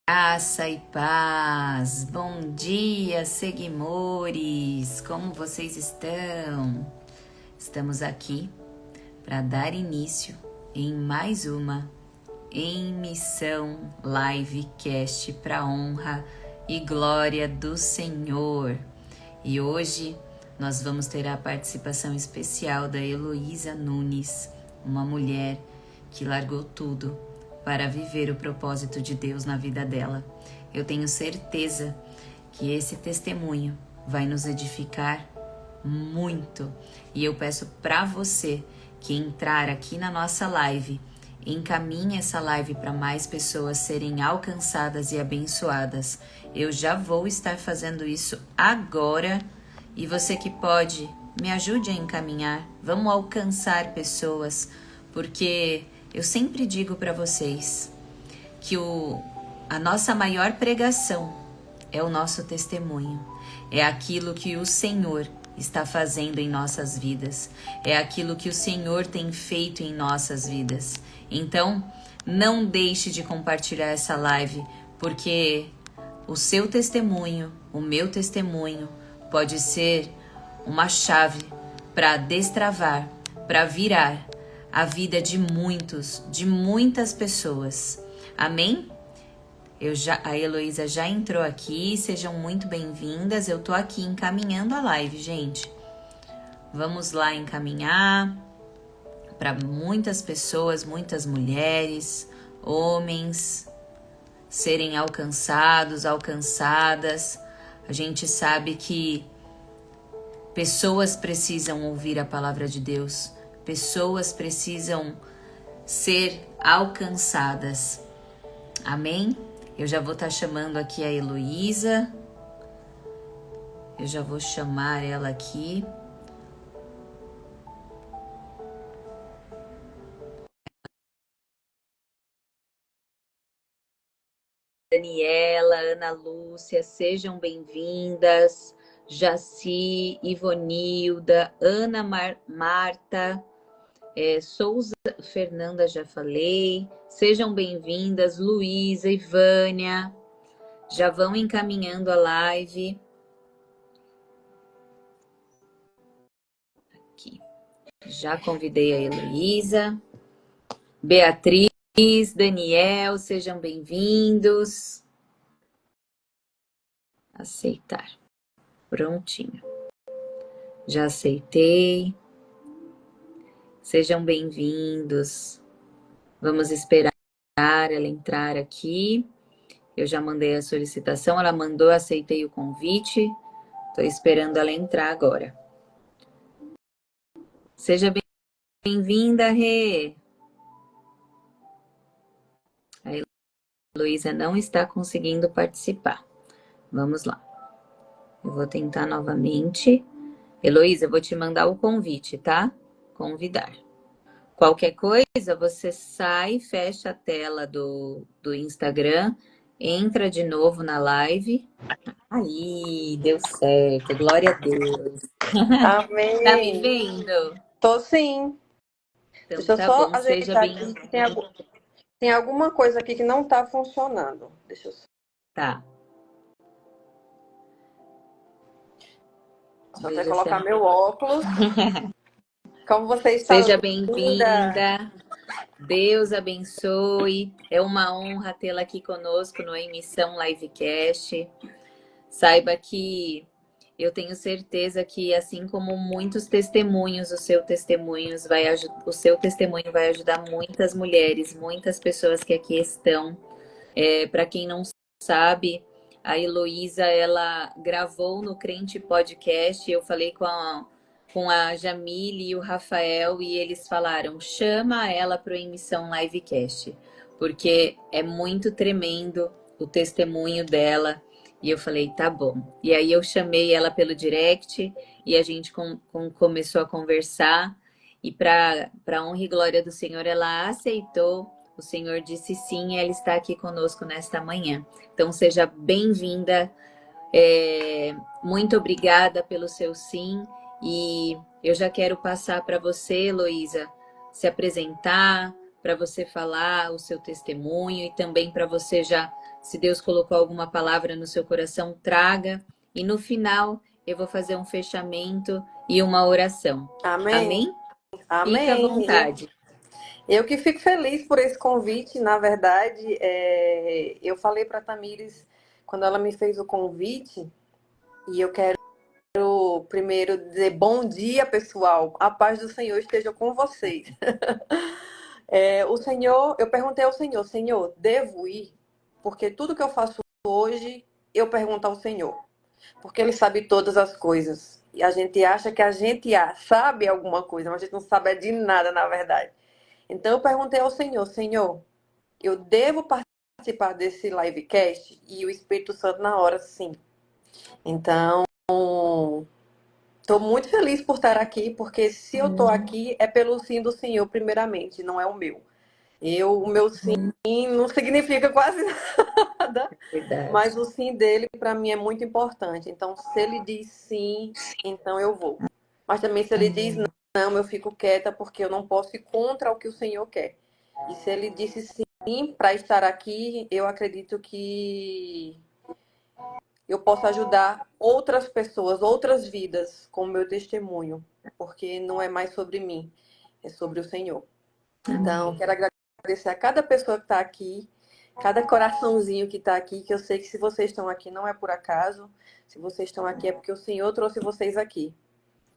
Graça e paz, bom dia, seguimores, como vocês estão? Estamos aqui para dar início em mais uma emissão livecast para honra e glória do Senhor. E hoje nós vamos ter a participação especial da Heloísa Nunes, uma mulher que largou tudo para viver o propósito de Deus na vida dela. Eu tenho certeza que esse testemunho vai nos edificar muito. E eu peço para você que entrar aqui na nossa live, encaminhe essa live para mais pessoas serem alcançadas e abençoadas. Eu já vou estar fazendo isso agora. E você que pode, me ajude a encaminhar. Vamos alcançar pessoas, porque eu sempre digo para vocês que a nossa maior pregação é o nosso testemunho. É aquilo que o Senhor está fazendo em nossas vidas. É aquilo que o Senhor tem feito em nossas vidas. Então, não deixe de compartilhar essa live, porque o seu testemunho, o meu testemunho, pode ser uma chave para destravar, para virar a vida de muitas pessoas. Amém? A Heloísa já entrou aqui, sejam muito bem-vindas. Eu tô aqui encaminhando a live, gente. Vamos lá encaminhar para muitas pessoas, muitas mulheres, homens serem alcançados, alcançadas. A gente sabe que pessoas precisam ouvir a palavra de Deus. Pessoas precisam ser alcançadas. Amém? Eu já vou estar chamando aqui a Heloísa. Eu já vou chamar ela aqui. Daniela, Ana Lúcia, sejam bem-vindas. Jaci, Ivonilda, Ana Marta, Souza, Fernanda, já falei. Sejam bem-vindas, Luísa, Ivânia. Já vão encaminhando a live. Aqui. Já convidei a Heloísa. Beatriz, Daniel, sejam bem-vindos. Aceitar. Prontinho. Já aceitei. Sejam bem-vindos. Vamos esperar ela entrar aqui. Eu já mandei a solicitação, ela mandou, aceitei o convite. Estou esperando ela entrar agora. Seja bem-vinda, Rê. A Heloísa não está conseguindo participar. Vamos lá. Eu vou tentar novamente. Heloísa, eu vou te mandar o convite, tá? Convidar. Qualquer coisa, você sai, fecha a tela do Instagram, entra de novo na live. Aí, deu certo. Glória a Deus. Amém. Tá me vendo? Tô sim. Então Deixa eu tá só bom, seja ajeitar bem. aqui, que tem alguma coisa aqui que não tá funcionando. Deixa eu Tá. só até colocar meu óculos. Como você está, Seja linda? bem-vinda. Deus abençoe. É uma honra tê-la aqui conosco no Emissão Livecast. Saiba que eu tenho certeza que, assim como muitos testemunhos, o seu testemunho vai ajudar muitas mulheres, muitas pessoas que aqui estão. Para quem não sabe, a Heloísa, ela gravou no Crente Podcast. Eu falei com a Jamile e o Rafael e eles falaram, chama ela para o Emissão Livecast, porque é muito tremendo o testemunho dela. E eu falei, tá bom. E aí eu chamei ela pelo direct e a gente começou a conversar. E para honra e glória do Senhor, ela aceitou. O Senhor disse sim e ela está aqui conosco nesta manhã. Então seja bem-vinda. Muito obrigada pelo seu sim. E eu já quero passar para você, Heloísa, se apresentar, para você falar o seu testemunho e também para você já Se Deus colocou alguma palavra no seu coração, traga. E no final eu vou fazer um fechamento e uma oração. Amém. Amém? Fica à Amém. vontade. Eu que fico feliz por esse convite. Na verdade, eu falei para a Tamires quando ela me fez o convite, e eu quero primeiro dizer bom dia, pessoal. A paz do Senhor esteja com vocês. O Senhor, eu perguntei ao Senhor, Senhor, devo ir? Porque tudo que eu faço hoje, eu pergunto ao Senhor. Porque Ele sabe todas as coisas. E a gente acha que a gente sabe alguma coisa, mas a gente não sabe de nada, na verdade. Então eu perguntei ao Senhor, Senhor, eu devo participar desse livecast? E o Espírito Santo na hora, sim. Então, estou muito feliz por estar aqui, porque se eu estou aqui é pelo sim do Senhor, primeiramente, não é o meu. O meu sim não significa quase nada, Verdade. mas o sim dele para mim é muito importante. Então, se ele diz sim, então eu vou. Mas também se ele diz não, eu fico quieta porque eu não posso ir contra o que o Senhor quer. E se ele disse sim para estar aqui, eu acredito que eu posso ajudar outras pessoas, outras vidas com o meu testemunho, porque não é mais sobre mim, é sobre o Senhor. Então, Amém. quero agradecer a cada pessoa que está aqui, cada coraçãozinho que está aqui, que eu sei que se vocês estão aqui não é por acaso, se vocês estão aqui é porque o Senhor trouxe vocês aqui.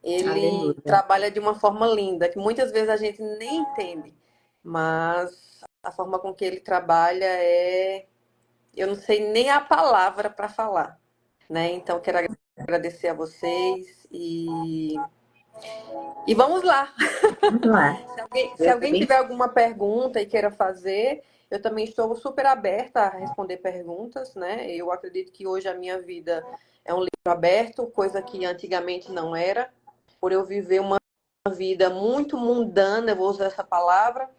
Ele Aleluia. trabalha de uma forma linda, que muitas vezes a gente nem entende, mas a forma com que ele trabalha eu não sei nem a palavra para falar, né? Então, quero agradecer a vocês e vamos lá. Vamos lá. Se Eu alguém também tiver alguma pergunta e queira fazer, eu também estou super aberta a responder perguntas, né? Eu acredito que hoje a minha vida é um livro aberto, coisa que antigamente não era, por eu viver uma vida muito mundana, eu vou usar essa palavra.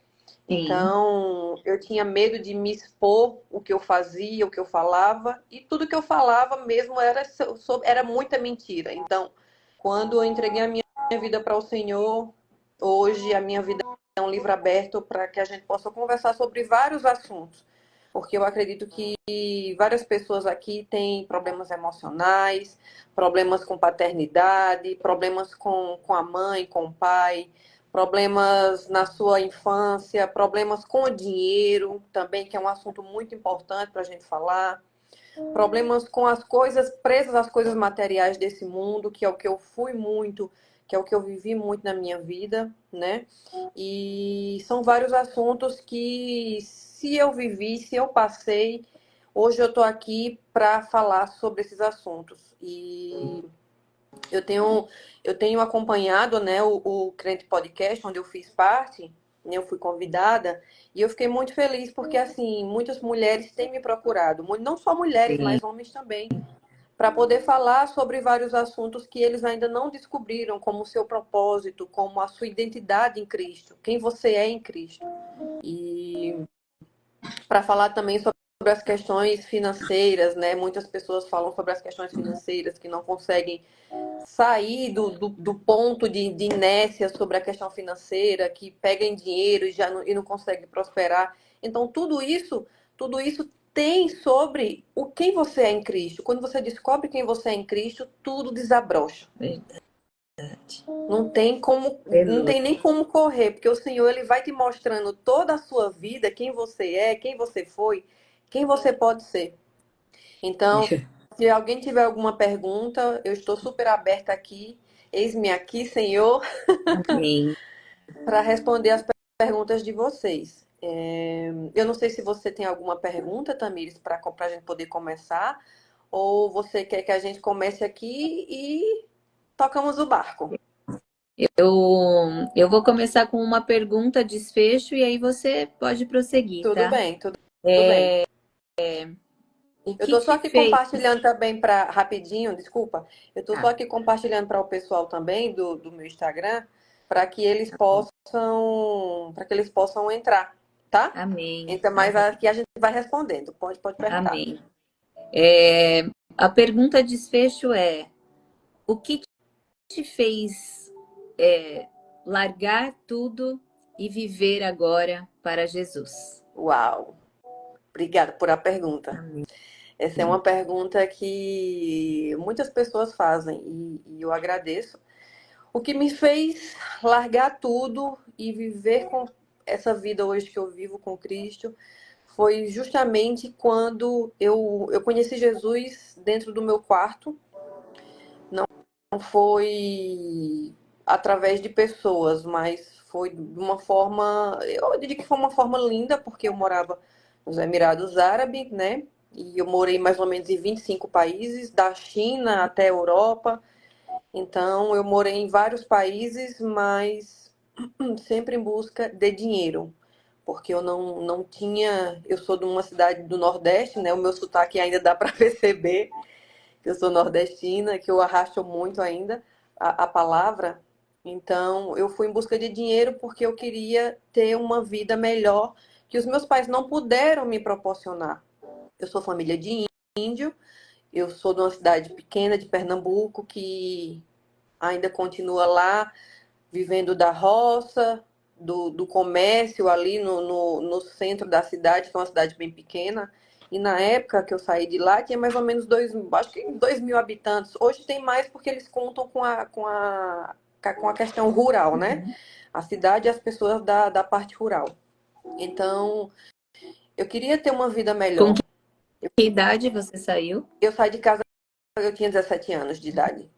sim. Então, eu tinha medo de me expor o que eu fazia, o que eu falava, e tudo que eu falava mesmo era muita mentira. Então, quando eu entreguei a minha vida para o Senhor, hoje a minha vida é um livro aberto para que a gente possa conversar sobre vários assuntos. Porque eu acredito que várias pessoas aqui têm problemas emocionais, problemas com paternidade, problemas com a mãe, com o pai, problemas na sua infância, problemas com o dinheiro, também, que é um assunto muito importante para a gente falar, problemas com as coisas, presas às coisas materiais desse mundo, que é o que eu fui muito, que é o que eu vivi muito na minha vida, né? E são vários assuntos que, se eu vivi, se eu passei, hoje eu estou aqui para falar sobre esses assuntos. E eu tenho acompanhado, né, o Crente Podcast, onde eu fiz parte, né, eu fui convidada, e eu fiquei muito feliz porque, assim, muitas mulheres têm me procurado, não só mulheres, Sim. mas homens também, para poder falar sobre vários assuntos que eles ainda não descobriram, como o seu propósito, como a sua identidade em Cristo, quem você é em Cristo. E para falar também sobre as questões financeiras, né? Muitas pessoas falam sobre as questões financeiras que não conseguem sair do ponto de inércia sobre a questão financeira, que pegam dinheiro e não conseguem prosperar. Então, tudo isso tem sobre o quem você é em Cristo. Quando você descobre quem você é em Cristo, tudo desabrocha. Verdade. Não Aleluia. tem nem como correr, porque o Senhor ele vai te mostrando toda a sua vida, quem você é, quem você foi, quem você pode ser. Então, se alguém tiver alguma pergunta, eu estou super aberta aqui. Eis-me aqui, Senhor, Amém. para responder as perguntas de vocês. Eu não sei se você tem alguma pergunta, Tamires, para a gente poder começar, ou você quer que a gente comece aqui e tocamos o barco. Eu vou começar com uma pergunta, desfecho, e aí você pode prosseguir, Tudo tá? bem, tudo bem. O Eu que estou só te aqui fez? compartilhando também para rapidinho, desculpa. Eu estou só Ah, aqui compartilhando para o pessoal também do meu Instagram, para que eles possam entrar, tá? amém. Então, mas Amém. aqui a gente vai respondendo. Pode perguntar. Amém. É, a pergunta desfecho é: o que te fez largar tudo e viver agora para Jesus? Uau. Obrigada por a pergunta. Amém. Essa é uma pergunta que muitas pessoas fazem e eu agradeço. O que me fez largar tudo e viver com essa vida hoje que eu vivo com Cristo foi justamente quando eu conheci Jesus dentro do meu quarto. Não foi através de pessoas, mas foi de uma forma, eu diria que foi uma forma linda, porque eu morava nos Emirados Árabes, né? E eu morei mais ou menos em 25 países, da China até a Europa. Então, eu morei em vários países, mas sempre em busca de dinheiro. Porque eu não tinha. Eu sou de uma cidade do Nordeste, né? O meu sotaque ainda dá para perceber que eu sou nordestina, que eu arrasto muito ainda a palavra. Então, eu fui em busca de dinheiro porque eu queria ter uma vida melhor que os meus pais não puderam me proporcionar. Eu sou família de índio, eu sou de uma cidade pequena de Pernambuco que ainda continua lá, vivendo da roça, do comércio ali no centro da cidade, que é uma cidade bem pequena. E na época que eu saí de lá, tinha mais ou menos acho que 2.000 habitantes. Hoje tem mais porque eles contam com a questão rural, né? A cidade e as pessoas da parte rural. Então, eu queria ter uma vida Com melhor. que idade você saiu? Eu saí de casa, eu tinha 17 anos de idade.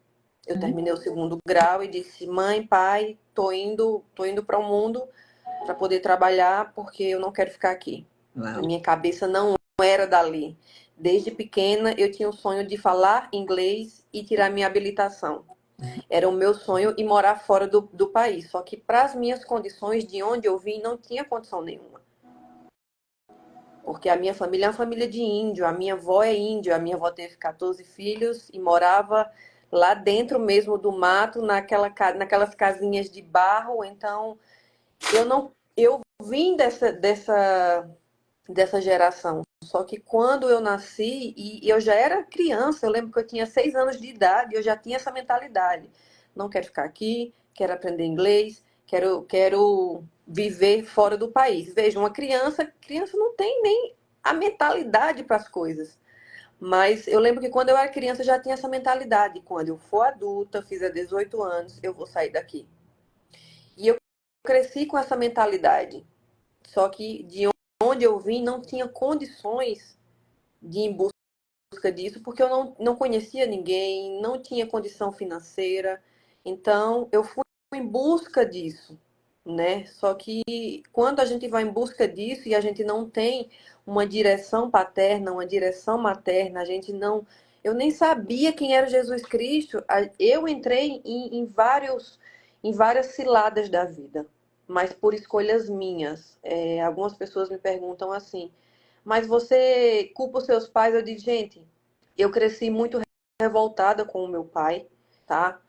Eu terminei o segundo grau e disse: mãe, pai, tô indo para o mundo para poder trabalhar porque eu não quero ficar aqui. A Uau. minha cabeça não era dali. Desde pequena eu tinha o sonho de falar inglês e tirar minha habilitação. Era o meu sonho e morar fora do país. Só que para as minhas condições de onde eu vim não tinha condição nenhuma. Porque a minha família é uma família de índio, a minha avó é índio, a minha avó teve 14 filhos e morava lá dentro mesmo do mato, naquelas casinhas de barro. Então, eu vim dessa geração. Só que quando eu nasci, e eu já era criança, eu lembro que eu tinha 6 anos de idade, eu já tinha essa mentalidade. Não quero ficar aqui, quero aprender inglês, quero viver fora do país. Veja, uma criança não tem nem a mentalidade para as coisas. Mas eu lembro que quando eu era criança eu já tinha essa mentalidade. Quando eu for adulta, fizer 18 anos, eu vou sair daqui. E eu cresci com essa mentalidade. Só que de onde eu vim não tinha condições de ir em busca disso, porque eu não conhecia ninguém, não tinha condição financeira. Então, eu fui em busca disso, né? Só que quando a gente vai em busca disso e a gente não tem uma direção paterna, uma direção materna, a gente não. Eu nem sabia quem era Jesus Cristo. Eu entrei em várias ciladas da vida, mas por escolhas minhas. Algumas pessoas me perguntam assim, mas você culpa os seus pais? Eu digo, gente, eu cresci muito revoltada com o meu pai, tá?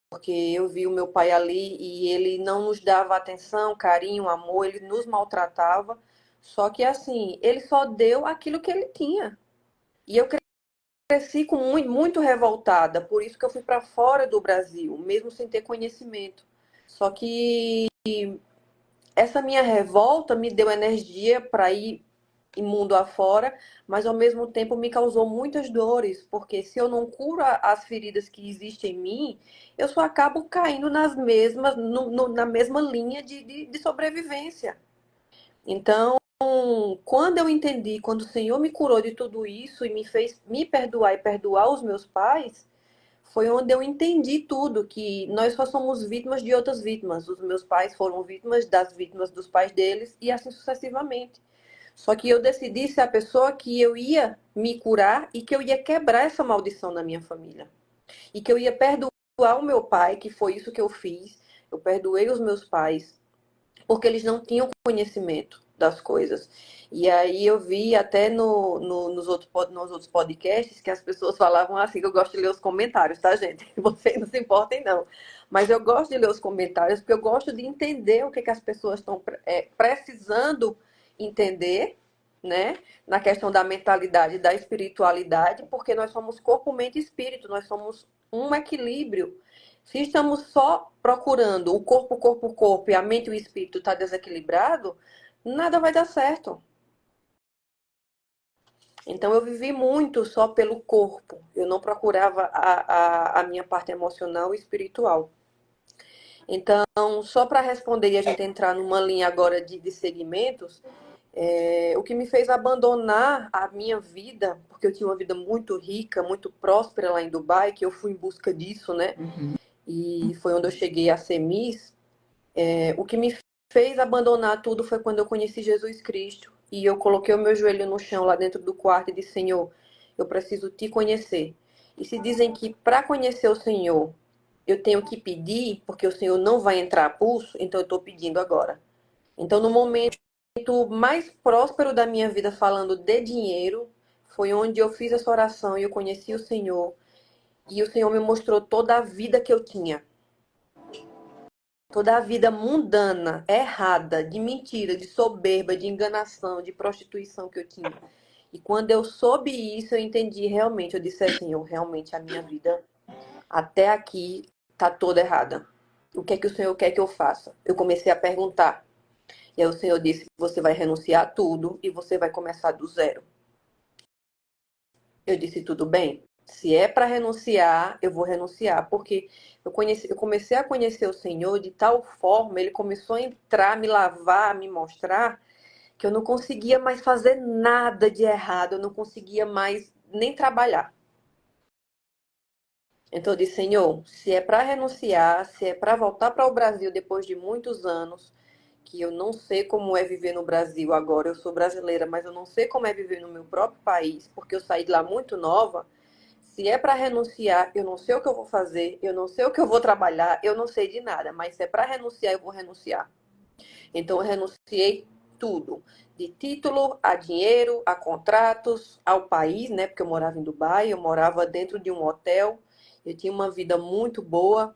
Porque eu vi o meu pai ali e ele não nos dava atenção, carinho, amor, ele nos maltratava. Só que assim, ele só deu aquilo que ele tinha. E eu cresci com muito revoltada, por isso que eu fui para fora do Brasil, mesmo sem ter conhecimento. Só que essa minha revolta me deu energia para ir mundo afora, mas ao mesmo tempo me causou muitas dores, porque se eu não curo as feridas que existem em mim, eu só acabo caindo nas mesmas, na mesma linha de sobrevivência. Então, quando eu entendi, quando o Senhor me curou de tudo isso e me fez me perdoar e perdoar os meus pais, foi onde eu entendi tudo, que nós só somos vítimas de outras vítimas. Os meus pais foram vítimas das vítimas dos pais deles e assim sucessivamente. Só que eu decidi ser a pessoa que eu ia me curar e que eu ia quebrar essa maldição na minha família. E que eu ia perdoar o meu pai, que foi isso que eu fiz. Eu perdoei os meus pais, porque eles não tinham conhecimento das coisas. E aí eu vi até nos outros podcasts que as pessoas falavam assim, que eu gosto de ler os comentários, tá, gente? Vocês não se importem, não. Mas eu gosto de ler os comentários porque eu gosto de entender o que as pessoas estão precisando entender, né? Na questão da mentalidade, da espiritualidade, porque nós somos corpo, mente e espírito, nós somos um equilíbrio. Se estamos só procurando o corpo e a mente e o espírito está desequilibrado, nada vai dar certo. Então eu vivi muito só pelo corpo. Eu não procurava a minha parte emocional e espiritual. Então, só para responder e a gente entrar numa linha agora de segmentos, o que me fez abandonar a minha vida, porque eu tinha uma vida muito rica, muito próspera lá em Dubai, que eu fui em busca disso, né? Uhum. E foi onde eu cheguei a ser Miss. O que me fez abandonar tudo foi quando eu conheci Jesus Cristo. E eu coloquei o meu joelho no chão lá dentro do quarto e disse: Senhor, eu preciso te conhecer. E se dizem que para conhecer o Senhor eu tenho que pedir, porque o Senhor não vai entrar a pulso, então eu estou pedindo agora. Então, no momento mais próspero da minha vida, falando de dinheiro, foi onde eu fiz essa oração e eu conheci o Senhor. E o Senhor me mostrou toda a vida que eu tinha. Toda a vida mundana, errada, de mentira, de soberba, de enganação, de prostituição que eu tinha. E quando eu soube isso, eu entendi realmente. Eu disse assim, eu realmente a minha vida até aqui tá toda errada. O que é que o Senhor quer que eu faça? Eu comecei a perguntar. E aí o Senhor disse, você vai renunciar a tudo e você vai começar do zero. Eu disse, tudo bem. Se é para renunciar, eu vou renunciar, porque eu comecei a conhecer o Senhor de tal forma, ele começou a entrar, me lavar, me mostrar, que eu não conseguia mais fazer nada de errado, eu não conseguia mais nem trabalhar. Então eu disse, Senhor, se é para renunciar, se é para voltar para o Brasil depois de muitos anos, que eu não sei como é viver no Brasil agora, eu sou brasileira, mas eu não sei como é viver no meu próprio país, porque eu saí de lá muito nova. Se é para renunciar, eu não sei o que eu vou fazer, eu não sei o que eu vou trabalhar, eu não sei de nada, mas se é para renunciar, eu vou renunciar. Então eu renunciei tudo, de título a dinheiro, a contratos, ao país, né? Porque eu morava em Dubai, eu morava dentro de um hotel, eu tinha uma vida muito boa.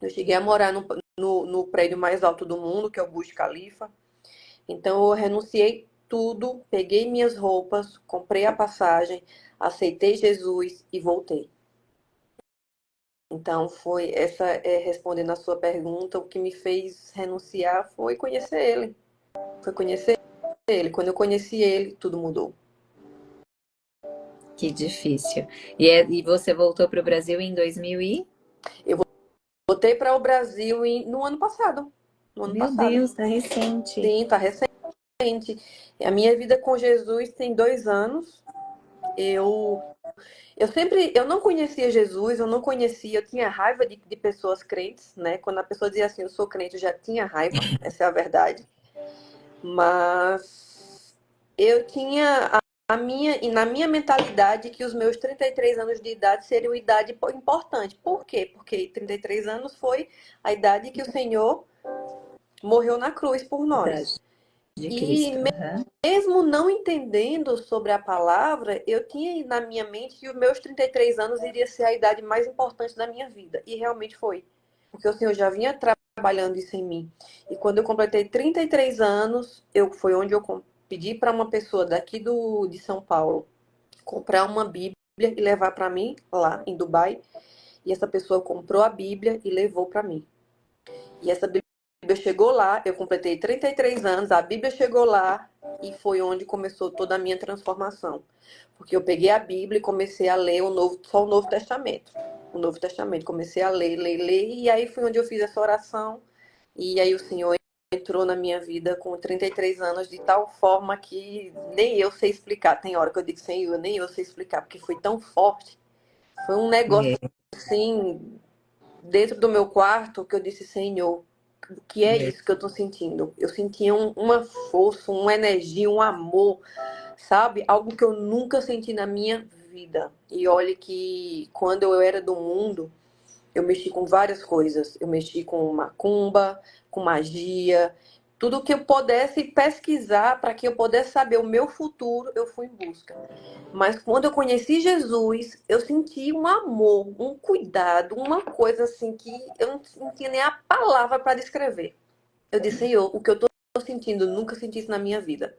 Eu cheguei a morar no prédio mais alto do mundo, que é o Burj Khalifa. Então eu renunciei tudo, peguei minhas roupas, comprei a passagem, aceitei Jesus e voltei. Então foi essa respondendo a sua pergunta, o que me fez renunciar foi conhecer ele. Foi conhecer ele. Quando eu conheci ele, tudo mudou. Que difícil. E você voltou para o Brasil em 2000 e... Eu voltei para o Brasil no ano passado. No ano Meu passado. Deus, tá recente. Sim, tá recente. A minha vida com Jesus tem 2 anos. Eu eu não conhecia Jesus, eu não conhecia, eu tinha raiva de pessoas crentes, né? Quando a pessoa dizia assim, eu sou crente, eu já tinha raiva, essa é a verdade. Mas eu tinha na minha mentalidade que os meus 33 anos de idade seriam idade importante. Por quê? Porque 33 anos foi a idade que o Senhor morreu na cruz por nós. Idade de E Cristo. Aham. mesmo não entendendo sobre a palavra, eu tinha na minha mente que os meus 33 anos iria ser a idade mais importante da minha vida. E realmente foi. Porque o Senhor já vinha trabalhando isso em mim. E quando eu completei 33 anos, foi onde eu pedi para uma pessoa daqui de São Paulo comprar uma Bíblia e levar para mim lá em Dubai. E essa pessoa comprou a Bíblia e levou para mim. E essa Bíblia chegou lá, eu completei 33 anos, a Bíblia chegou lá e foi onde começou toda a minha transformação. Porque eu peguei a Bíblia e comecei a ler só o Novo Testamento. O Novo Testamento, comecei a ler, ler, ler, e aí foi onde eu fiz essa oração. E aí o Senhor entrou na minha vida com 33 anos de tal forma que nem eu sei explicar. Tem hora que eu digo, Senhor, nem eu sei explicar, porque foi tão forte. Foi um negócio É, assim, dentro do meu quarto, que eu disse, Senhor, o que é é. isso que eu tô sentindo? Eu sentia uma força, uma energia, um amor, sabe? Algo que eu nunca senti na minha vida. E olhe que quando eu era do mundo, eu mexi com várias coisas. Eu mexi com macumba, com magia, tudo que eu pudesse pesquisar para que eu pudesse saber o meu futuro, eu fui em busca. Mas quando eu conheci Jesus, eu senti um amor, um cuidado, uma coisa assim que eu não tinha nem a palavra para descrever. Eu disse, Senhor, o que eu estou sentindo, eu nunca senti isso na minha vida.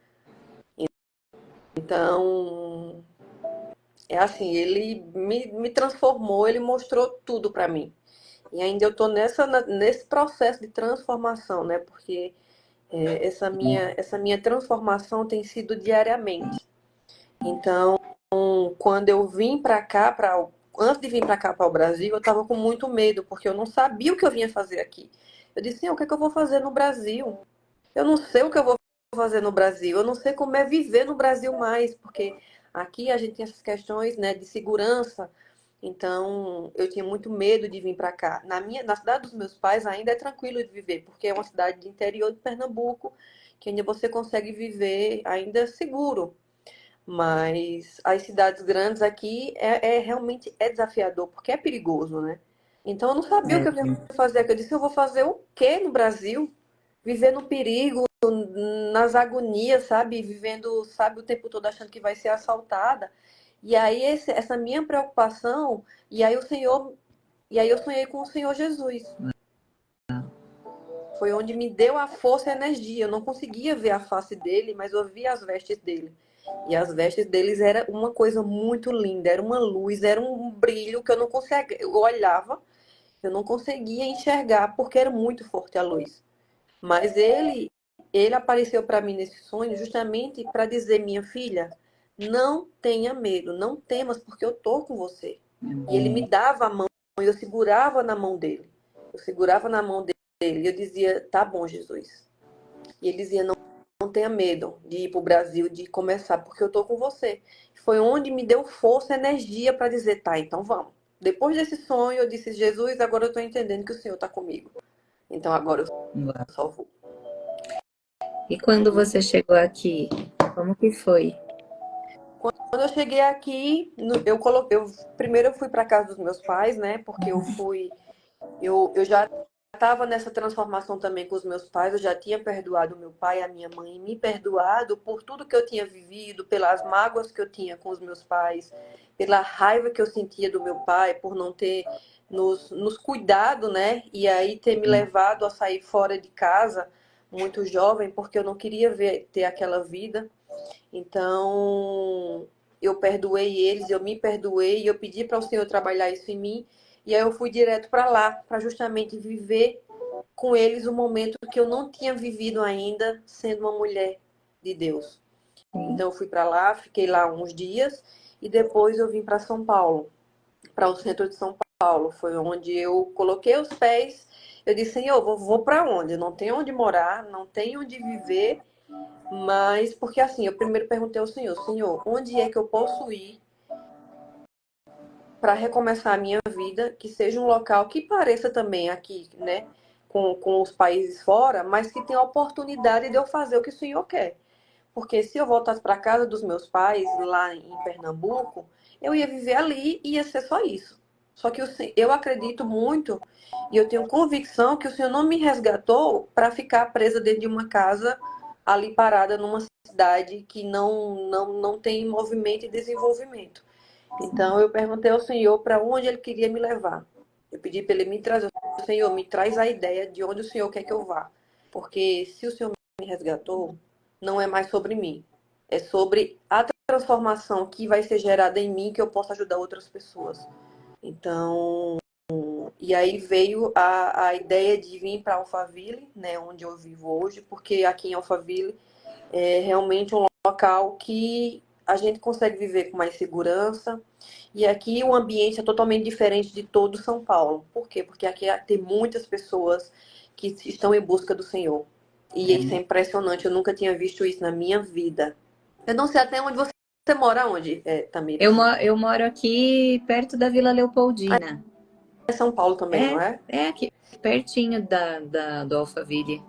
Então, é assim, ele me transformou, ele mostrou tudo para mim. E ainda eu estou nesse processo de transformação, né? Porque essa minha transformação tem sido diariamente. Então, quando eu vim para cá, antes de vir para cá, para o Brasil, eu estava com muito medo, porque eu não sabia o que eu vinha fazer aqui. Eu disse, o que é que eu vou fazer no Brasil? Eu não sei o que eu vou fazer no Brasil, eu não sei como é viver no Brasil mais, porque aqui a gente tem essas questões, né, de segurança. Então, eu tinha muito medo de vir para cá. Na cidade dos meus pais ainda é tranquilo de viver, porque é uma cidade de interior de Pernambuco, que ainda você consegue viver ainda seguro. Mas as cidades grandes aqui realmente é desafiador, porque é perigoso, né? Então eu não sabia o É, que eu ia fazer aqui. Eu disse, eu vou fazer o quê no Brasil? Viver no perigo, nas agonias, sabe? Vivendo, sabe, o tempo todo achando que vai ser assaltada. E aí essa minha preocupação, e aí eu sonhei com o Senhor Jesus. Foi onde me deu a força e a energia. Eu não conseguia ver a face dele, mas eu via as vestes dele. E as vestes deles era uma coisa muito linda, era uma luz, era um brilho que eu não conseguia. Eu olhava, eu não conseguia enxergar porque era muito forte a luz. Mas ele apareceu para mim nesse sonho justamente para dizer, minha filha, não tenha medo, não temas, porque eu tô com você. E ele me dava a mão, e eu segurava na mão dele. Eu segurava na mão dele e eu dizia, tá bom, Jesus. E ele dizia, não tenha medo de ir para o Brasil, de começar, porque eu tô com você. Foi onde me deu força, energia para dizer, tá, então vamos. Depois desse sonho, eu disse, Jesus, agora eu estou entendendo que o Senhor está comigo. Então agora eu só vou. e quando você chegou aqui, como que foi? Quando eu cheguei aqui, primeiro eu fui para casa dos meus pais, né? Porque eu já estava nessa transformação também com os meus pais. Eu já tinha perdoado meu pai e a minha mãe, me perdoado por tudo que eu tinha vivido, pelas mágoas que eu tinha com os meus pais, pela raiva que eu sentia do meu pai por não ter nos cuidado, né? E aí ter me levado a sair fora de casa muito jovem, porque eu não queria ter aquela vida. Então, eu perdoei eles, eu me perdoei, e eu pedi para o Senhor trabalhar isso em mim. E aí eu fui direto para lá, para justamente viver com eles o momento que eu não tinha vivido ainda, sendo uma mulher de Deus. Sim. Então eu fui para lá, fiquei lá uns dias e depois eu vim para São Paulo, para o centro de São Paulo. Foi onde eu coloquei os pés. Eu disse, Senhor, vou para onde? Eu não tenho onde morar, não tenho onde viver, mas porque assim, eu primeiro perguntei ao Senhor, Senhor, onde é que eu posso ir para recomeçar a minha vida, que seja um local que pareça também aqui, né, com os países fora, mas que tenha a oportunidade de eu fazer o que o Senhor quer. Porque se eu voltasse para casa dos meus pais, lá em Pernambuco, eu ia viver ali e ia ser só isso. Só que eu acredito muito e eu tenho convicção que o Senhor não me resgatou para ficar presa dentro de uma casa ali parada numa cidade que não tem movimento e desenvolvimento. Então eu perguntei ao Senhor para onde Ele queria me levar. Eu pedi para Ele me trazer. Senhor, me traz a ideia de onde o Senhor quer que eu vá. Porque se o Senhor me resgatou, não é mais sobre mim. É sobre a transformação que vai ser gerada em mim, que eu possa ajudar outras pessoas. Então, e aí veio a ideia de vir para Alphaville, né, onde eu vivo hoje, porque aqui em Alphaville é realmente um local que a gente consegue viver com mais segurança. E aqui o ambiente é totalmente diferente de todo São Paulo. Por quê? Porque aqui tem muitas pessoas que estão em busca do Senhor. E isso é impressionante. Eu nunca tinha visto isso na minha vida. Eu não sei até onde você mora, onde, Eu, Tamires? eu moro aqui perto da Vila Leopoldina. É São Paulo também, não é? É aqui, pertinho do Alphaville.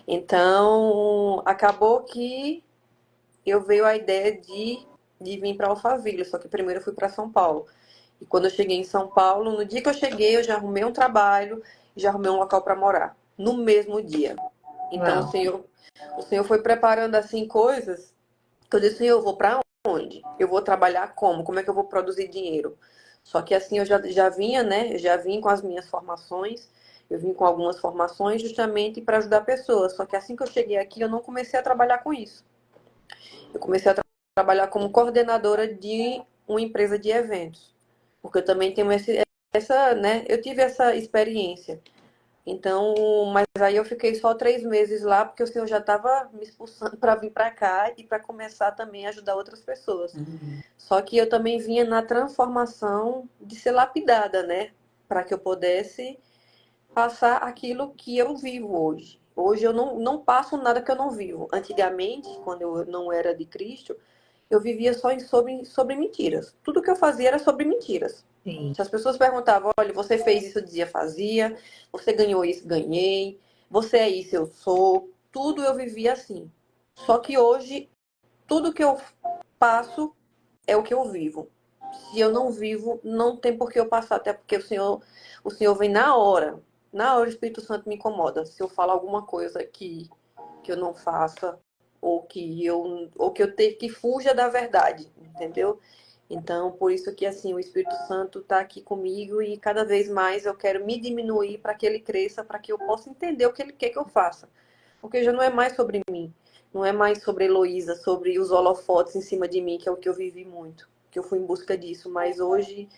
Então, acabou que eu veio a ideia de vir para Alphaville, só que primeiro eu fui para São Paulo. E quando eu cheguei em São Paulo, no dia que eu cheguei, eu já arrumei um trabalho, já arrumei um local para morar, no mesmo dia. Então Uau. o Senhor foi preparando assim coisas que eu disse, Senhor, eu vou para onde? Eu vou trabalhar como? Como é que eu vou produzir dinheiro? Só que assim eu já vinha, né? Eu já vim com as minhas formações, eu vim com algumas formações justamente para ajudar pessoas. Só que assim que eu cheguei aqui, eu não comecei a trabalhar com isso. Eu comecei a trabalhar como coordenadora de uma empresa de eventos. Porque eu também tenho essa, né? Eu tive essa experiência. Então, mas aí eu fiquei só 3 meses lá, porque o Senhor já estava me expulsando para vir para cá e para começar também a ajudar outras pessoas. Uhum. Só que eu também vinha na transformação de ser lapidada, né? Para que eu pudesse passar aquilo que eu vivo hoje. Hoje eu não passo nada que eu não vivo. Antigamente, quando eu não era de Cristo, eu vivia só sobre mentiras. Tudo que eu fazia era sobre mentiras. Sim. Se as pessoas perguntavam, olha, você fez isso, eu dizia fazia, você ganhou isso, ganhei, você é isso, eu sou. Tudo eu vivia assim. Só que hoje, tudo que eu passo é o que eu vivo. Se eu não vivo, não tem por que eu passar, até porque o Senhor vem na hora. Na hora o Espírito Santo me incomoda. Se eu falo alguma coisa que eu não faça, ou que eu tenho que fuja da verdade, entendeu? Então, por isso que assim, o Espírito Santo está aqui comigo e cada vez mais eu quero me diminuir para que ele cresça, para que eu possa entender o que ele quer que eu faça. Porque já não é mais sobre mim, não é mais sobre Heloísa, sobre os holofotes em cima de mim, que é o que eu vivi muito, que eu fui em busca disso, mas hoje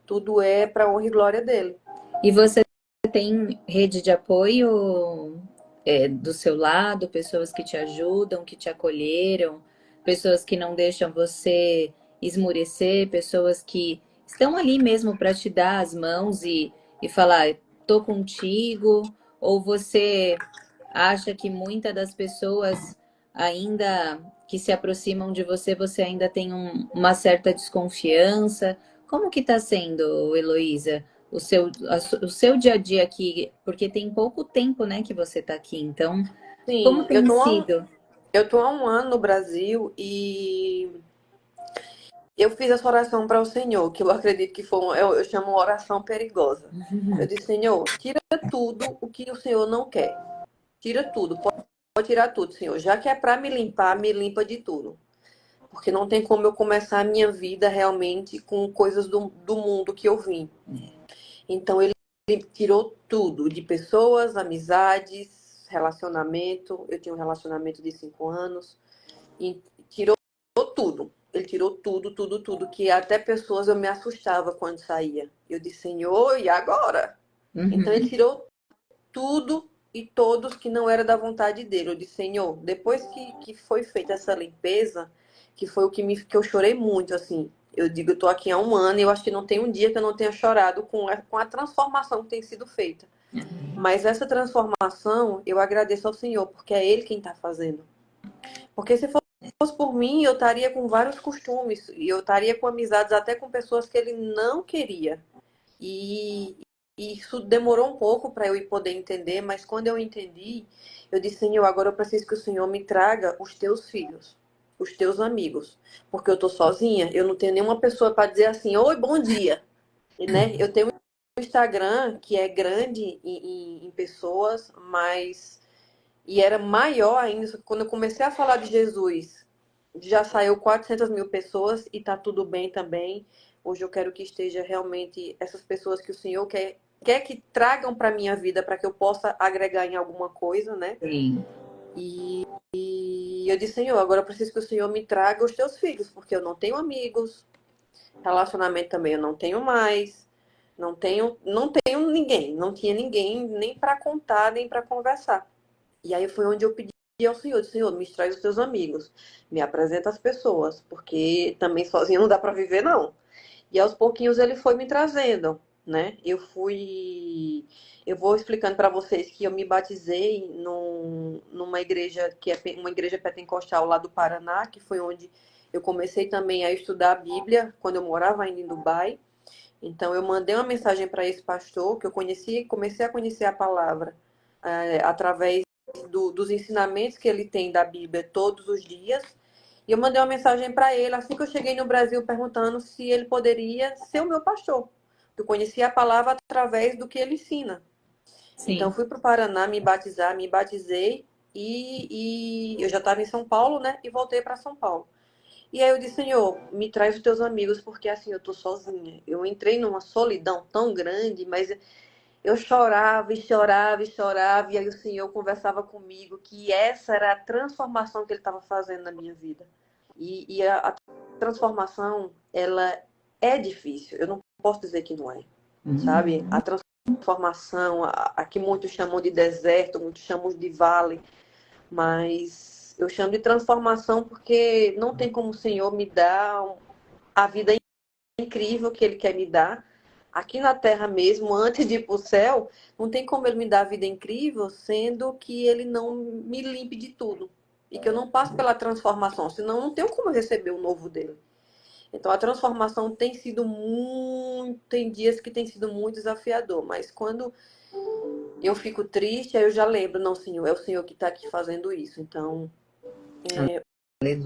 tudo é para honra e glória dele. E você tem rede de apoio do seu lado, pessoas que te ajudam, que te acolheram, pessoas que não deixam você esmurecer, pessoas que estão ali mesmo para te dar as mãos e falar, tô contigo, ou você acha que muitas das pessoas ainda que se aproximam de você, você ainda tem uma certa desconfiança? Como que tá sendo, Heloísa? O seu dia a dia aqui, porque tem pouco tempo, né, que você está aqui, então, como Sim, eu tem tô há um, sido? eu tô há um ano no Brasil e eu fiz essa oração para o Senhor, que eu acredito que foi, eu chamo uma oração perigosa. Eu disse, Senhor, tira tudo o que o Senhor não quer. Tira tudo, pode tirar tudo, Senhor. Já que é para me limpar, me limpa de tudo. Porque não tem como eu começar a minha vida realmente com coisas do mundo que eu vim. Então ele tirou tudo, de pessoas, amizades, relacionamento. Eu tinha um relacionamento de 5 anos. E tirou tudo. Ele tirou tudo, tudo, tudo. Que até pessoas eu me assustava quando saía. Eu disse, Senhor, e agora? Então ele Uhum. tirou tudo e todos que não era da vontade dele. Eu disse, Senhor, depois que foi feita essa limpeza, que foi o que eu chorei muito, assim. Eu digo, eu tô aqui há um ano e eu acho que não tem um dia que eu não tenha chorado com a transformação que tem sido feita. Mas essa transformação, eu agradeço ao Senhor, porque é Ele quem está fazendo. Porque se fosse por mim, eu estaria com vários costumes, e eu estaria com amizades até com pessoas que ele não queria. E, e isso demorou um pouco para eu poder entender, mas quando eu entendi, eu disse, Senhor, agora eu preciso que o Senhor me traga os teus filhos, os teus amigos, porque eu tô sozinha, eu não tenho nenhuma pessoa para dizer assim, oi, bom dia, e, né? Eu tenho um Instagram que é grande em pessoas, mas e era maior ainda, só que quando eu comecei a falar de Jesus, já saiu 400 mil pessoas e tá tudo bem também. Hoje eu quero que esteja realmente essas pessoas que o Senhor quer que tragam para minha vida, para que eu possa agregar em alguma coisa, né? Sim. E eu disse, Senhor, agora eu preciso que o Senhor me traga os teus filhos, porque eu não tenho amigos, relacionamento também eu não tenho mais, não tenho ninguém, não tinha ninguém nem para contar, nem para conversar. E aí foi onde eu pedi ao Senhor, Senhor, me traz os teus amigos, me apresenta as pessoas, porque também sozinho não dá para viver, não. E aos pouquinhos ele foi me trazendo, né? Eu vou explicando para vocês que eu me batizei numa igreja que é uma igreja pentecostal lá do Paraná, que foi onde eu comecei também a estudar a Bíblia, quando eu morava ainda em Dubai. Então eu mandei uma mensagem para esse pastor que eu conheci, comecei a conhecer a palavra através dos ensinamentos que ele tem da Bíblia todos os dias. E eu mandei uma mensagem para ele assim que eu cheguei no Brasil perguntando se ele poderia ser o meu pastor. Eu conhecia a palavra através do que ele ensina. Então Sim. fui para o Paraná me batizar, me batizei e eu já estava em São Paulo, né? E voltei para São Paulo. E aí eu disse, Senhor, me traz os teus amigos, porque assim eu tô sozinha. Eu entrei numa solidão tão grande, mas eu chorava e chorava e chorava, e aí o Senhor conversava comigo que essa era a transformação que Ele estava fazendo na minha vida. E a transformação, ela é difícil. Eu não posso dizer que não é, sabe? Uhum. A transformação. Aqui muitos chamam de deserto, muitos chamam de vale, mas eu chamo de transformação porque não tem como o Senhor me dar a vida incrível que Ele quer me dar. Aqui na Terra mesmo, antes de ir para o céu, não tem como Ele me dar a vida incrível, sendo que Ele não me limpe de tudo. E que eu não passe pela transformação, senão não tenho como receber o novo dele. Então a transformação tem sido muito. Tem dias que tem sido muito desafiador, mas quando eu fico triste, aí eu já lembro, não, Senhor, é o Senhor que está aqui fazendo isso. Então, Aleluia.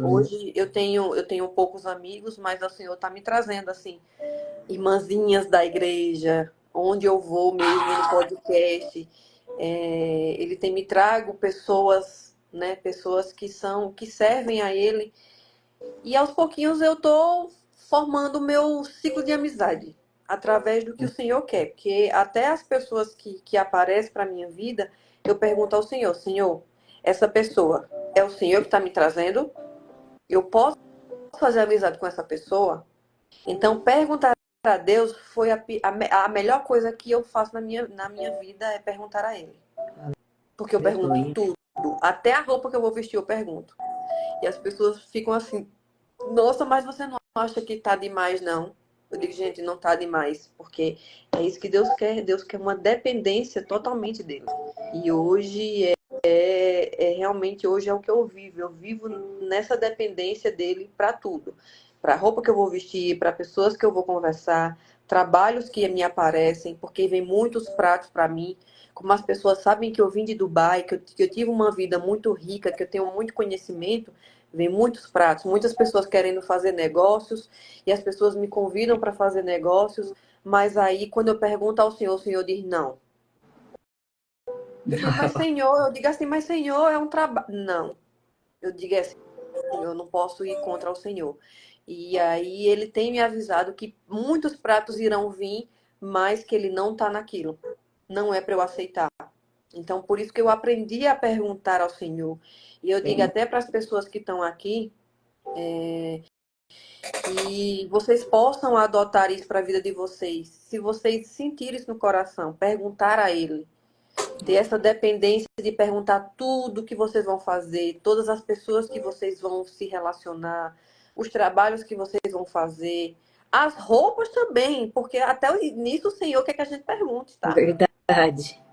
hoje eu tenho poucos amigos, mas o Senhor está me trazendo, assim, irmãzinhas da igreja, onde eu vou mesmo no podcast. Ele tem me trago pessoas, né, pessoas que servem a Ele. E aos pouquinhos eu tô formando o meu ciclo de amizade através do que o Senhor quer. Porque até as pessoas que aparecem para minha vida, eu pergunto ao Senhor, Senhor, essa pessoa é o Senhor que está me trazendo? Eu posso fazer amizade com essa pessoa? Então, perguntar a Deus foi a melhor coisa que eu faço na minha vida é perguntar a Ele. Porque eu pergunto Aleluia. tudo. Até a roupa que eu vou vestir eu pergunto. E as pessoas ficam assim, nossa, mas você não acha que tá demais, não? Eu digo, gente, não tá demais, porque é isso que Deus quer. Deus quer uma dependência totalmente dele. E hoje realmente hoje é o que eu vivo. Eu vivo nessa dependência dele para tudo. Para a roupa que eu vou vestir, para pessoas que eu vou conversar, trabalhos que me aparecem, porque vem muitos pratos para mim. Como as pessoas sabem que eu vim de Dubai, que eu tive uma vida muito rica, que eu tenho muito conhecimento, vem muitos pratos, muitas pessoas querendo fazer negócios e as pessoas me convidam para fazer negócios, mas aí quando eu pergunto ao Senhor, o Senhor diz não. Eu digo, mas Senhor, eu digo assim, mas Senhor, é um trabalho. Não, eu digo assim, eu não posso ir contra o Senhor. E aí ele tem me avisado que muitos pratos irão vir, mas que ele não está naquilo. Não é para eu aceitar. Então, por isso que eu aprendi a perguntar ao Senhor. E eu digo até para as pessoas que estão aqui, que vocês possam adotar isso para a vida de vocês. Se vocês sentirem isso no coração, perguntar a Ele. Ter essa dependência de perguntar tudo que vocês vão fazer, todas as pessoas que vocês vão se relacionar, os trabalhos que vocês vão fazer, as roupas também, porque até nisso o Senhor quer que a gente pergunte, tá? Verdade.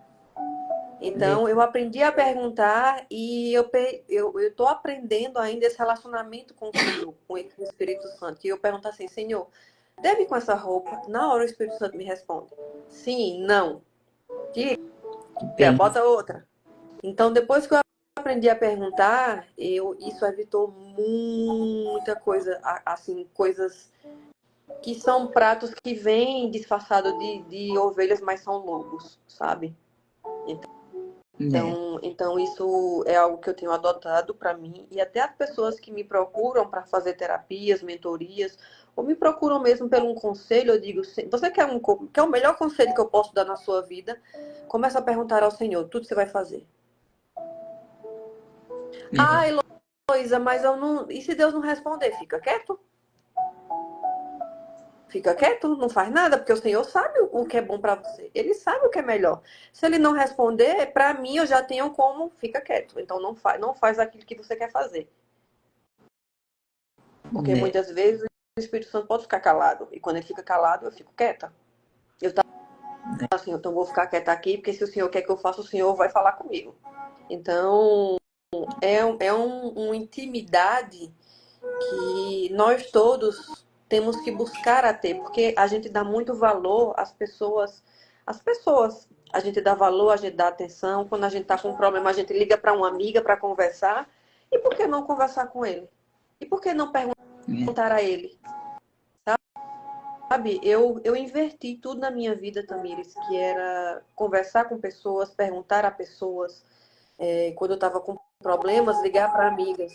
Então, eu aprendi a perguntar e eu tô aprendendo ainda esse relacionamento com o Senhor, com o Espírito Santo. E eu pergunto assim, Senhor, deve ir com essa roupa? Na hora o Espírito Santo me responde. Sim, não. Tira, Bem, bota outra. Então, depois que eu aprendi a perguntar, isso evitou muita coisa, assim, coisas que são pratos que vêm disfarçados de ovelhas, mas são lobos, sabe? né? Então isso é algo que eu tenho adotado para mim e até as pessoas que me procuram para fazer terapias, mentorias, ou me procuram mesmo pelo um conselho, eu digo, você quer o melhor conselho que eu posso dar na sua vida? Começa a perguntar ao Senhor, tudo que você vai fazer. É. Ah, Heloísa, mas eu não. E se Deus não responder? Fica quieto? Fica quieto, não faz nada, porque o Senhor sabe o que é bom para você. Ele sabe o que é melhor. Se ele não responder, para mim eu já tenho como, fica quieto. Então não faz aquilo que você quer fazer. Porque Né? muitas vezes o Espírito Santo pode ficar calado. E quando ele fica calado, eu fico quieta. Eu tava assim, então vou ficar quieta aqui, porque se o Senhor quer que eu faça, o Senhor vai falar comigo. Então, é uma intimidade que nós todos temos que buscar a ter, porque a gente dá muito valor às pessoas. Às pessoas. A gente dá valor, a gente dá atenção. Quando a gente está com um problema, a gente liga para uma amiga para conversar. E por que não conversar com ele? E por que não É. perguntar a ele? Sabe, eu inverti tudo na minha vida, Tamires, que era conversar com pessoas, perguntar a pessoas. Quando eu estava com problemas, ligar para amigas.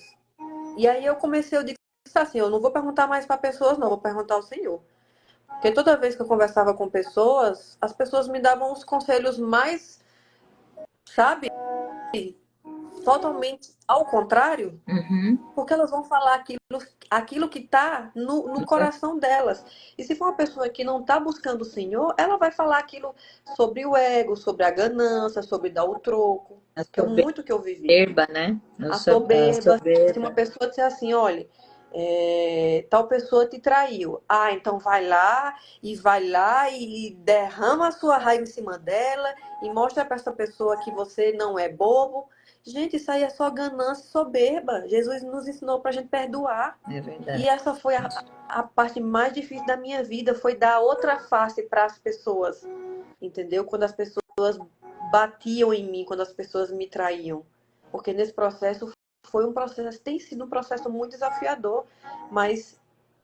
E aí eu comecei, eu disse assim, eu não vou perguntar mais para pessoas, não, vou perguntar ao Senhor. Porque toda vez que eu conversava com pessoas, as pessoas me davam os conselhos mais, sabe, totalmente ao contrário, Uhum. porque elas vão falar aquilo que está no coração delas. E se for uma pessoa que não está buscando o Senhor, ela vai falar aquilo sobre o ego, sobre a ganância, sobre dar o troco, A que é muito que eu vivi. soberba, né? A A soberba. Se uma soberba. pessoa disser assim, olha, tal pessoa te traiu. Ah, então vai lá e derrama a sua raiva em cima dela e mostra para essa pessoa que você não é bobo. Gente, isso aí é só ganância e soberba. Jesus nos ensinou para a gente perdoar. É E verdade. essa foi a parte mais difícil da minha vida, foi dar outra face para as pessoas. Entendeu? Quando as pessoas batiam em mim, quando as pessoas me traíam. Porque nesse processo foi um processo, tem sido um processo muito desafiador, mas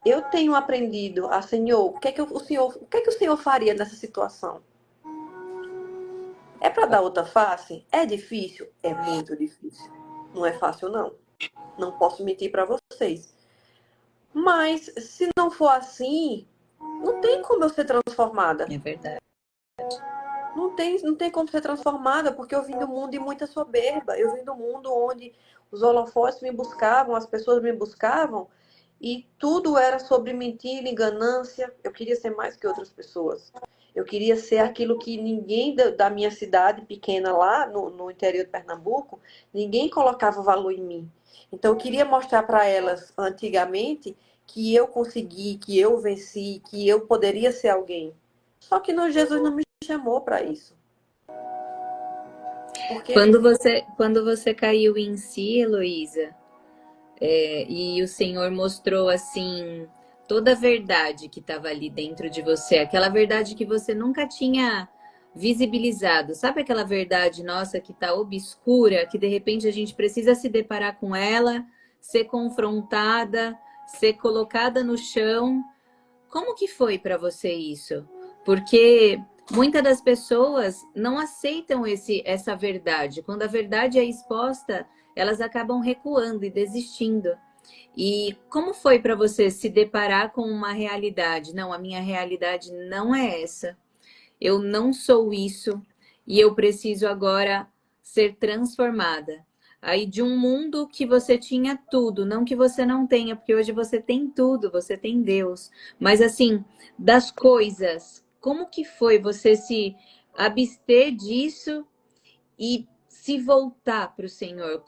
eu tenho aprendido a, Senhor, o que é que o Senhor faria nessa situação? É para dar outra face? É difícil? É muito difícil. Não é fácil, não. Não posso mentir para vocês. Mas se não for assim, não tem como eu ser transformada. É verdade. Não tem como ser transformada, porque eu vim do mundo de muita soberba. Eu vim do mundo onde os holofotes me buscavam, as pessoas me buscavam, e tudo era sobre mentira, ganância. Eu queria ser mais que outras pessoas. Eu queria ser aquilo que ninguém da minha cidade pequena lá no interior de Pernambuco, ninguém colocava valor em mim. Então eu queria mostrar para elas antigamente que eu consegui, que eu venci, que eu poderia ser alguém. Só que Jesus não me chamou para isso. Porque Quando você caiu em si, Heloísa, e o Senhor mostrou assim toda a verdade que estava ali dentro de você, aquela verdade que você nunca tinha visibilizado. Sabe aquela verdade nossa que está obscura, que de repente a gente precisa se deparar com ela, ser confrontada, ser colocada no chão? Como que foi para você isso? Porque muitas das pessoas não aceitam essa verdade. Quando a verdade é exposta, elas acabam recuando e desistindo. E como foi para você se deparar com uma realidade? Não, a minha realidade não é essa. Eu não sou isso e eu preciso agora ser transformada. Aí de um mundo que você tinha tudo, não que você não tenha, porque hoje você tem tudo, você tem Deus. Mas assim, das coisas, como que foi você se abster disso e se voltar para o Senhor?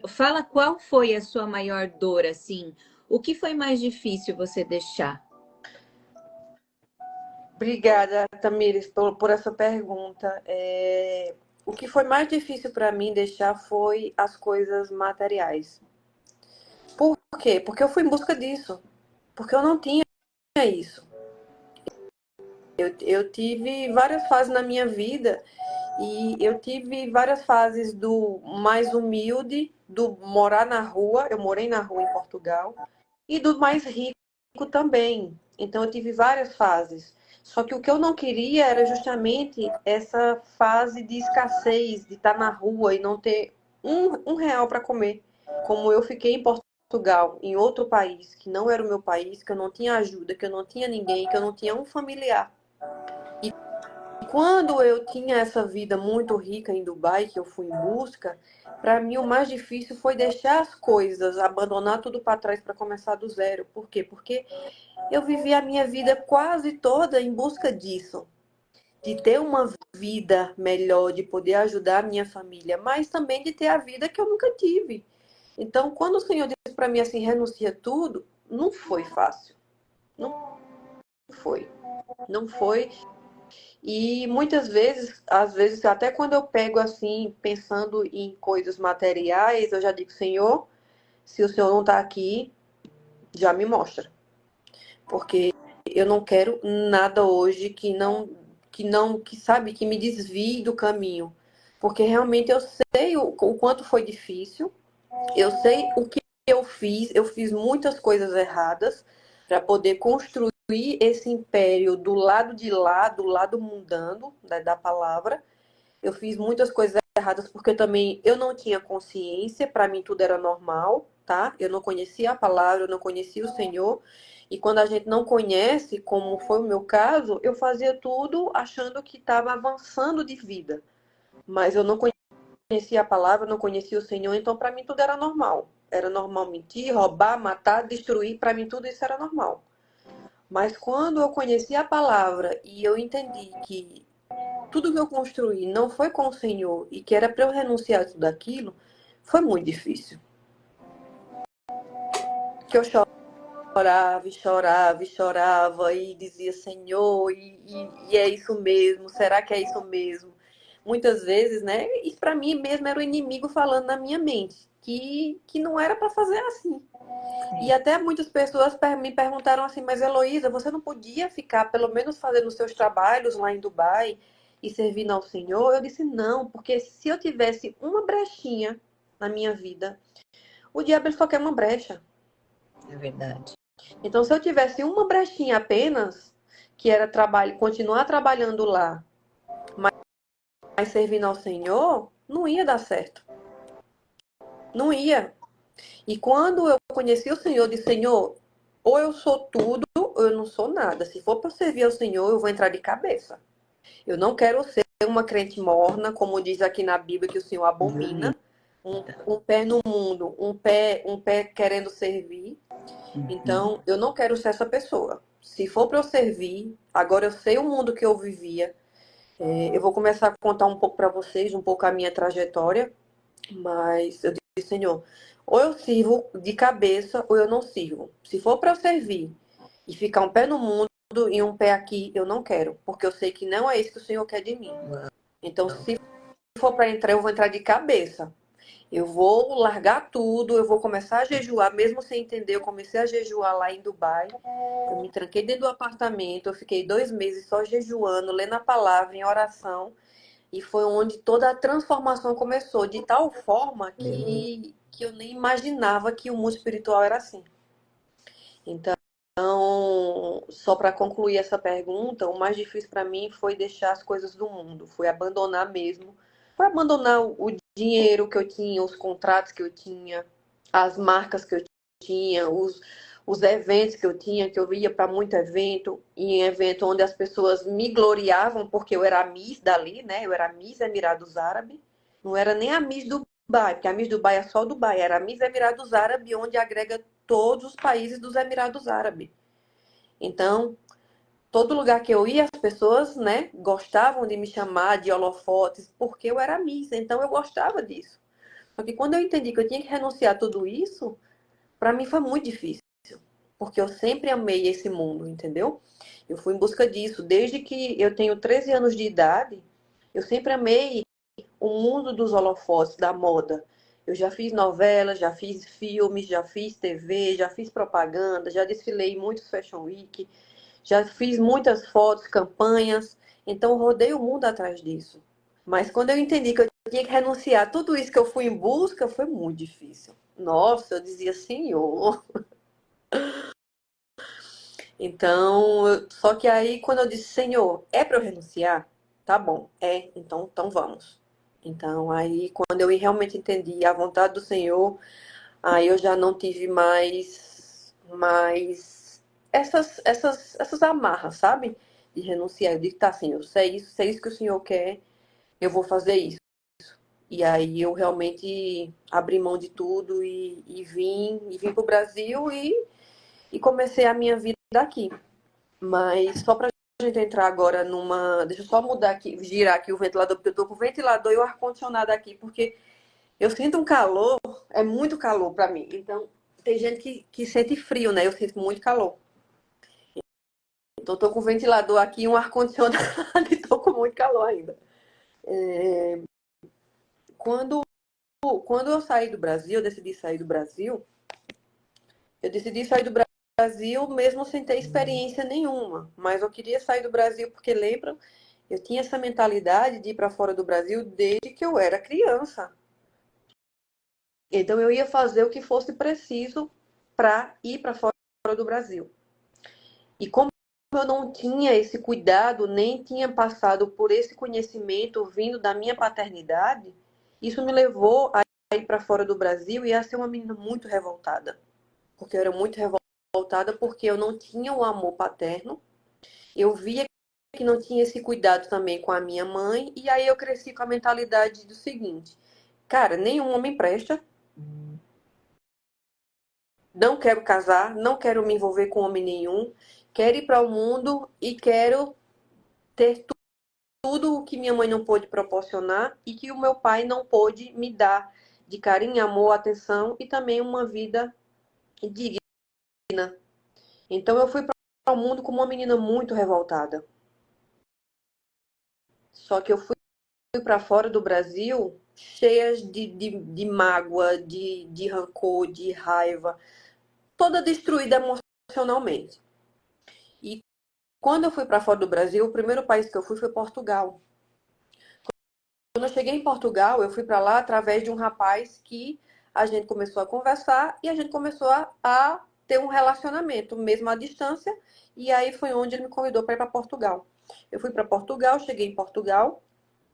Fala qual foi a sua maior dor assim? O que foi mais difícil você deixar? obrigada, Tamires, por essa pergunta. O que foi mais difícil para mim deixar foi as coisas materiais. Por quê? Porque eu fui em busca disso. Porque eu não tinha isso. Eu tive várias fases na minha vida e eu tive várias fases do mais humilde, do morar na rua. Eu morei na rua em Portugal. E do mais rico também. Então eu tive várias fases. Só que o que eu não queria era justamente essa fase de escassez, de estar na rua e não ter um real para comer. Como eu fiquei em Portugal, em outro país, que não era o meu país, que eu não tinha ajuda, que eu não tinha ninguém, que eu não tinha um familiar. E quando eu tinha essa vida muito rica em Dubai, que eu fui em busca, para mim o mais difícil foi deixar as coisas, abandonar tudo para trás para começar do zero. Por quê? Porque eu vivi a minha vida quase toda em busca disso, de ter uma vida melhor, de poder ajudar a minha família, mas também de ter a vida que eu nunca tive. Então, quando o Senhor disse para mim assim, renuncia tudo, não foi fácil. Não foi. Não foi. E muitas vezes, às vezes, até quando eu pego assim, pensando em coisas materiais, eu já digo, Senhor, se o Senhor não está aqui, já me mostra. Porque eu não quero nada hoje que sabe, que me desvie do caminho. Porque realmente eu sei o quanto foi difícil, eu sei o que eu fiz muitas coisas erradas para poder construir esse império do lado de lá, do lado mundano da palavra. Eu fiz muitas coisas erradas porque também eu não tinha consciência, para mim tudo era normal, tá? Eu não conhecia a palavra, eu não conhecia o Senhor. E quando a gente não conhece, como foi o meu caso, eu fazia tudo achando que estava avançando de vida. Mas eu não conhecia a palavra, não conhecia o Senhor, então para mim tudo era normal. Era normal mentir, roubar, matar, destruir, para mim tudo isso era normal. Mas quando eu conheci a palavra e eu entendi que tudo que eu construí não foi com o Senhor e que era para eu renunciar a tudo aquilo, foi muito difícil. Que eu chorava e chorava e chorava e dizia, Senhor, e é isso mesmo? Será que é isso mesmo? Muitas vezes, né? Isso para mim mesmo era o inimigo falando na minha mente, que não era para fazer assim. E até muitas pessoas me perguntaram assim, mas Heloísa, você não podia ficar pelo menos fazendo os seus trabalhos lá em Dubai e servindo ao Senhor? Eu disse, não, porque se eu tivesse uma brechinha na minha vida, o diabo ele só quer uma brecha. É verdade. Então, se eu tivesse uma brechinha apenas, que era trabalho, continuar trabalhando lá, mas servindo ao Senhor, não ia dar certo. Não ia. E quando eu conheci o Senhor, eu disse, Senhor, ou eu sou tudo, ou eu não sou nada. Se for para servir ao Senhor, eu vou entrar de cabeça. Eu não quero ser uma crente morna, como diz aqui na Bíblia, que o Senhor abomina. Um pé no mundo, um pé querendo servir. Então, eu não quero ser essa pessoa. Se for para eu servir, agora eu sei o mundo que eu vivia. Eu vou começar a contar um pouco para vocês, um pouco a minha trajetória. Mas eu disse, Senhor, ou eu sirvo de cabeça ou eu não sirvo. Se for para eu servir e ficar um pé no mundo e um pé aqui, eu não quero. Porque eu sei que não é isso que o Senhor quer de mim. Então, se for para entrar, eu vou entrar de cabeça. Eu vou largar tudo, eu vou começar a jejuar, mesmo sem entender. Eu comecei a jejuar lá em Dubai. Eu me tranquei dentro do apartamento, eu fiquei 2 meses só jejuando, lendo a palavra em oração. E foi onde toda a transformação começou, de tal forma que eu nem imaginava que o mundo espiritual era assim. Então, só para concluir essa pergunta, o mais difícil para mim foi deixar as coisas do mundo, foi abandonar mesmo. Foi abandonar o dinheiro que eu tinha, os contratos que eu tinha, as marcas que eu tinha, os eventos que eu tinha, que eu ia para muito evento, e em evento onde as pessoas me gloriavam, porque eu era a Miss dali, né? Eu era a Miss Emirados Árabes, não era nem a Miss Dubai, porque a Miss Dubai é só Dubai, era a Miss Emirados Árabes, onde agrega todos os países dos Emirados Árabes. Então, todo lugar que eu ia, as pessoas, né, gostavam de me chamar de holofotes, porque eu era Miss, então eu gostava disso. Só que quando eu entendi que eu tinha que renunciar a tudo isso, para mim foi muito difícil, porque eu sempre amei esse mundo, entendeu? Eu fui em busca disso. Desde que eu tenho 13 anos de idade, eu sempre amei o mundo dos holofotes, da moda. Eu já fiz novelas, já fiz filmes, já fiz TV, já fiz propaganda, já desfilei em muitos Fashion Week, já fiz muitas fotos, campanhas. Então, eu rodei o mundo atrás disso. Mas quando eu entendi que eu tinha que renunciar a tudo isso que eu fui em busca, foi muito difícil. Nossa, eu dizia, Senhor. Então, só que aí quando eu disse, Senhor, é para eu renunciar? Tá bom, então vamos. Então, aí quando eu realmente entendi a vontade do Senhor, aí eu já não tive mais essas amarras, sabe? De renunciar. Eu digo, tá, Senhor, se é isso que o Senhor quer, eu vou fazer isso. E aí eu realmente abri mão de tudo e vim pro Brasil e comecei a minha vida aqui. Mas só pra gente entrar agora numa. Deixa eu só mudar aqui, girar aqui o ventilador, porque eu tô com o ventilador e o ar-condicionado aqui, porque eu sinto um calor, é muito calor pra mim. Então, tem gente que sente frio, né? Eu sinto muito calor. Então, tô com o ventilador aqui e um ar-condicionado e tô com muito calor ainda. Quando, quando eu saí do Brasil, eu decidi sair do Brasil mesmo sem ter experiência nenhuma. Mas eu queria sair do Brasil porque, lembra, eu tinha essa mentalidade de ir para fora do Brasil desde que eu era criança. Então eu ia fazer o que fosse preciso para ir para fora do Brasil. E como eu não tinha esse cuidado, nem tinha passado por esse conhecimento vindo da minha paternidade, isso me levou a ir para fora do Brasil e a ser uma menina muito revoltada. Porque eu era muito revoltada porque eu não tinha o amor paterno. Eu via que não tinha esse cuidado também com a minha mãe, e aí eu cresci com a mentalidade do seguinte: Cara, nenhum homem presta. Não quero casar, não quero me envolver com homem nenhum. Quero ir para o mundo e quero ter tudo o que minha mãe não pôde proporcionar e que o meu pai não pôde me dar de carinho, amor, atenção e também uma vida digna. Então eu fui para o mundo como uma menina muito revoltada. Só que eu fui para fora do Brasil cheias de mágoa, de rancor, de raiva, toda destruída emocionalmente. E quando eu fui para fora do Brasil, o primeiro país que eu fui foi Portugal. Quando eu cheguei em Portugal, eu fui para lá através de um rapaz que a gente começou a conversar e a gente começou a ter um relacionamento, mesmo à distância. E aí foi onde ele me convidou para ir para Portugal. Eu fui para Portugal, cheguei em Portugal,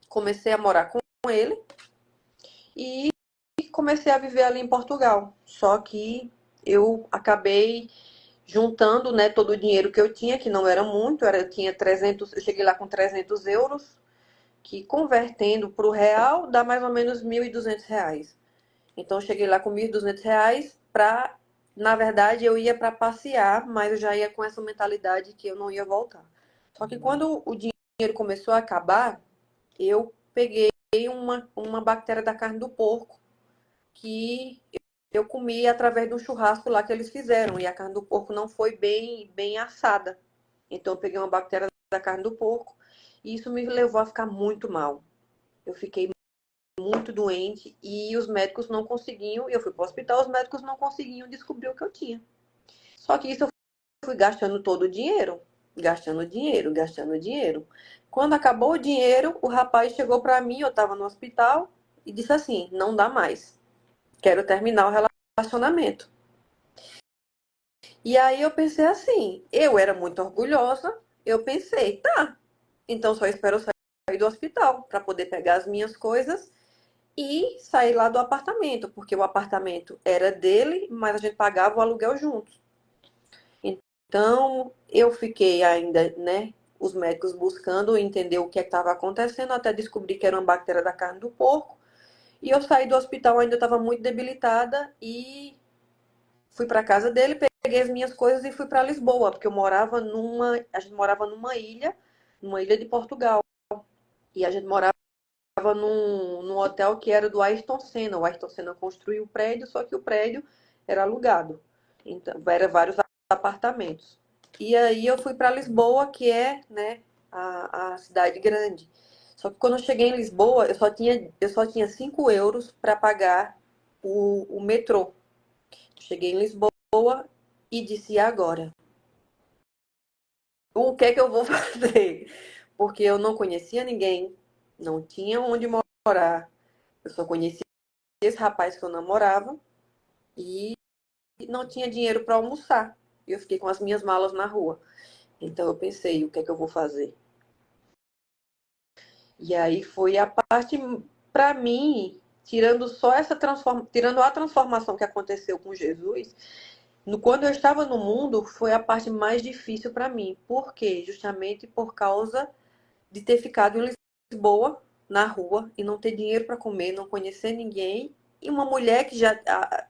comecei a morar com ele e comecei a viver ali em Portugal. Só que eu acabei juntando, né, todo o dinheiro que eu tinha, que não era muito, eu tinha 300, eu cheguei lá com 300 euros, que convertendo para o real dá mais ou menos R$ 1.200. Então eu cheguei lá com R$ 1.200 para, na verdade, eu ia para passear, mas eu já ia com essa mentalidade que eu não ia voltar. Só que quando o dinheiro começou a acabar, eu peguei uma bactéria da carne do porco que eu comi através de um churrasco lá que eles fizeram e a carne do porco não foi bem assada. Então eu peguei uma bactéria da carne do porco e isso me levou a ficar muito mal. Eu fiquei muito doente e os médicos não conseguiam, eu fui para o hospital, os médicos não conseguiam descobrir o que eu tinha. Só que isso eu fui gastando todo o dinheiro, gastando dinheiro, gastando dinheiro. Quando acabou o dinheiro, o rapaz chegou para mim, eu estava no hospital, e disse assim: não dá mais, quero terminar o relacionamento. E aí eu pensei assim, eu era muito orgulhosa, eu pensei, tá, então só espero eu sair do hospital para poder pegar as minhas coisas e sair lá do apartamento, porque o apartamento era dele, mas a gente pagava o aluguel juntos. Então, eu fiquei ainda, né, os médicos buscando entender o que estava acontecendo, até descobrir que era uma bactéria da carne do porco. E eu saí do hospital, ainda estava muito debilitada e fui para casa dele, peguei as minhas coisas e fui para Lisboa, porque a gente morava numa ilha de Portugal. E a gente morava num hotel que era do Ayrton Senna. O Ayrton Senna construiu o prédio, só que o prédio era alugado. Então, eram vários apartamentos. E aí eu fui para Lisboa, que é, né, a cidade grande. Só que quando eu cheguei em Lisboa, eu só tinha 5 euros para pagar o metrô. Cheguei em Lisboa e disse: e agora? O que é que eu vou fazer? Porque eu não conhecia ninguém, não tinha onde morar. Eu só conhecia esse rapaz que eu namorava e não tinha dinheiro para almoçar. E eu fiquei com as minhas malas na rua. Então eu pensei, o que é que eu vou fazer? E aí foi a parte, para mim, tirando a transformação que aconteceu com Jesus, quando eu estava no mundo, foi a parte mais difícil para mim. Por quê? Justamente por causa de ter ficado em Lisboa, na rua, e não ter dinheiro para comer, não conhecer ninguém. E uma mulher que já,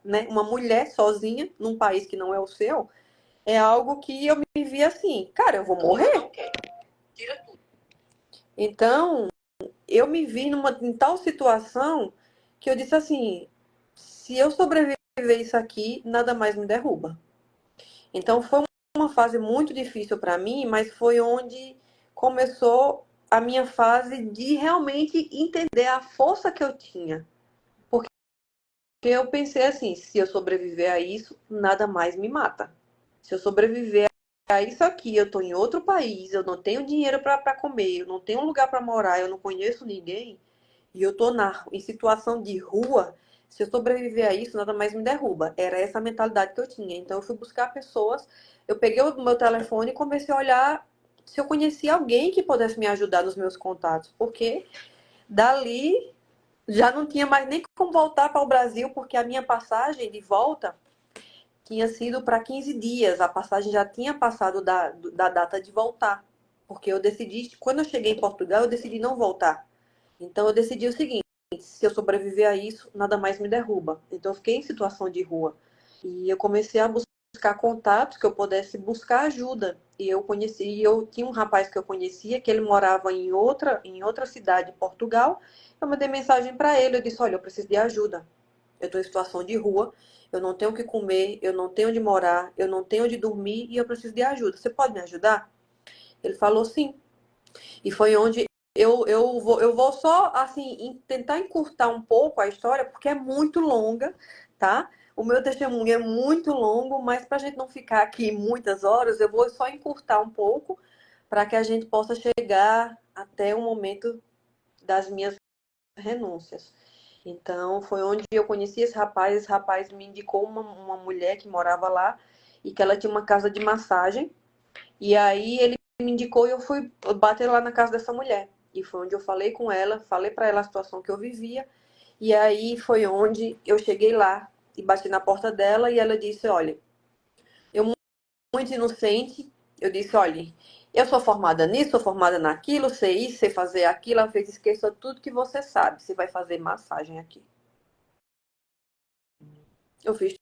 né, uma mulher sozinha num país que não é o seu, é algo que eu me vi assim, cara, eu vou morrer. Então, eu me vi em tal situação que eu disse assim, se eu sobreviver isso aqui, nada mais me derruba. Então, foi uma fase muito difícil para mim, mas foi onde começou a minha fase de realmente entender a força que eu tinha. Porque eu pensei assim, se eu sobreviver a isso, nada mais me mata. Se eu sobreviver a isso aqui, eu estou em outro país, eu não tenho dinheiro para comer, eu não tenho um lugar para morar, eu não conheço ninguém, e eu estou em situação de rua, se eu sobreviver a isso, nada mais me derruba. Era essa a mentalidade que eu tinha. Então eu fui buscar pessoas, eu peguei o meu telefone e comecei a olhar se eu conhecia alguém que pudesse me ajudar nos meus contatos, porque dali já não tinha mais nem como voltar para o Brasil, porque a minha passagem de volta tinha sido para 15 dias. A passagem já tinha passado da data de voltar. Porque eu decidi, quando eu cheguei em Portugal, eu decidi não voltar. Então eu decidi o seguinte: se eu sobreviver a isso, nada mais me derruba. Então eu fiquei em situação de rua. E eu comecei a buscar contatos que eu pudesse buscar ajuda. Eu tinha um rapaz que eu conhecia, que ele morava em outra cidade de Portugal. Eu mandei mensagem para ele, eu disse: "Olha, eu preciso de ajuda. Eu estou em situação de rua, eu não tenho o que comer, eu não tenho onde morar, eu não tenho onde dormir e eu preciso de ajuda. Você pode me ajudar?" Ele falou sim. E foi onde eu vou só assim tentar encurtar um pouco a história, porque é muito longa, tá? O meu testemunho é muito longo, mas para a gente não ficar aqui muitas horas, eu vou só encurtar um pouco para que a gente possa chegar até o momento das minhas renúncias. Então, foi onde eu conheci esse rapaz me indicou uma mulher que morava lá e que ela tinha uma casa de massagem. E aí ele me indicou e eu fui bater lá na casa dessa mulher. E foi onde eu falei com ela, falei para ela a situação que eu vivia. E aí foi onde eu cheguei lá e bati na porta dela e ela disse: "Olha, eu muito inocente, eu disse: olha, eu sou formada nisso, sou formada naquilo, sei isso, sei fazer aquilo." Ela fez: "Esqueça tudo que você sabe, você vai fazer massagem aqui." Eu fiz: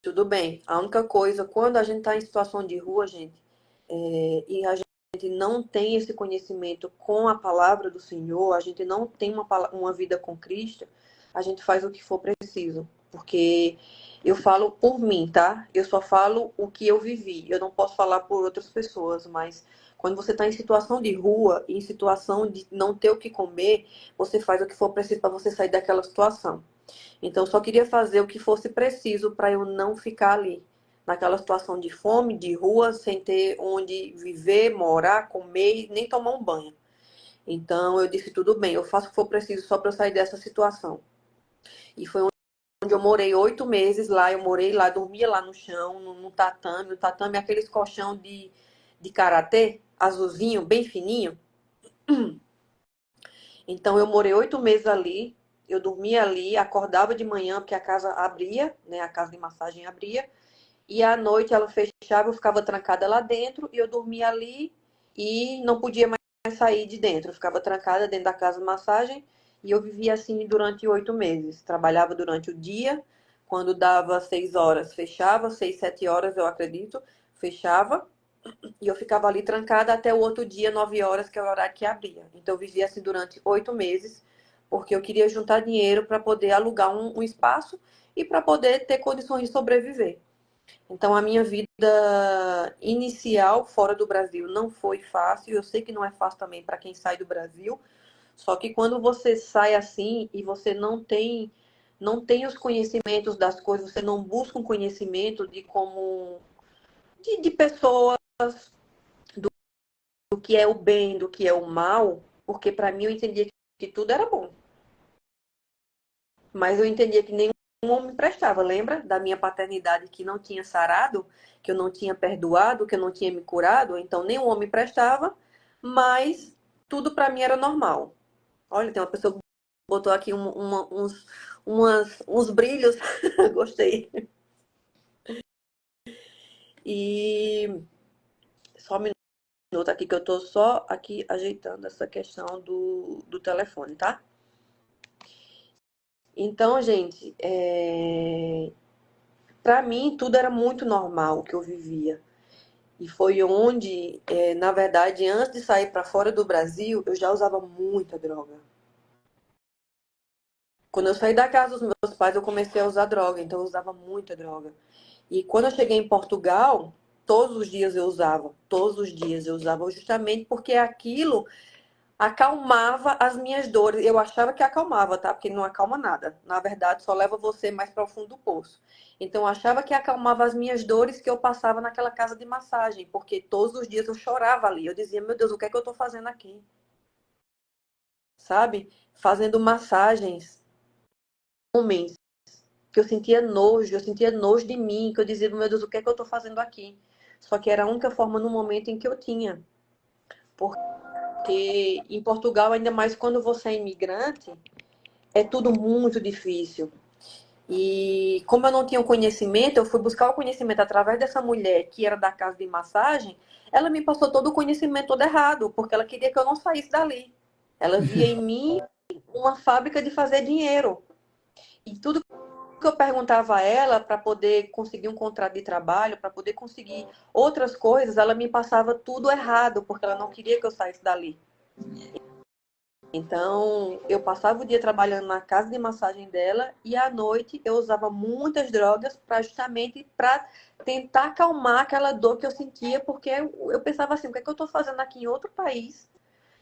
"Tudo bem." A única coisa, quando a gente está em situação de rua, gente, e a gente não tem esse conhecimento com a palavra do Senhor, a gente não tem uma vida com Cristo, a gente faz o que for preciso. Porque eu falo por mim, tá? Eu só falo o que eu vivi. Eu não posso falar por outras pessoas, mas quando você está em situação de rua, em situação de não ter o que comer, você faz o que for preciso para você sair daquela situação. Então, eu só queria fazer o que fosse preciso para eu não ficar ali, naquela situação de fome, de rua, sem ter onde viver, morar, comer e nem tomar um banho. Então, eu disse: tudo bem, eu faço o que for preciso só para eu sair dessa situação. E foi onde eu morei 8 meses lá. Eu morei lá, dormia lá no chão, no tatame. O tatame é aqueles colchão de karatê, azulzinho, bem fininho. Então, eu morei 8 meses ali. Eu dormia ali, acordava de manhã, porque a casa abria, né? A casa de massagem abria. E à noite ela fechava, eu ficava trancada lá dentro e eu dormia ali e não podia mais sair de dentro. Eu ficava trancada dentro da casa de massagem e eu vivia assim durante 8 meses. Trabalhava durante o dia, quando dava 6 horas, fechava, 6, 7 horas, eu acredito, fechava. E eu ficava ali trancada até o outro dia, 9 horas, que é o horário que abria. Então eu vivia assim durante 8 meses, porque eu queria juntar dinheiro para poder alugar um espaço e para poder ter condições de sobreviver. Então, a minha vida inicial fora do Brasil não foi fácil. Eu sei que não é fácil também para quem sai do Brasil. Só que quando você sai assim e você não tem os conhecimentos das coisas, você não busca um conhecimento de como de pessoas, do que é o bem, do que é o mal, porque para mim eu entendia que tudo era bom. Mas eu entendia que nenhum homem prestava. Lembra da minha paternidade que não tinha sarado, que eu não tinha perdoado, que eu não tinha me curado? Então, nenhum homem prestava, mas tudo para mim era normal. Olha, tem uma pessoa que botou aqui uns brilhos. Gostei. E só um minuto aqui que eu tô só aqui ajeitando essa questão do telefone, tá? Então, gente, para mim tudo era muito normal o que eu vivia. E foi onde, na verdade, antes de sair para fora do Brasil, eu já usava muita droga. Quando eu saí da casa dos meus pais, eu comecei a usar droga, então eu usava muita droga. E quando eu cheguei em Portugal, todos os dias eu usava, todos os dias eu usava, justamente porque aquilo acalmava as minhas dores. Eu achava que acalmava, tá? Porque não acalma nada. Na verdade, só leva você mais para o fundo do poço. Então, eu achava que acalmava as minhas dores que eu passava naquela casa de massagem, porque todos os dias eu chorava ali. Eu dizia: meu Deus, o que é que eu tô fazendo aqui? Sabe? Fazendo massagens, homens, que eu sentia nojo de mim, que eu dizia: meu Deus, o que é que eu tô fazendo aqui? Só que era a única forma no momento em que eu tinha. Porque em Portugal, ainda mais quando você é imigrante, é tudo muito difícil. E como eu não tinha o conhecimento, eu fui buscar o conhecimento através dessa mulher que era da casa de massagem. Ela me passou todo o conhecimento todo errado, porque ela queria que eu não saísse dali. Ela via em mim uma fábrica de fazer dinheiro. E tudo que eu perguntava a ela para poder conseguir um contrato de trabalho, para poder conseguir outras coisas, ela me passava tudo errado, porque ela não queria que eu saísse dali. Então, eu passava o dia trabalhando na casa de massagem dela e à noite eu usava muitas drogas justamente para tentar acalmar aquela dor que eu sentia, porque eu pensava assim, o que é que eu estou fazendo aqui em outro país,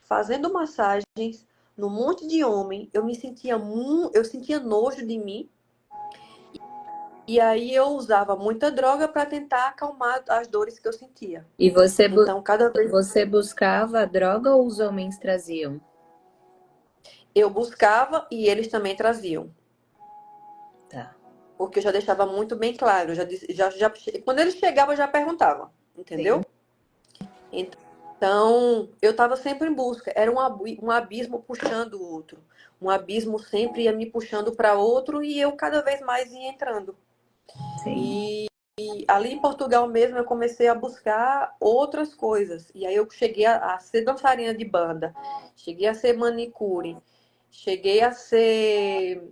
fazendo massagens num monte de homem, eu sentia nojo de mim. E aí eu usava muita droga para tentar acalmar as dores que eu sentia. E Então, cada vez você buscava a droga ou os homens traziam? eu buscava e eles também traziam. Tá. Porque eu já deixava muito bem claro. Quando eles chegavam, eu já perguntava. Sim. Entendeu? Então, eu estava sempre em busca. Era um abismo puxando o outro. Um abismo sempre ia me puxando para outro e eu cada vez mais ia entrando. Sim. E ali em Portugal mesmo eu comecei a buscar outras coisas. E aí eu cheguei a ser dançarina de banda, cheguei a ser manicure, cheguei a ser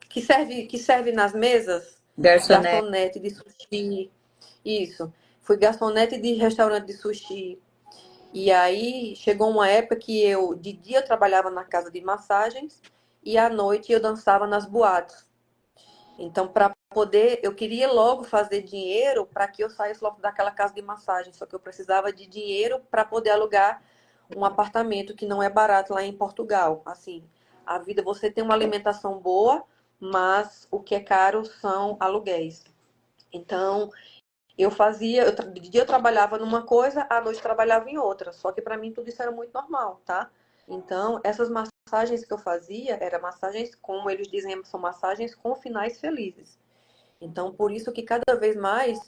que serve nas mesas, Garçonete. garçonete de sushi. Isso. Fui garçonete de restaurante de sushi. E aí chegou uma época que de dia eu trabalhava na casa de massagens e à noite eu dançava nas boates. Então, para poder, eu queria logo fazer dinheiro para que eu saísse logo daquela casa de massagem. Só que eu precisava de dinheiro para poder alugar um apartamento que não é barato lá em Portugal. Assim, a vida, você tem uma alimentação boa, mas o que é caro são aluguéis. Então, de dia eu trabalhava numa coisa, à noite eu trabalhava em outra. Só que para mim tudo isso era muito normal, tá? Então, essas massagens que eu fazia, eram massagens, como eles dizem, são massagens com finais felizes. Então, por isso que cada vez mais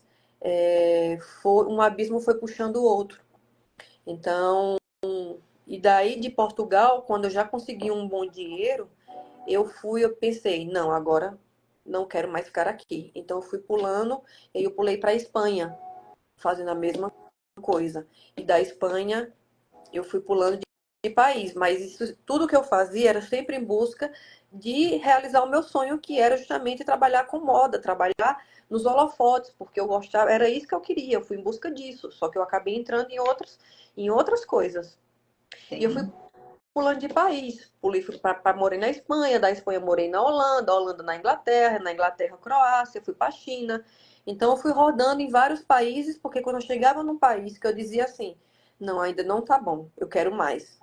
um abismo foi puxando o outro. Então, e daí de Portugal, quando eu já consegui um bom dinheiro, eu pensei, não, agora não quero mais ficar aqui. Então, eu fui pulando, e eu pulei para a Espanha, fazendo a mesma coisa. E da Espanha, eu fui pulando de país, mas isso, tudo que eu fazia era sempre em busca de realizar o meu sonho, que era justamente trabalhar com moda, trabalhar nos holofotes, porque eu gostava, era isso que eu queria, eu fui em busca disso, só que eu acabei entrando em outras coisas. E eu fui Sim. pulando de país, pulei, morei na Espanha, da Espanha morei na Holanda na Inglaterra, Croácia, fui para a China. Então eu fui rodando em vários países, porque quando eu chegava num país que eu dizia assim, não, ainda não tá bom, eu quero mais.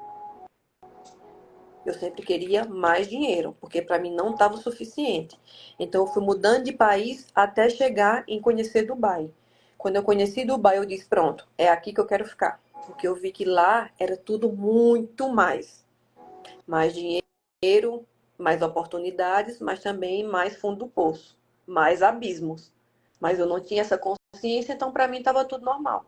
Eu sempre queria mais dinheiro, porque para mim não estava o suficiente. Então eu fui mudando de país até chegar em conhecer Dubai. Quando eu conheci Dubai, eu disse, pronto, é aqui que eu quero ficar. Porque eu vi que lá era tudo muito mais. Mais dinheiro, mais oportunidades, mas também mais fundo do poço, mais abismos. Mas eu não tinha essa consciência, então para mim estava tudo normal.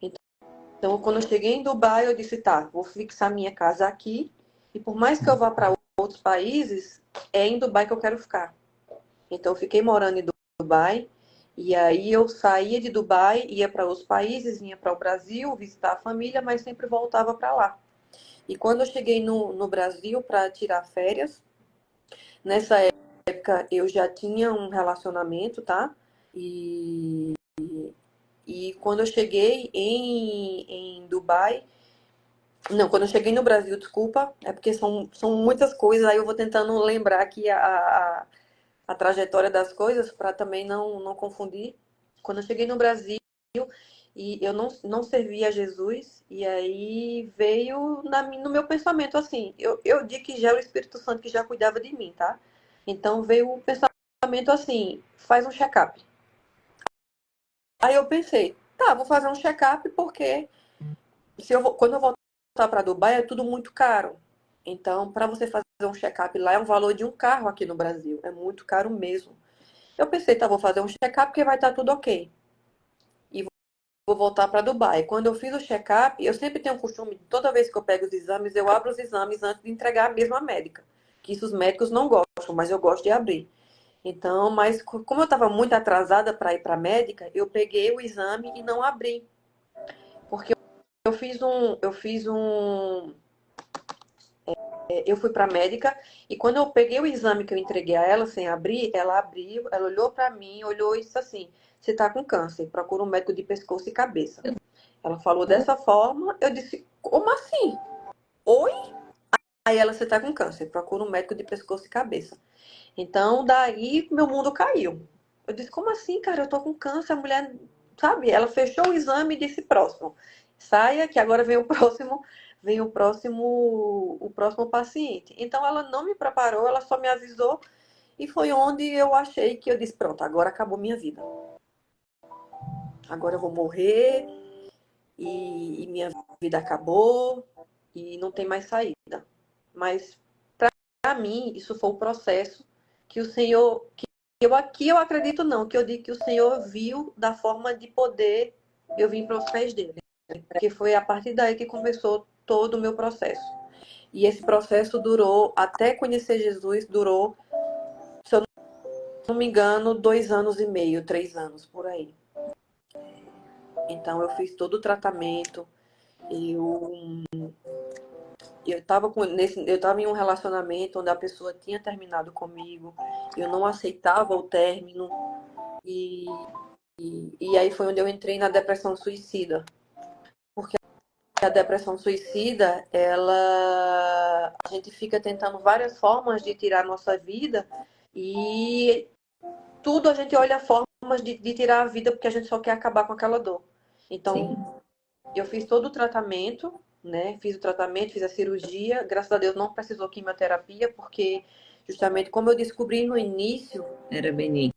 Então, quando eu cheguei em Dubai, eu disse, tá, vou fixar minha casa aqui. E por mais que eu vá para outros países, é em Dubai que eu quero ficar. Então, eu fiquei morando em Dubai. E aí eu saía de Dubai, ia para outros países, vinha para o Brasil, visitar a família, mas sempre voltava para lá. E quando eu cheguei no Brasil para tirar férias, nessa época eu já tinha um relacionamento, tá? E quando eu cheguei em Dubai, não, quando eu cheguei no Brasil, desculpa, é porque são muitas coisas, aí eu vou tentando lembrar aqui a trajetória das coisas para também não confundir. Quando eu cheguei no Brasil, e eu não servia a Jesus, e aí veio no meu pensamento assim, eu digo que já é o Espírito Santo que já cuidava de mim, tá? Então veio o pensamento assim, faz um check-up. Aí eu pensei, tá, vou fazer um check-up porque quando eu voltar para Dubai é tudo muito caro. Então, para você fazer um check-up lá é um valor de um carro aqui no Brasil. É muito caro mesmo. Eu pensei, tá, vou fazer um check-up porque vai estar tudo ok. E vou voltar para Dubai. Quando eu fiz o check-up, eu sempre tenho o costume, toda vez que eu pego os exames, eu abro os exames antes de entregar a mesma médica. Que isso os médicos não gostam, mas eu gosto de abrir. Então, mas como eu estava muito atrasada para ir para a médica, eu peguei o exame e não abri. Porque eu fui para a médica e quando eu peguei o exame que eu entreguei a ela sem abrir, ela abriu, ela olhou para mim, olhou e disse assim: "Você está com câncer, procura um médico de pescoço e cabeça". Ela falou dessa forma, eu disse: "Como assim? Oi?" Aí ela: "Você está com câncer, procura um médico de pescoço e cabeça". Então daí meu mundo caiu. Eu disse: "Como assim, cara? Eu tô com câncer". A mulher, sabe? Ela fechou o exame e disse: "Próximo. Saia que agora vem o próximo, o próximo paciente". Então ela não me preparou, ela só me avisou e foi onde eu achei que eu disse: "Pronto, agora acabou minha vida. Agora eu vou morrer e minha vida acabou e não tem mais saída". Mas para mim isso foi o processo que o Senhor, aqui eu acredito não, que eu digo que o Senhor viu da forma de poder eu vim para os pés dele, porque foi a partir daí que começou todo o meu processo. E esse processo durou, até conhecer Jesus, durou, se eu não me engano, 2 anos e meio, 3 anos, por aí. Então eu fiz todo o tratamento, eu eu tava em um relacionamento onde a pessoa tinha terminado comigo, eu não aceitava o término, e, e aí foi onde eu entrei na depressão suicida. Porque a depressão suicida, a gente fica tentando várias formas de tirar a nossa vida e tudo a gente olha formas de tirar a vida porque a gente só quer acabar com aquela dor. Então, Sim. eu fiz todo o tratamento, né? Fiz o tratamento, fiz a cirurgia. Graças a Deus não precisou quimioterapia, porque justamente como eu descobri no início, Era benigno.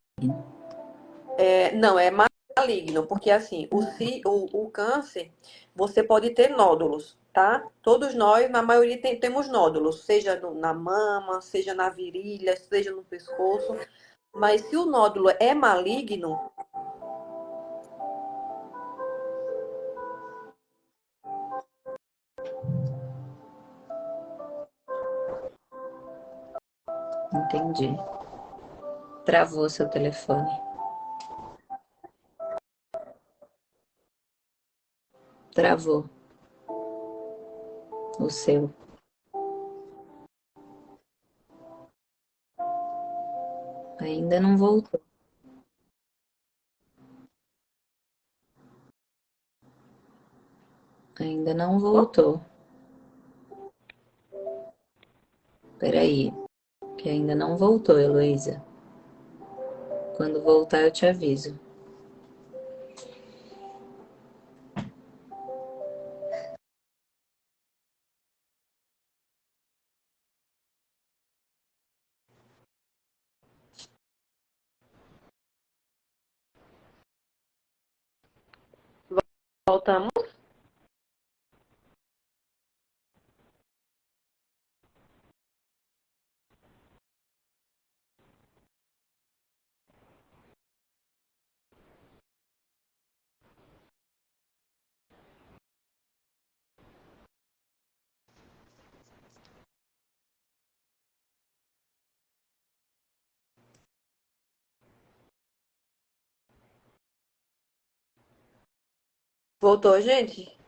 não, é maligno, porque assim, o câncer, você pode ter nódulos, tá? Todos nós, na maioria, temos nódulos, seja na mama, seja na virilha, seja no pescoço. Mas se o nódulo é maligno, Entendi. Travou seu telefone. Travou o seu. Ainda não voltou. Ainda não voltou. Peraí, que ainda não voltou, Heloísa. Quando voltar, eu te aviso. voltamos. Voltou, gente?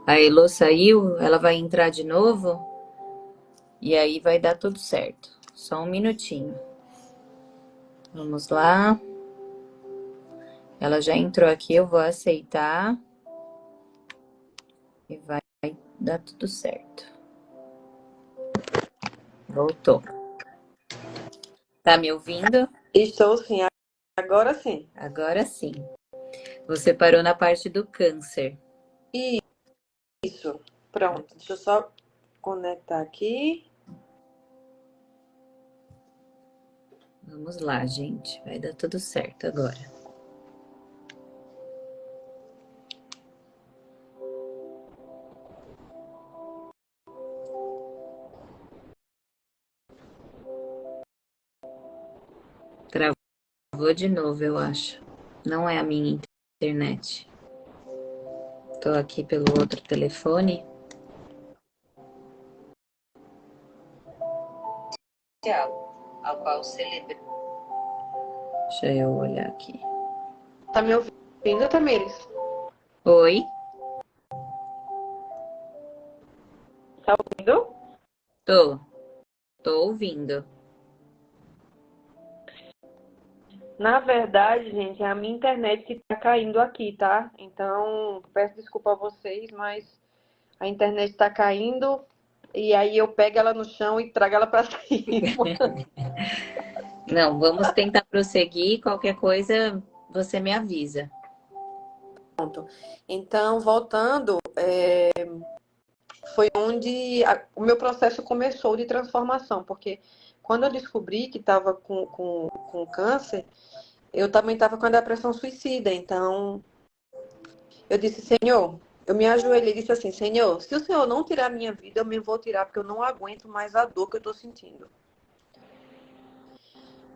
A Elô saiu, ela vai entrar de novo e aí vai dar tudo certo. Só um minutinho. Vamos lá. Ela já entrou aqui, eu vou aceitar e vai dar tudo certo. Voltou. Tá me ouvindo? Estou sim, agora sim. Agora sim. Você parou na parte do câncer. Isso. Pronto. Deixa eu só conectar aqui. Vamos lá, gente. Vai dar tudo certo agora. Travou de novo, eu acho. Não é a minha internet. Tô aqui pelo outro telefone. Ao qual celebra. Deixa eu olhar aqui. Tá me ouvindo, Tamires? Oi, Tá ouvindo? tô. Tô ouvindo. Na verdade, gente, é a minha internet que tá caindo aqui, tá? Então, peço desculpa a vocês, mas a internet tá caindo e aí eu pego ela no chão e trago ela pra cima. Não, vamos tentar prosseguir. Qualquer coisa, você me avisa. Então, voltando, foi onde o meu processo começou de transformação, porque quando eu descobri que estava com câncer, eu também estava com a depressão suicida. Então, eu disse, Senhor, eu me ajoelhei e disse assim, Senhor, se o Senhor não tirar a minha vida, eu me vou tirar, porque eu não aguento mais a dor que eu estou sentindo.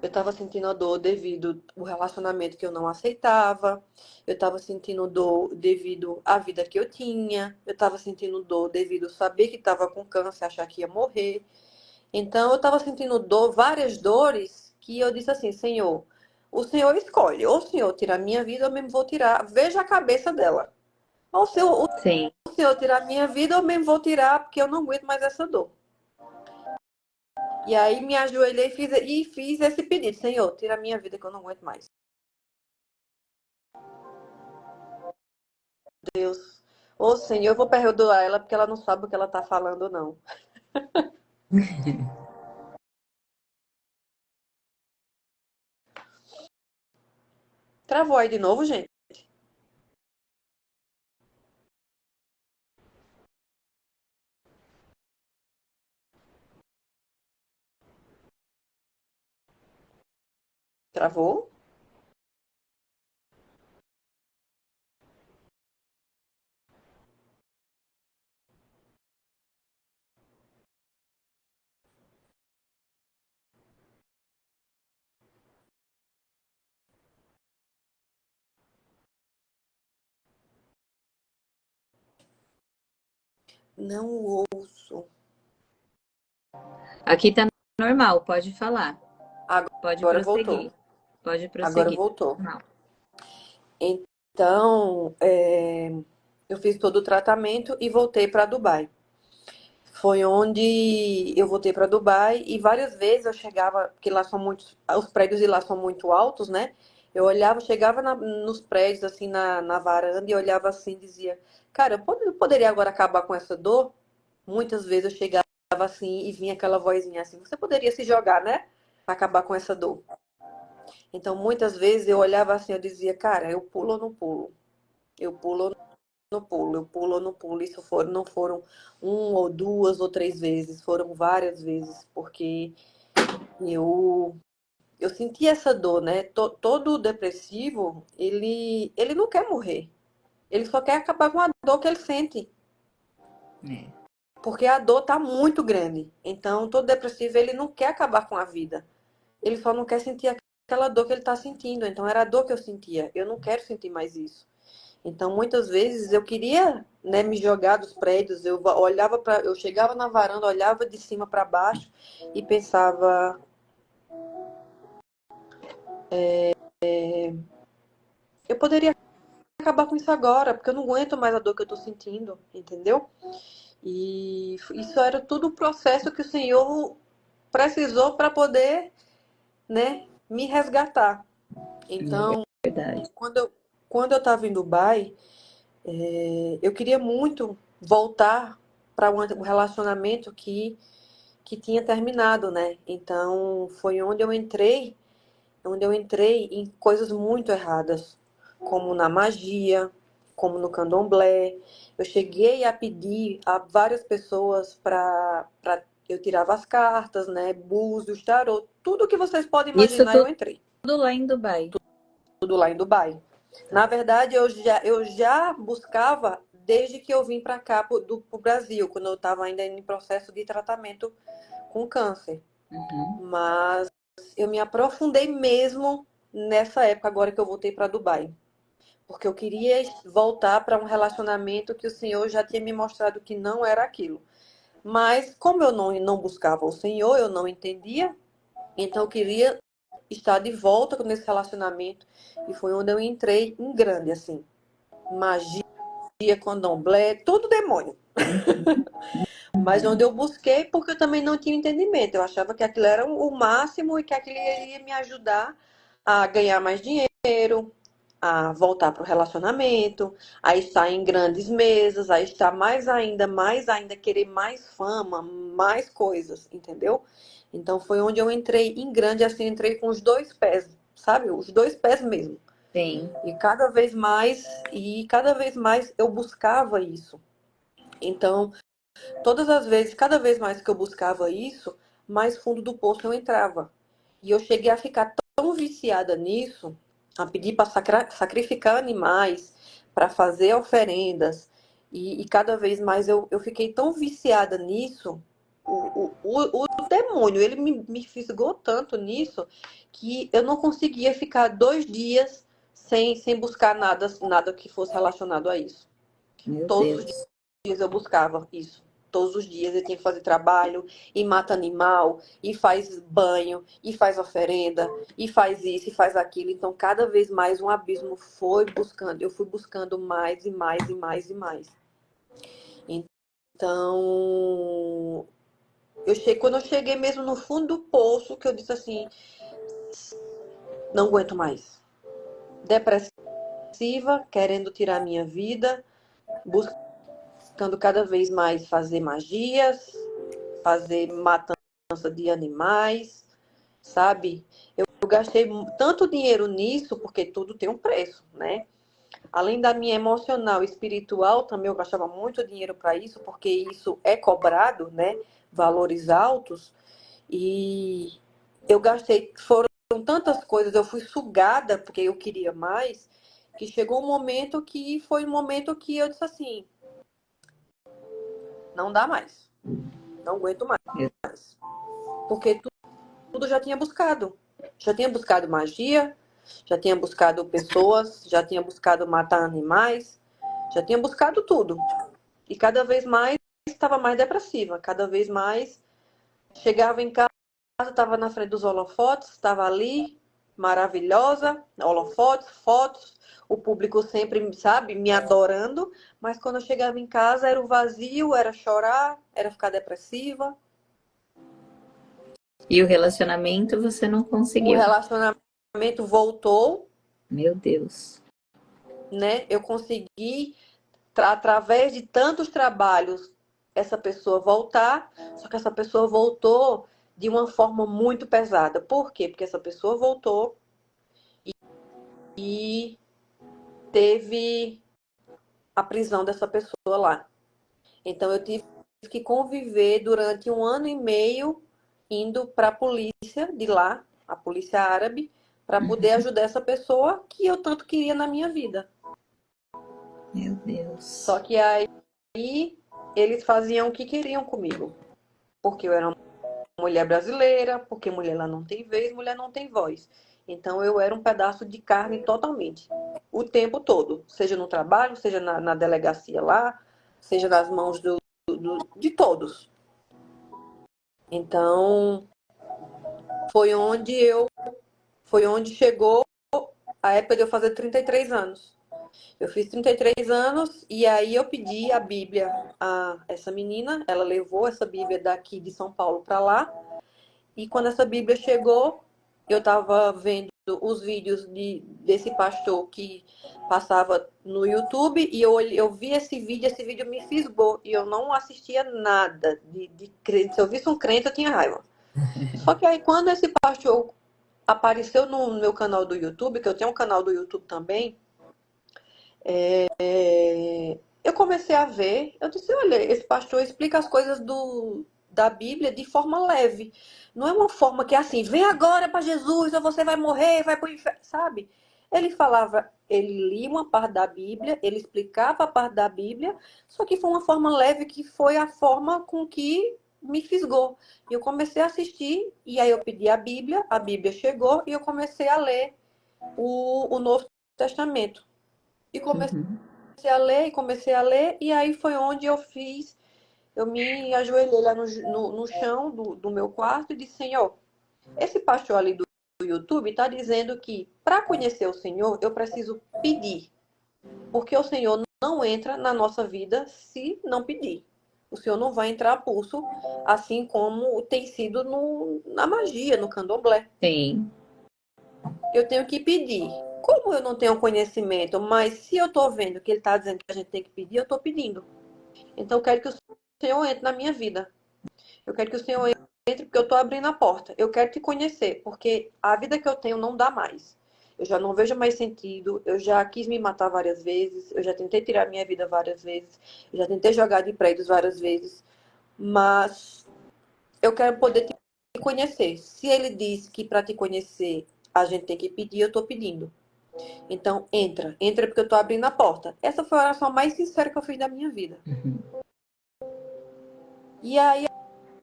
Eu estava sentindo a dor devido ao relacionamento que eu não aceitava. Eu estava sentindo dor devido à vida que eu tinha. Eu estava sentindo dor devido a saber que estava com câncer, achar que ia morrer. Então, eu estava sentindo dor, várias dores, que eu disse assim, Senhor, o Senhor escolhe. Ou o Senhor tira a minha vida, eu mesmo vou tirar. Veja a cabeça dela. Ou Sim. o Senhor tirar a minha vida, eu mesmo vou tirar, porque eu não aguento mais essa dor. E aí me ajoelhei e fiz esse pedido. Senhor, tira a minha vida que eu não aguento mais. Deus. Ô Senhor, eu vou perdoar ela porque ela não sabe o que ela tá falando, não. Travou aí de novo, gente? Travou? Não ouço. Aqui tá normal, pode falar. Pode Agora voltou. prosseguir. Pode Agora prosseguir. voltou. Não. Então, eu fiz todo o tratamento e voltei para Dubai. Foi onde eu voltei para Dubai e várias vezes eu chegava, porque lá são muitos, os prédios de lá são muito altos, né? Eu olhava, chegava nos prédios, assim, na varanda e olhava assim e dizia, cara, eu poderia agora acabar com essa dor? Muitas vezes eu chegava assim e vinha aquela vozinha assim, você poderia se jogar, né? Pra acabar com essa dor. Então, muitas vezes eu olhava assim, eu dizia, cara, eu pulo ou não pulo? Eu pulo ou não pulo? Eu pulo ou não pulo? Isso não foram uma ou duas ou três vezes, foram várias vezes, porque eu, eu senti essa dor, né? Todo depressivo, ele não quer morrer. Ele só quer acabar com a dor que ele sente. É. Porque a dor tá muito grande. Então, todo depressivo, ele não quer acabar com a vida. Ele só não quer sentir aquela dor que ele tá sentindo. Então, era a dor que eu sentia. Eu não quero sentir mais isso. Então, muitas vezes eu queria, né, me jogar dos prédios. Eu chegava na varanda, olhava de cima para baixo e pensava, eu poderia acabar com isso agora, porque eu não aguento mais a dor que eu tô sentindo, entendeu? E isso era tudo o processo que o Senhor precisou para poder, né, me resgatar. Então, É verdade. quando eu estava em Dubai, eu queria muito voltar para um relacionamento que tinha terminado, né? Então, foi onde eu entrei em coisas muito erradas, como na magia, como no candomblé. Eu cheguei a pedir a várias pessoas para eu tirava as cartas, né? Búzios, tarô, tudo que vocês podem Isso imaginar, eu entrei. tudo lá em Dubai. Tudo lá em Dubai. Na verdade, eu já buscava desde que eu vim para cá, pro Brasil, quando eu estava ainda em processo de tratamento com câncer. Uhum. Mas eu me aprofundei mesmo nessa época, agora que eu voltei para Dubai. Porque eu queria voltar para um relacionamento que o Senhor já tinha me mostrado que não era aquilo. Mas como eu não buscava o Senhor, eu não entendia, então eu queria estar de volta nesse relacionamento. E foi onde eu entrei em grande, assim. Magia, candomblé, tudo demônio. Mas onde eu busquei, porque eu também não tinha entendimento. Eu achava que aquilo era o máximo e que aquilo iria me ajudar a ganhar mais dinheiro, a voltar para o relacionamento, a estar em grandes mesas, a estar mais ainda, querer mais fama, mais coisas, entendeu? Então foi onde eu entrei em grande, assim, entrei com os dois pés, sabe? Os dois pés mesmo. Sim. E cada vez mais eu buscava isso. Então, todas as vezes, cada vez mais que eu buscava isso, mais fundo do poço eu entrava. E eu cheguei a ficar tão viciada nisso, a pedir para sacrificar animais, para fazer oferendas, e cada vez mais eu fiquei tão viciada nisso, o demônio, ele me fisgou tanto nisso, que eu não conseguia ficar 2 dias sem buscar nada que fosse relacionado a isso. Meu Todos os Deus. dias eu buscava isso. Todos os dias eu tinha que fazer trabalho, e mata animal, e faz banho, e faz oferenda, e faz isso, e faz aquilo. Então, cada vez mais um abismo foi buscando. Eu fui buscando mais e mais e mais e mais. Então, quando eu cheguei mesmo no fundo do poço, que eu disse assim, não aguento mais. Depressiva, querendo tirar a minha vida, buscando cada vez mais fazer magias, fazer matança de animais, sabe? Eu gastei tanto dinheiro nisso, porque tudo tem um preço, né? Além da minha emocional e espiritual, também eu gastava muito dinheiro para isso, porque isso é cobrado, né? Valores altos. E eu gastei, foram tantas coisas, eu fui sugada, porque eu queria mais, que chegou um momento que foi um momento que eu disse assim, não dá mais, não aguento mais. Porque tudo já tinha buscado. Já tinha buscado magia, já tinha buscado pessoas, já tinha buscado matar animais, já tinha buscado tudo. E cada vez mais estava mais depressiva, cada vez mais chegava em casa, estava na frente dos holofotes, estava ali, maravilhosa, holofotes, fotos, o público sempre, sabe, me adorando, mas quando eu chegava em casa era o vazio, era chorar, era ficar depressiva. E o relacionamento você não O conseguiu. relacionamento voltou, Meu Deus. né? Eu consegui, através de tantos trabalhos, essa pessoa voltar, só que essa pessoa voltou de uma forma muito pesada. Por quê? Porque essa pessoa voltou e teve a prisão dessa pessoa lá. Então eu tive que conviver durante 1 ano e meio indo para a polícia de lá, a polícia árabe, para poder Uhum. ajudar essa pessoa que eu tanto queria na minha vida. Meu Só Deus. que aí eles faziam o que queriam comigo, porque eu era uma mulher brasileira, porque mulher lá não tem vez, mulher não tem voz. Então eu era um pedaço de carne totalmente, o tempo todo, seja no trabalho, seja na delegacia lá, seja nas mãos de todos. Então foi onde chegou a época de eu fazer 33 anos. Eu fiz 33 anos e aí eu pedi a Bíblia a essa menina. Ela levou essa Bíblia daqui de São Paulo para lá. E quando essa Bíblia chegou, eu estava vendo os vídeos desse pastor que passava no YouTube e eu vi esse vídeo me fisgou e eu não assistia nada de crente. Se eu visse um crente, eu tinha raiva. Só que aí quando esse pastor apareceu no meu canal do YouTube, que eu tenho um canal do YouTube também, eu comecei a ver, eu disse, olha, esse pastor explica as coisas da Bíblia de forma leve. Não é uma forma que é assim, vem agora para Jesus, ou você vai morrer, vai para o inferno, sabe? Ele falava, ele lia uma parte da Bíblia, ele explicava a parte da Bíblia, só que foi uma forma leve que foi a forma com que me fisgou. E eu comecei a assistir, e aí eu pedi a Bíblia chegou, e eu comecei a ler o Novo Testamento. E comecei Uhum. comecei a ler, e aí foi onde eu me ajoelhei lá no chão do meu quarto e disse, Senhor, esse pastor ali do YouTube está dizendo que para conhecer o Senhor eu preciso pedir, porque o Senhor não entra na nossa vida se não pedir. O Senhor não vai entrar a pulso, assim como tem sido na magia, no candomblé. Sim. Eu tenho que pedir. Como eu não tenho conhecimento, mas se eu estou vendo que ele está dizendo que a gente tem que pedir, eu estou pedindo. Então, eu quero que o Senhor entre na minha vida. Eu quero que o Senhor entre porque eu estou abrindo a porta. Eu quero te conhecer, porque a vida que eu tenho não dá mais. Eu já não vejo mais sentido. Eu já quis me matar várias vezes. Eu já tentei tirar minha vida várias vezes. Eu já tentei jogar de prédios várias vezes. Mas eu quero poder te conhecer. Se ele diz que para te conhecer a gente tem que pedir, eu estou pedindo. Então, entra. Entra porque eu estou abrindo a porta. Essa foi a oração mais sincera que eu fiz da minha vida. Uhum. E aí,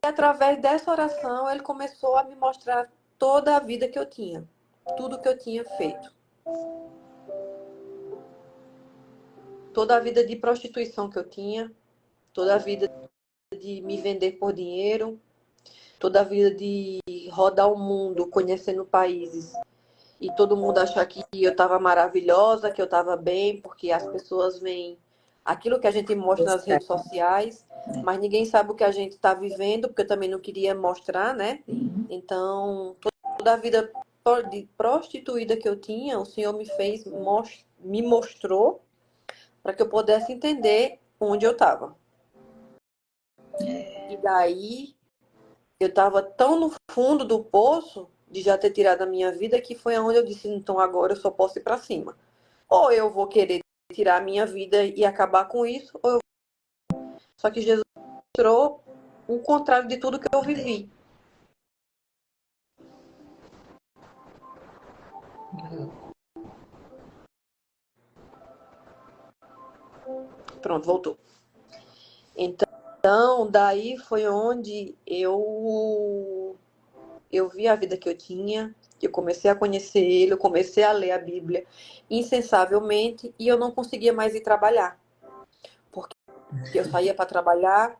através dessa oração, ele começou a me mostrar toda a vida que eu tinha. Tudo que eu tinha feito. Toda a vida de prostituição que eu tinha. Toda a vida de me vender por dinheiro. Toda a vida de rodar o mundo, conhecendo países. E todo mundo achar que eu estava maravilhosa, que eu estava bem, porque as pessoas veem aquilo que a gente mostra nas Gostar, redes sociais, né? mas ninguém sabe o que a gente está vivendo, porque eu também não queria mostrar, né? Sim. Então, toda a vida de prostituída que eu tinha, o Senhor me mostrou para que eu pudesse entender onde eu estava. E daí, eu estava tão no fundo do poço de já ter tirado a minha vida que foi onde eu disse, então agora eu só posso ir para cima. Ou eu vou querer tirar a minha vida e acabar com isso, ou eu... Só que Jesus mostrou o contrário de tudo que eu vivi. Pronto, voltou. Então, daí foi onde eu vi a vida que eu tinha, eu comecei a conhecer ele, eu comecei a ler a Bíblia incansavelmente e eu não conseguia mais ir trabalhar. Porque eu saía para trabalhar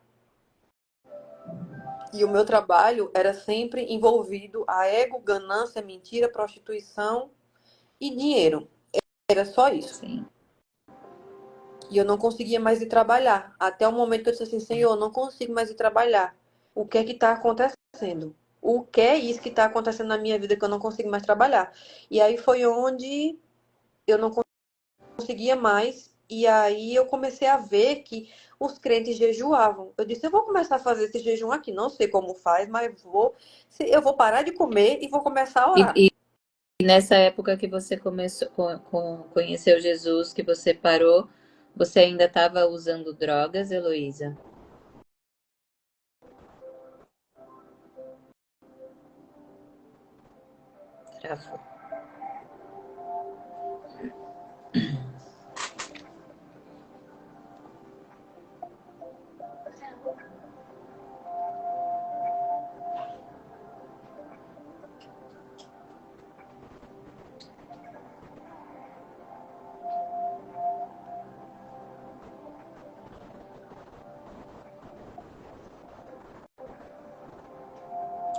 e o meu trabalho era sempre envolvido a ego, ganância, mentira, prostituição e dinheiro. Era só isso. Sim. E eu não conseguia mais ir trabalhar. Até o momento que eu disse assim, Senhor, eu não consigo mais ir trabalhar. O que é que está acontecendo? O que é isso que está acontecendo na minha vida que eu não consigo mais trabalhar? E aí foi onde eu não conseguia mais. E aí eu comecei a ver que os crentes jejuavam. Eu disse, eu vou começar a fazer esse jejum aqui. Não sei como faz, mas eu vou parar de comer e vou começar a orar. E nessa época que você começou, conheceu Jesus, que você parou, você ainda estava usando drogas, Heloísa? Travou.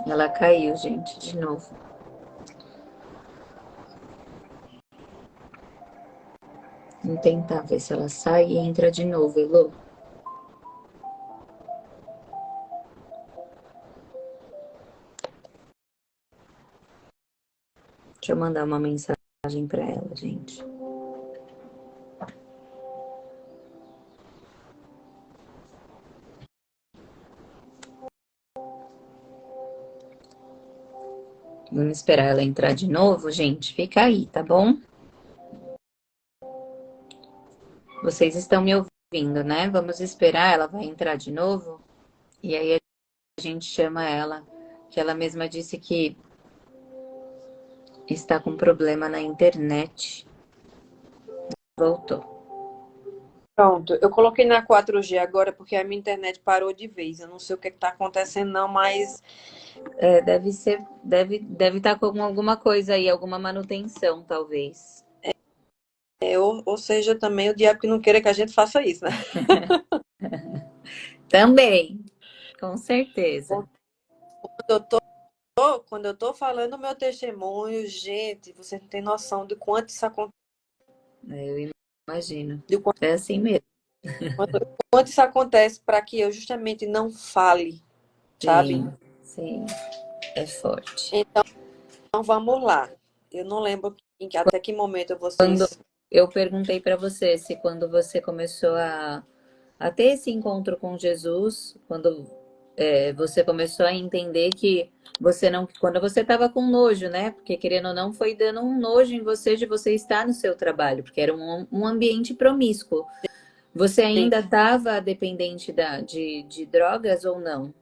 Ela caiu, gente, de novo. tentar ver se ela sai e entra de novo, Elô. Deixa eu mandar uma mensagem para ela, gente. Vamos esperar ela entrar de novo, gente. Fica aí, tá bom? Vocês estão me ouvindo, né? Vamos esperar, ela vai entrar de novo. E aí a gente chama ela, que ela mesma disse que está com problema na internet. Voltou. Pronto, eu coloquei na 4G agora porque a minha internet parou de vez. Eu não sei o que está acontecendo, não, mas Deve ser, deve estar com alguma coisa aí, alguma manutenção, talvez. ou seja, também o diabo que não queira que a gente faça isso, né? Também, com certeza. Quando eu tô falando o meu testemunho, gente, você não tem noção de quanto isso acontece, Eu imagino. de É assim mesmo. quanto isso acontece para que eu justamente não fale, sabe? Sim, sim, é forte. Então vamos lá. Eu não lembro até que momento Quando vocês. eu perguntei para você se quando você começou a ter esse encontro com Jesus, quando você começou a entender que você não, quando você estava com nojo, né? Porque querendo ou não, foi dando um nojo em você de você estar no seu trabalho, porque era um ambiente promíscuo. Você ainda estava dependente de drogas ou não?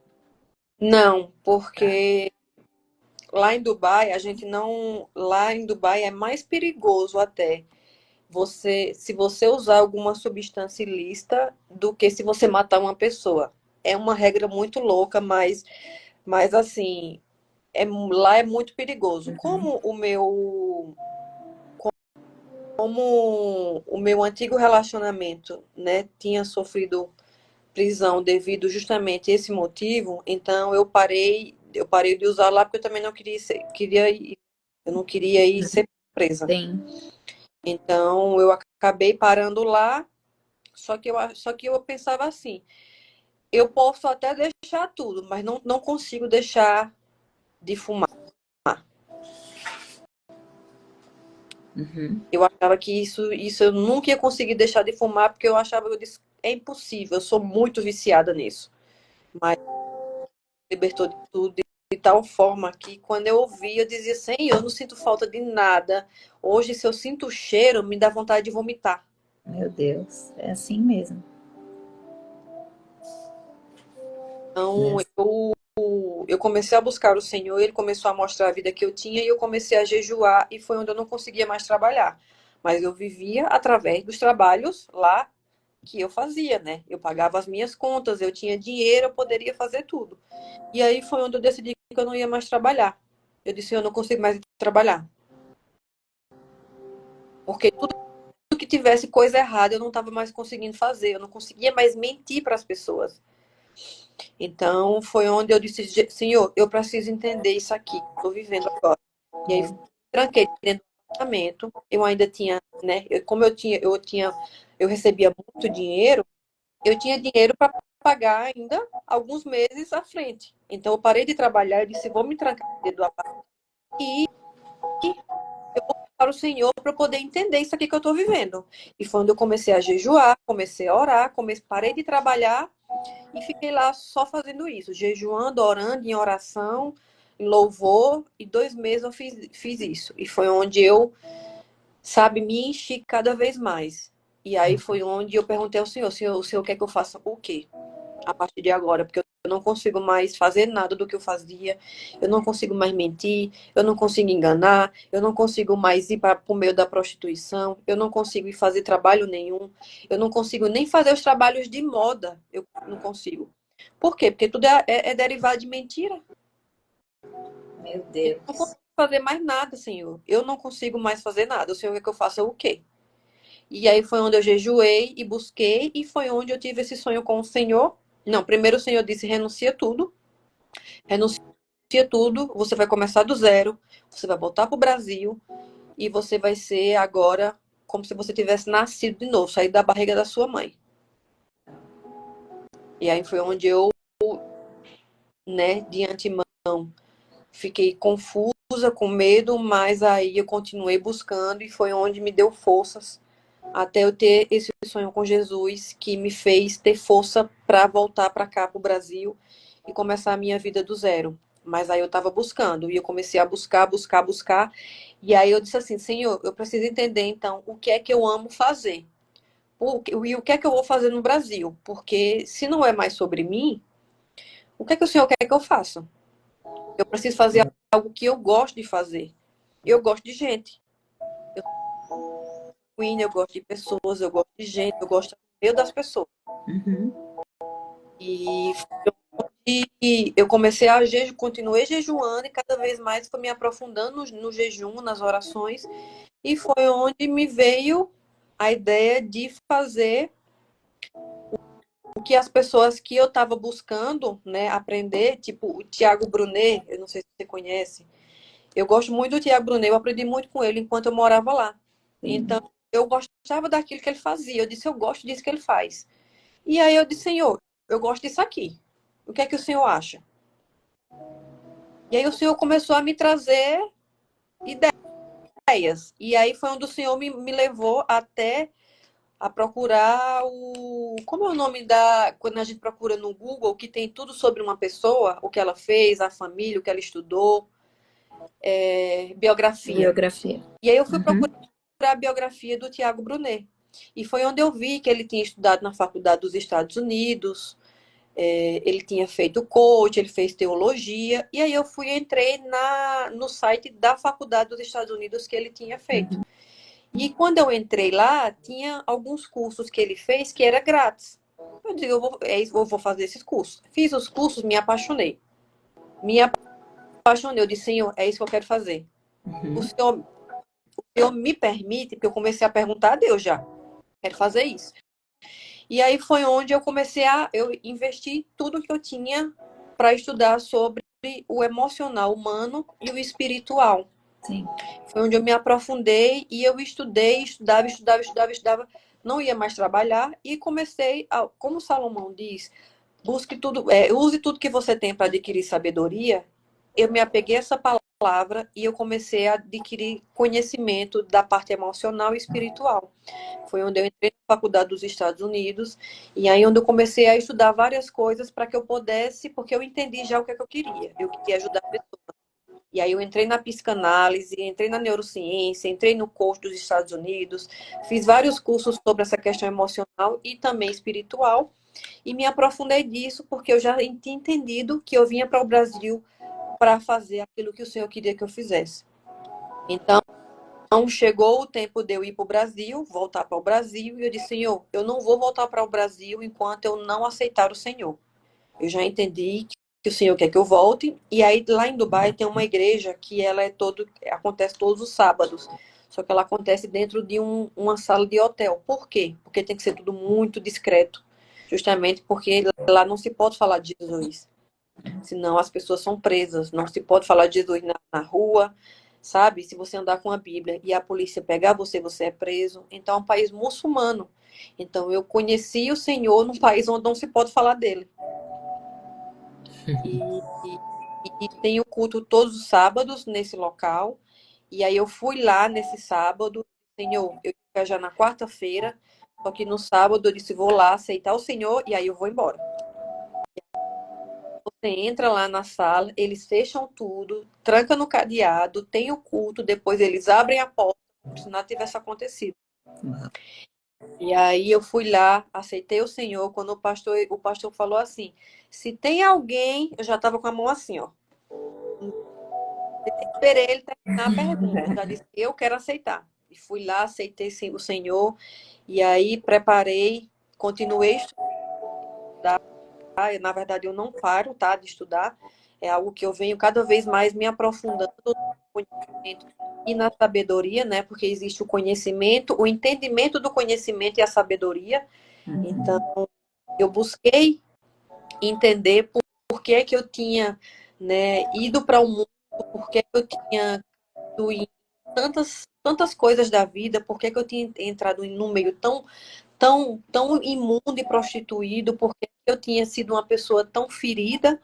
Não, Tá. porque lá em Dubai, a gente não. Lá em Dubai é mais perigoso até se você usar alguma substância ilícita do que se você matar uma pessoa. É uma regra muito louca, mas assim, lá é muito perigoso. Uhum. Como o meu antigo relacionamento, né, tinha sofrido prisão devido justamente a esse motivo, então eu parei de usar lá porque eu também não eu não queria ir ser presa. Sim. Então eu acabei parando lá, só que eu pensava assim, eu posso até deixar tudo, mas não consigo deixar de fumar. Uhum. Eu achava que isso eu nunca ia conseguir deixar de fumar, porque eu disse, é impossível, eu sou muito viciada nisso. Mas libertou de tudo de tal forma que quando eu ouvia, eu dizia, Senhor, eu não sinto falta de nada. Hoje, se eu sinto o cheiro, me dá vontade de vomitar. Meu Deus, é assim mesmo. Então, eu comecei a buscar o Senhor, ele começou a mostrar a vida que eu tinha e eu comecei a jejuar e foi onde eu não conseguia mais trabalhar. Mas eu vivia através dos trabalhos lá que eu fazia, né? Eu pagava as minhas contas, eu tinha dinheiro, eu poderia fazer tudo. E aí foi onde eu decidi que eu não ia mais trabalhar. Eu disse, eu não consigo mais trabalhar. Porque tudo que tivesse coisa errada, eu não estava mais conseguindo fazer, eu não conseguia mais mentir para as pessoas. Então, foi onde eu disse, Senhor, eu preciso entender isso aqui que eu estou vivendo agora. E aí, tranquei dentro do apartamento. Eu ainda tinha, né? Como eu recebia muito dinheiro, eu tinha dinheiro para pagar ainda alguns meses à frente. Então, eu parei de trabalhar, eu disse, vou me trancar dentro do apartamento e eu vou para o Senhor para poder entender isso aqui que eu estou vivendo. E foi onde eu comecei a jejuar, comecei a orar, parei de trabalhar e fiquei lá só fazendo isso, jejuando, orando, em oração, em louvor, e 2 meses eu fiz isso. E foi onde eu, sabe, me enchi cada vez mais. E aí foi onde eu perguntei ao Senhor, o Senhor quer que eu faça o quê? A partir de agora, porque eu não consigo mais fazer nada do que eu fazia, eu não consigo mais mentir, eu não consigo enganar, eu não consigo mais ir para o meio da prostituição, eu não consigo ir fazer trabalho nenhum, eu não consigo nem fazer os trabalhos de moda, eu não consigo. Por quê? Porque tudo é derivado de mentira. Meu Eu não Deus. consigo fazer mais nada, Senhor. Eu não consigo mais fazer nada. O Senhor quer que eu faça o quê? E aí foi onde eu jejuei e busquei, e foi onde eu tive esse sonho com o Senhor. Não, primeiro o Senhor disse: renuncia tudo, renuncia tudo, você vai começar do zero, você vai voltar para o Brasil e você vai ser agora como se você tivesse nascido de novo, saído da barriga da sua mãe. E aí foi onde eu, né, de antemão, fiquei confusa, com medo, mas aí eu continuei buscando e foi onde me deu forças até eu ter esse sonho com Jesus, que me fez ter força para voltar para cá, para o Brasil, e começar a minha vida do zero. Mas aí eu estava buscando, e eu comecei a buscar. E aí eu disse assim, Senhor, eu preciso entender, então, o que é que eu amo fazer. E o que é que eu vou fazer no Brasil? Porque se não é mais sobre mim, o que é que o Senhor quer que eu faça? Eu preciso fazer algo que eu gosto de fazer. Eu gosto de gente. Eu gosto de pessoas, eu gosto de gente, eu gosto do meio das pessoas. Uhum. E eu comecei a continuei jejuando e cada vez mais fui me aprofundando no jejum, nas orações. E foi onde me veio a ideia de fazer o que as pessoas que eu estava buscando, né, aprender, tipo o Tiago Brunet, eu não sei se você conhece. Eu gosto muito do Tiago Brunet, eu aprendi muito com ele enquanto eu morava lá. Então, eu gostava daquilo que ele fazia. Eu disse, eu gosto disso que ele faz. E aí eu disse, Senhor, eu gosto disso aqui. O que é que o Senhor acha? E aí o Senhor começou a me trazer ideias. E aí foi onde o Senhor me levou até a procurar o... Como é o nome da... Quando a gente procura no Google, que tem tudo sobre uma pessoa, o que ela fez, a família, o que ela estudou, biografia. Biografia. E aí eu fui procurar a biografia do Tiago Brunet. E foi onde eu vi que ele tinha estudado na faculdade dos Estados Unidos, ele tinha feito coach, ele fez teologia, e aí eu entrei no site da faculdade dos Estados Unidos que ele tinha feito. E quando eu entrei lá, tinha alguns cursos que ele fez que era grátis. Eu digo, eu vou fazer esses cursos. Fiz os cursos, me apaixonei. Eu disse, Senhor, é isso que eu quero fazer. O Senhor me permite, porque eu comecei a perguntar a Deus já. Quero fazer isso. E aí foi onde eu investi tudo que eu tinha para estudar sobre o emocional humano e o espiritual. Sim. Foi onde eu me aprofundei e eu estudava. Não ia mais trabalhar e comecei, como Salomão diz, use tudo que você tem para adquirir sabedoria. Eu me apeguei a essa palavra e eu comecei a adquirir conhecimento da parte emocional e espiritual. Foi onde eu entrei na faculdade dos Estados Unidos e aí onde eu comecei a estudar várias coisas para que eu pudesse, porque eu entendi já o que é que eu queria. Eu queria ajudar pessoas. E aí eu entrei na psicanálise, entrei na neurociência, entrei no coach dos Estados Unidos, fiz vários cursos sobre essa questão emocional e também espiritual e me aprofundei disso porque eu já tinha entendido que eu vinha para o Brasil para fazer aquilo que o Senhor queria que eu fizesse. Então, chegou o tempo de eu ir para o Brasil, voltar para o Brasil, e eu disse, Senhor, eu não vou voltar para o Brasil enquanto eu não aceitar o Senhor. Eu já entendi que o Senhor quer que eu volte, e aí lá em Dubai tem uma igreja que ela acontece todos os sábados, só que ela acontece dentro de uma sala de hotel. Por quê? Porque tem que ser tudo muito discreto, justamente porque lá não se pode falar de Jesus. Senão as pessoas são presas. Não se pode falar de Jesus na rua, sabe? Se você andar com a Bíblia e a polícia pegar você, você é preso. Então é um país muçulmano. Então eu conheci o Senhor num país onde não se pode falar dele. E tem o culto todos os sábados nesse local. E aí eu fui lá nesse sábado. Senhor, eu ia já na quarta-feira. Só que no sábado eu disse, vou lá aceitar o Senhor e aí eu vou embora. Você entra lá na sala, eles fecham tudo, tranca no cadeado, tem o culto, depois eles abrem a porta, como se nada tivesse acontecido. E aí eu fui lá, aceitei o Senhor, quando o pastor falou assim, se tem alguém, eu já estava com a mão assim, ó. Esperei ele terminar a pergunta, já disse, eu quero aceitar. E fui lá, aceitei o Senhor, e aí preparei, continuei estudando. Na verdade, eu não paro, tá, de estudar. É algo que eu venho cada vez mais me aprofundando no conhecimento e na sabedoria, né? Porque existe o conhecimento, o entendimento do conhecimento e a sabedoria. Então, eu busquei entender por que é que eu tinha, né, ido para o mundo, por que é que eu tinha ido tantas coisas da vida, por que que eu tinha entrado num meio tão imundo e prostituído, por que eu tinha sido uma pessoa tão ferida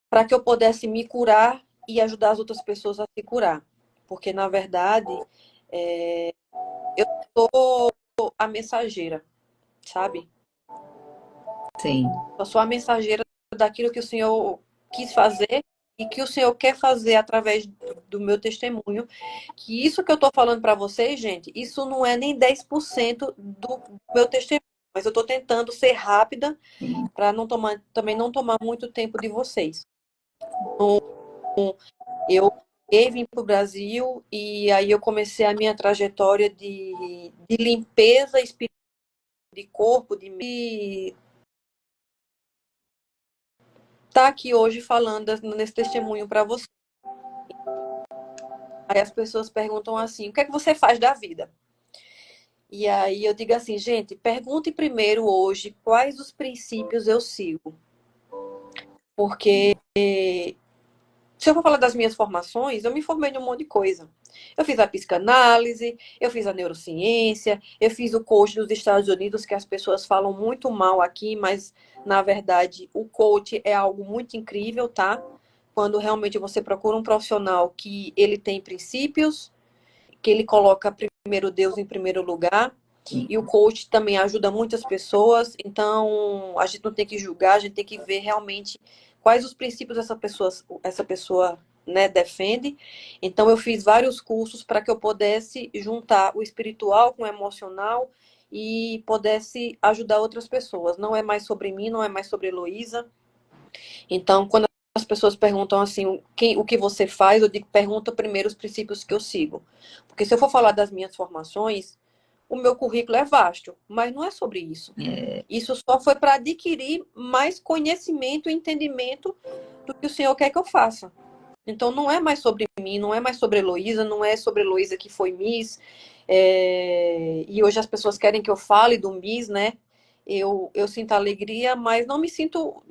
para que eu pudesse me curar e ajudar as outras pessoas a se curar. Porque, na verdade, eu sou a mensageira, sabe? Sim. Eu sou a mensageira daquilo que o Senhor quis fazer e que o Senhor quer fazer através do meu testemunho. Que isso que eu estou falando para vocês, gente, isso não é nem 10% do meu testemunho. Mas eu estou tentando ser rápida para também não tomar muito tempo de vocês. Eu vim para o Brasil e aí eu comecei a minha trajetória de limpeza espiritual, de corpo, de estar aqui hoje falando nesse testemunho para você. Aí as pessoas perguntam assim: o que é que você faz da vida? E aí eu digo assim, gente, pergunte primeiro hoje quais os princípios eu sigo. Porque se eu for falar das minhas formações, eu me formei em um monte de coisa. Eu fiz a psicanálise, eu fiz a neurociência, eu fiz o coach dos Estados Unidos, que as pessoas falam muito mal aqui, mas na verdade o coach é algo muito incrível, tá? Quando realmente você procura um profissional que ele tem princípios, que ele coloca primeiro Deus em primeiro lugar. E o coach também ajuda muitas pessoas, então a gente não tem que julgar, a gente tem que ver realmente quais os princípios essa pessoa, né, defende. Então eu fiz vários cursos para que eu pudesse juntar o espiritual com o emocional e pudesse ajudar outras pessoas. Não é mais sobre mim, não é mais sobre Heloísa. Então, quando as pessoas perguntam assim, o que você faz, eu digo, pergunta primeiro os princípios que eu sigo. Porque se eu for falar das minhas formações, o meu currículo é vasto, mas não é sobre isso. Isso só foi para adquirir mais conhecimento e entendimento do que o Senhor quer que eu faça. Então, não é mais sobre mim, não é mais sobre Heloísa, não é sobre Heloísa que foi Miss. E hoje as pessoas querem que eu fale do Miss, né? Eu sinto alegria, mas não me sinto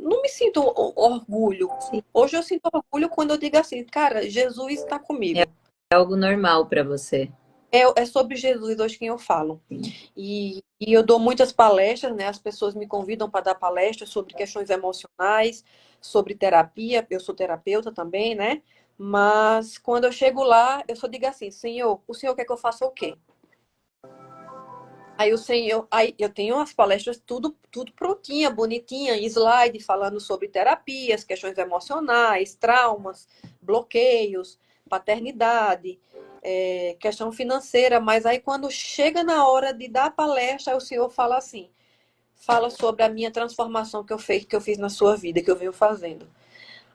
orgulho. Sim. Hoje eu sinto orgulho quando eu digo assim, cara, Jesus está comigo. É algo normal para você. É sobre Jesus hoje quem eu falo. E eu dou muitas palestras, né? As pessoas me convidam para dar palestras sobre questões emocionais, sobre terapia. Eu sou terapeuta também, né? Mas quando eu chego lá, eu só digo assim, Senhor, o Senhor quer que eu faça o quê? Aí eu tenho as palestras tudo prontinha, bonitinha, slide falando sobre terapias, questões emocionais, traumas, bloqueios, paternidade, questão financeira, mas aí quando chega na hora de dar a palestra, o senhor fala assim, fala sobre a minha transformação que eu fiz na sua vida, que eu venho fazendo.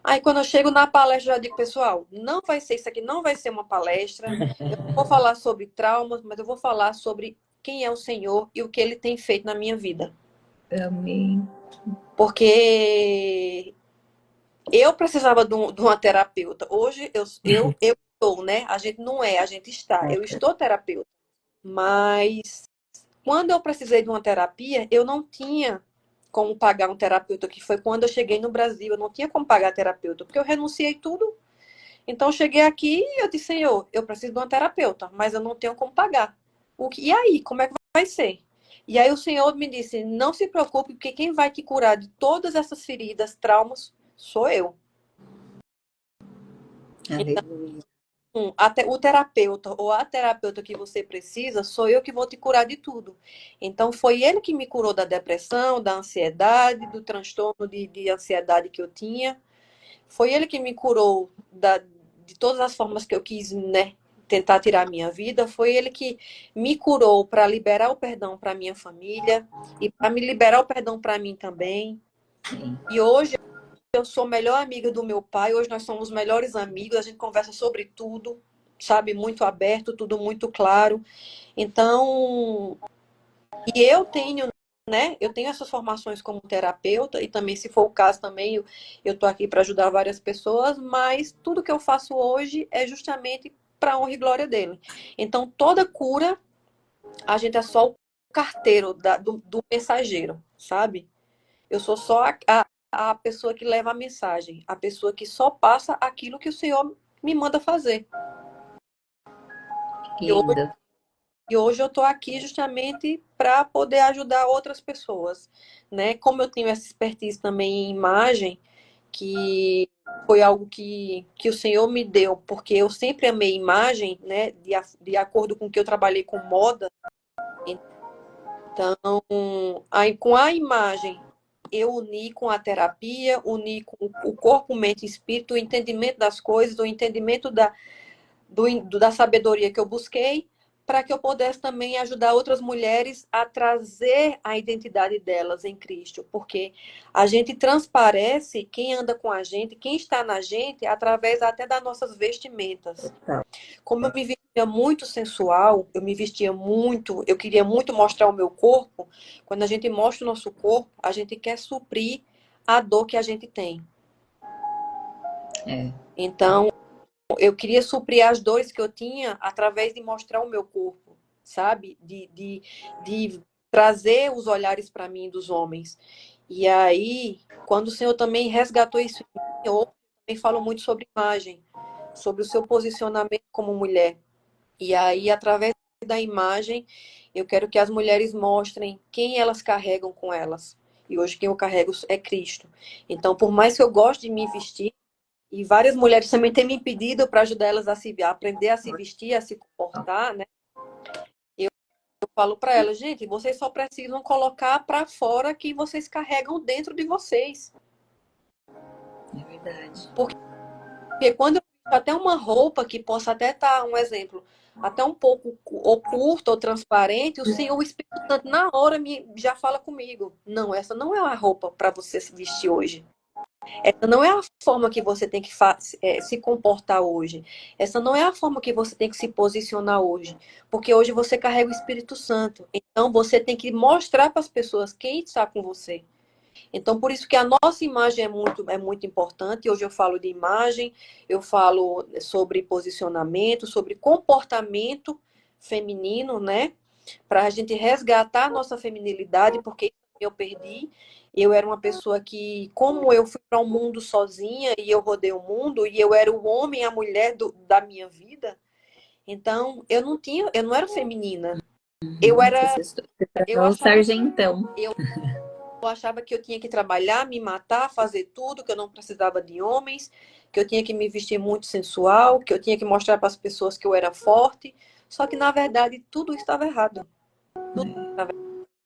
Aí quando eu chego na palestra, eu já digo, pessoal, não vai ser isso aqui, não vai ser uma palestra. Eu vou falar sobre traumas, mas eu vou falar sobre quem é o Senhor e o que ele tem feito na minha vida. Amém. Porque eu precisava de uma terapeuta. Hoje eu estou, né? A gente não é, a gente está. Eu estou terapeuta. Mas quando eu precisei de uma terapia, eu não tinha como pagar um terapeuta, que foi quando eu cheguei no Brasil. Eu não tinha como pagar terapeuta, porque eu renunciei tudo. Então, eu cheguei aqui e eu disse, Senhor, eu preciso de uma terapeuta, mas eu não tenho como pagar. E aí, como é que vai ser? E aí o Senhor me disse, não se preocupe, porque quem vai te curar de todas essas feridas, traumas, sou eu. Então, Aleluia. o terapeuta ou a terapeuta que você precisa, sou eu que vou te curar de tudo. Então, foi ele que me curou da depressão, da ansiedade, do transtorno de ansiedade que eu tinha. Foi ele que me curou de todas as formas que eu quis, né, tentar tirar a minha vida. Foi ele que me curou para liberar o perdão para minha família e para me liberar o perdão para mim também. Sim. E hoje eu sou melhor amiga do meu pai. Hoje nós somos melhores amigos. A gente conversa sobre tudo, sabe, muito aberto, tudo muito claro. Então, e eu tenho, né? Eu tenho essas formações como terapeuta e também, se for o caso, também eu tô aqui para ajudar várias pessoas, mas tudo que eu faço hoje é justamente para a honra e glória dele. Então, toda cura, a gente é só o carteiro do mensageiro, sabe? Eu sou só a pessoa que leva a mensagem, a pessoa que só passa aquilo que o Senhor me manda fazer. E hoje, Lindo. e hoje eu estou aqui justamente para poder ajudar outras pessoas, né? Como eu tenho essa expertise também em imagem, que foi algo que o Senhor me deu, porque eu sempre amei imagem, né? De acordo com que eu trabalhei com moda. Então, aí, com a imagem, eu uni com a terapia, uni com o corpo, mente e espírito, o entendimento das coisas, o entendimento da sabedoria que eu busquei, para que eu pudesse também ajudar outras mulheres a trazer a identidade delas em Cristo, porque a gente transparece quem anda com a gente, quem está na gente, através até das nossas vestimentas. Tá. Como eu me vestia muito sensual, eu me vestia muito, eu queria muito mostrar o meu corpo. Quando a gente mostra o nosso corpo, a gente quer suprir a dor que a gente tem. É. Então, eu queria suprir as dores que eu tinha através de mostrar o meu corpo, sabe? De trazer os olhares para mim dos homens. E aí, quando o Senhor também resgatou isso em mim, eu também falo muito sobre imagem, sobre o seu posicionamento como mulher. E aí, através da imagem, eu quero que as mulheres mostrem quem elas carregam com elas. E hoje quem eu carrego é Cristo. Então, por mais que eu goste de me vestir, e várias mulheres também têm me pedido para ajudar elas a aprender a se vestir, a se comportar, né? Eu falo para elas, gente, vocês só precisam colocar para fora que vocês carregam dentro de vocês. É verdade. Porque quando eu vejo até uma roupa que possa até estar, um exemplo, até um pouco oculta ou transparente, o Espírito Santo na hora já fala comigo. Não, essa não é a roupa para você se vestir hoje. Essa não é a forma que você tem que se comportar hoje. Essa não é a forma que você tem que se posicionar hoje. Porque hoje você carrega o Espírito Santo. Então você tem que mostrar para as pessoas quem está com você. Então, por isso que a nossa imagem é muito importante. Hoje eu falo de imagem, eu falo sobre posicionamento, sobre comportamento feminino, né? Para a gente resgatar a nossa feminilidade, porque eu perdi. Eu era uma pessoa que, como eu fui para o mundo sozinha e eu rodei o mundo, e eu era o homem, a mulher da minha vida, então eu não era feminina. Eu era, Você se eu tornou um achava sargentão. eu achava que eu tinha que trabalhar, me matar, fazer tudo, que eu não precisava de homens, que eu tinha que me vestir muito sensual, que eu tinha que mostrar para as pessoas que eu era forte. Só que, na verdade, tudo estava errado. Tudo estava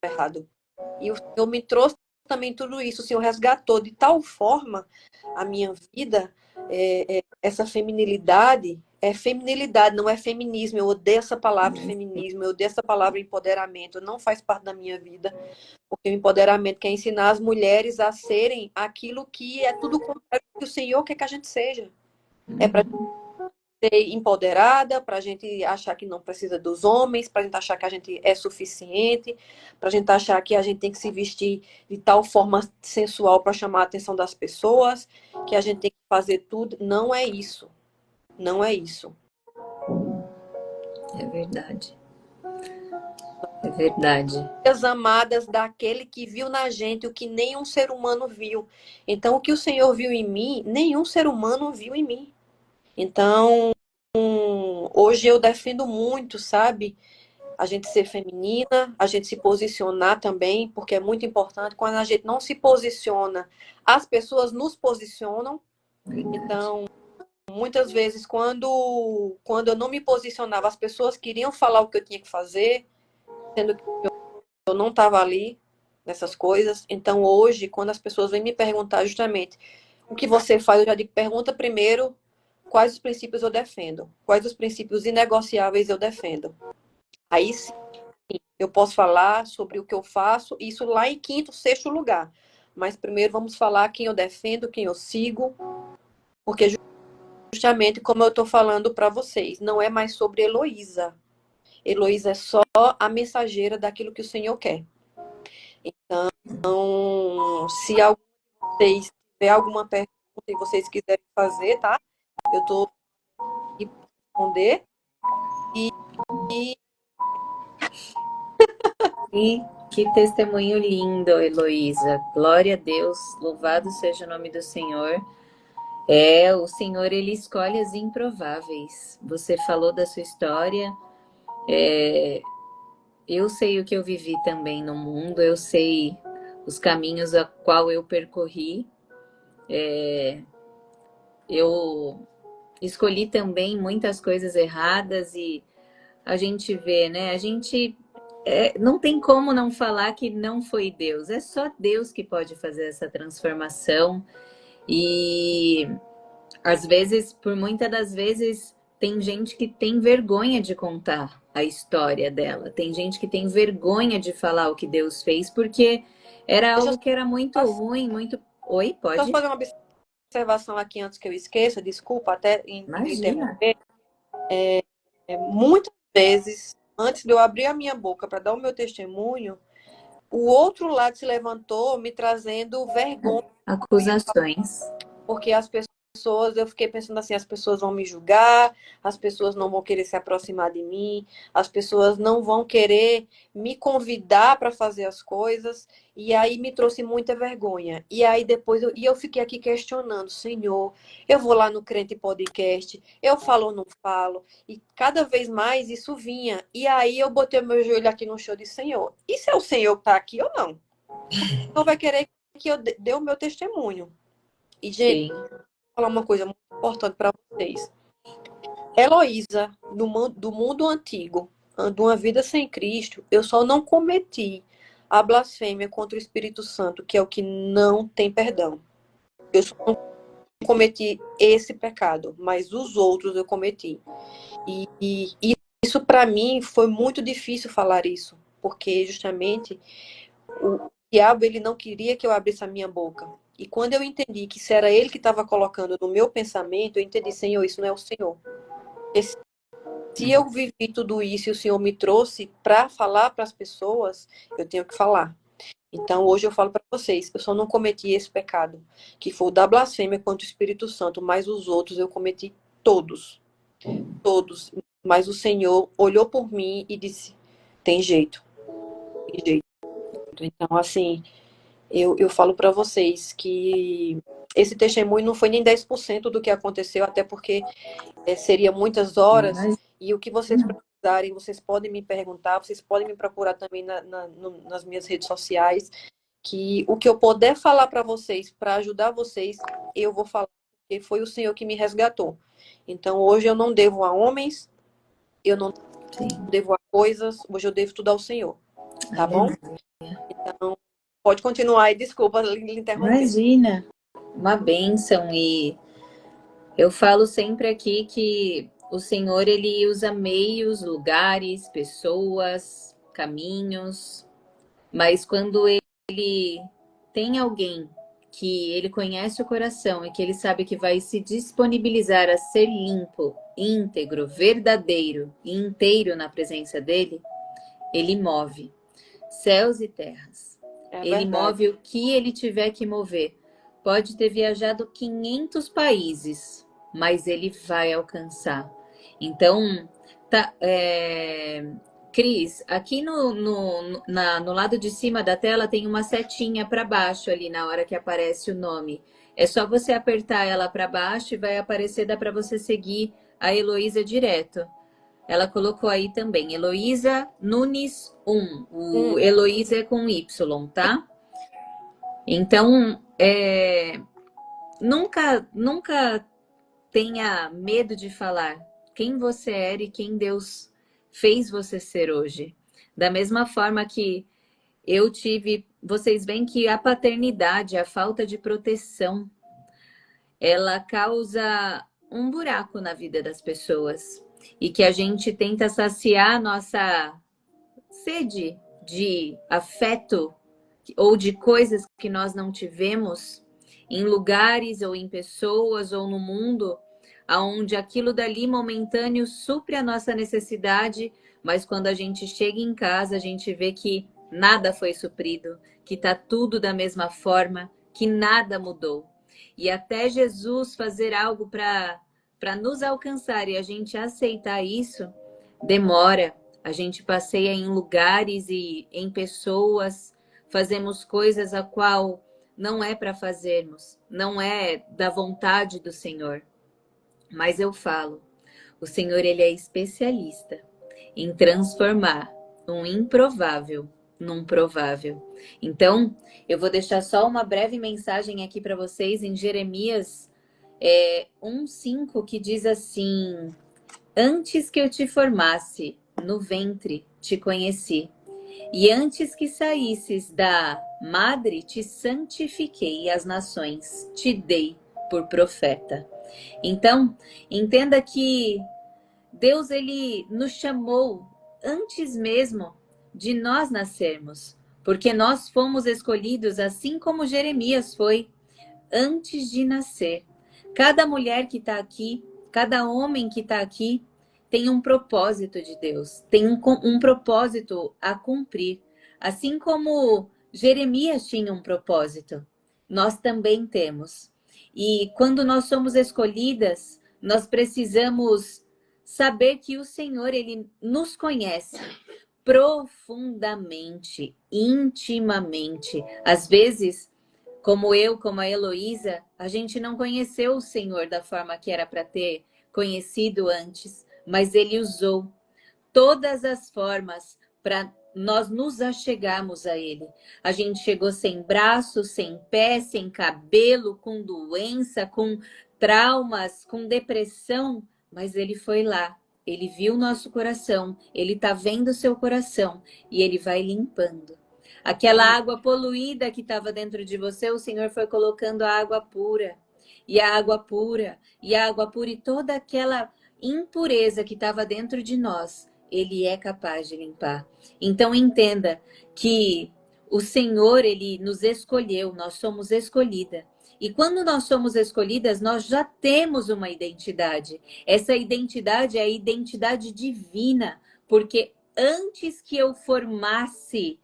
errado. E o Senhor me trouxe também tudo isso. O Senhor resgatou de tal forma a minha vida, essa feminilidade. É feminilidade, não é feminismo. Eu odeio essa palavra feminismo, eu odeio essa palavra empoderamento. Não faz parte da minha vida. Porque o empoderamento quer ensinar as mulheres a serem aquilo que é tudo contrário do que o Senhor quer que a gente seja. É para ser empoderada, para a gente achar que não precisa dos homens, para a gente achar que a gente é suficiente, para a gente achar que a gente tem que se vestir de tal forma sensual para chamar a atenção das pessoas, que a gente tem que fazer tudo. Não é isso. Não é isso. É verdade. É verdade. As amadas daquele que viu na gente o que nenhum ser humano viu. Então, o que o Senhor viu em mim, nenhum ser humano viu em mim. Então, hoje eu defendo muito, sabe? A gente ser feminina, a gente se posicionar também, porque é muito importante. Quando a gente não se posiciona, as pessoas nos posicionam. Verdade. Então, muitas vezes, quando eu não me posicionava, as pessoas queriam falar o que eu tinha que fazer, sendo que eu não estava ali nessas coisas. Então, hoje, quando as pessoas vêm me perguntar justamente o que você faz, eu já digo, pergunta primeiro quais os princípios eu defendo, quais os princípios inegociáveis eu defendo. Aí sim, eu posso falar sobre o que eu faço, isso lá em quinto, sexto lugar. Mas primeiro vamos falar quem eu defendo, quem eu sigo, porque justamente como eu estou falando para vocês, não é mais sobre Heloísa. Heloísa é só a mensageira daquilo que o Senhor quer. Então, se algum de vocês tiver alguma pergunta e vocês quiserem fazer, tá? Eu estou aqui para responder. E E que testemunho lindo, Heloísa. Glória a Deus, louvado seja o nome do Senhor. O Senhor, ele escolhe as improváveis. Você falou da sua história Eu sei o que eu vivi também no mundo, eu sei os caminhos a qual eu percorri. Eu escolhi também muitas coisas erradas e a gente vê, né? A gente não tem como não falar que não foi Deus. É só Deus que pode fazer essa transformação. E às vezes, por muitas das vezes, tem gente que tem vergonha de contar a história dela. Tem gente que tem vergonha de falar o que Deus fez, porque era Deixa eu algo que era muito só ruim, muito. Oi, só pode? fazer uma observação aqui antes que eu esqueça, desculpa até em lhe Imagina. interromper. Muitas vezes, antes de eu abrir a minha boca para dar o meu testemunho, o outro lado se levantou me trazendo vergonha, Acusações. porque as pessoas, eu fiquei pensando assim, as pessoas vão me julgar, as pessoas não vão querer se aproximar de mim, as pessoas não vão querer me convidar para fazer as coisas, e aí me trouxe muita vergonha. E aí depois eu fiquei aqui questionando, Senhor, eu vou lá no Crente Podcast, eu falo ou não falo, e cada vez mais isso vinha. E aí eu botei o meu joelho aqui no chão e disse, Senhor, e se é o Senhor que está aqui ou não? O Senhor vai querer que eu dê o meu testemunho. E, gente, Sim. falar uma coisa muito importante para vocês. Heloísa, do mundo antigo, de uma vida sem Cristo, eu só não cometi a blasfêmia contra o Espírito Santo, que é o que não tem perdão. Eu só não cometi esse pecado, mas os outros eu cometi. E isso para mim foi muito difícil falar isso, porque justamente o diabo ele não queria que eu abrisse a minha boca. E quando eu entendi que isso era ele que estava colocando no meu pensamento, eu entendi, Senhor, isso não é o Senhor. Se eu vivi tudo isso e o Senhor me trouxe para falar para as pessoas, eu tenho que falar. Então, hoje eu falo para vocês, eu só não cometi esse pecado, que foi o da blasfêmia contra o Espírito Santo, mas os outros eu cometi todos, todos. Mas o Senhor olhou por mim e disse, tem jeito, tem jeito. Então, assim, eu falo para vocês que esse testemunho não foi nem 10% do que aconteceu, até porque seria muitas horas, Imagina. e o que vocês precisarem, vocês podem me perguntar, vocês podem me procurar também nas minhas redes sociais, que o que eu puder falar para vocês, para ajudar vocês, eu vou falar, porque foi o Senhor que me resgatou. Então, hoje eu não devo a homens, eu não Sim. devo a coisas, hoje eu devo tudo ao Senhor, tá bom? Aleluia. Então, pode continuar e desculpa lhe interromper. Imagina. Uma bênção. E eu falo sempre aqui que o Senhor, ele usa meios, lugares, pessoas, caminhos, mas quando ele tem alguém que ele conhece o coração e que ele sabe que vai se disponibilizar a ser limpo, íntegro, verdadeiro e inteiro na presença dele, ele move céus e terras. É Ele verdade. move o que ele tiver que mover. Pode ter viajado 500 países, mas ele vai alcançar. Então, tá, Cris, aqui no lado de cima da tela tem uma setinha para baixo ali na hora que aparece o nome. É só você apertar ela para baixo e vai aparecer, dá para você seguir a Heloísa direto. Ela colocou aí também, Heloísa Nunes 1. O Heloísa é com Y, tá? Então, nunca tenha medo de falar quem você era e quem Deus fez você ser hoje. Da mesma forma que eu tive, vocês veem que a paternidade, a falta de proteção, ela causa um buraco na vida das pessoas. E que a gente tenta saciar nossa sede de afeto ou de coisas que nós não tivemos em lugares ou em pessoas ou no mundo, aonde aquilo dali momentâneo supre a nossa necessidade, mas quando a gente chega em casa, a gente vê que nada foi suprido, que tá tudo da mesma forma, que nada mudou. E até Jesus fazer algo para nos alcançar e a gente aceitar isso, demora. A gente passeia em lugares e em pessoas, fazemos coisas a qual não é para fazermos, não é da vontade do Senhor. Mas eu falo, o Senhor ele é especialista. em transformar um improvável num provável. Então, eu vou deixar só uma breve mensagem aqui para vocês em Jeremias 1:5, que diz assim: Antes que eu te formasse no ventre, te conheci. E antes que saísses da madre, te santifiquei e as nações te dei por profeta. Então, entenda que Deus, ele nos chamou antes mesmo de nós nascermos, porque nós fomos escolhidos assim como Jeremias foi, antes de nascer. Cada mulher que está aqui, cada homem que está aqui, tem um propósito de Deus, tem um propósito a cumprir. Assim como Jeremias tinha um propósito, nós também temos. E quando nós somos escolhidas, nós precisamos saber que o Senhor, ele nos conhece profundamente, intimamente. Às vezes, como a Heloísa, a gente não conheceu o Senhor da forma que era para ter conhecido antes, mas Ele usou todas as formas para nós nos achegarmos a Ele. A gente chegou sem braço, sem pé, sem cabelo, com doença, com traumas, com depressão, mas Ele foi lá. Ele viu o nosso coração, Ele está vendo o seu coração e Ele vai limpando. Aquela água poluída que estava dentro de você, o Senhor foi colocando a água pura. E a água pura, e a água pura, e toda aquela impureza que estava dentro de nós, Ele é capaz de limpar. Então entenda que o Senhor, Ele nos escolheu, nós somos escolhida. E quando nós somos escolhidas, nós já temos uma identidade. Essa identidade é a identidade divina, porque antes que eu formasse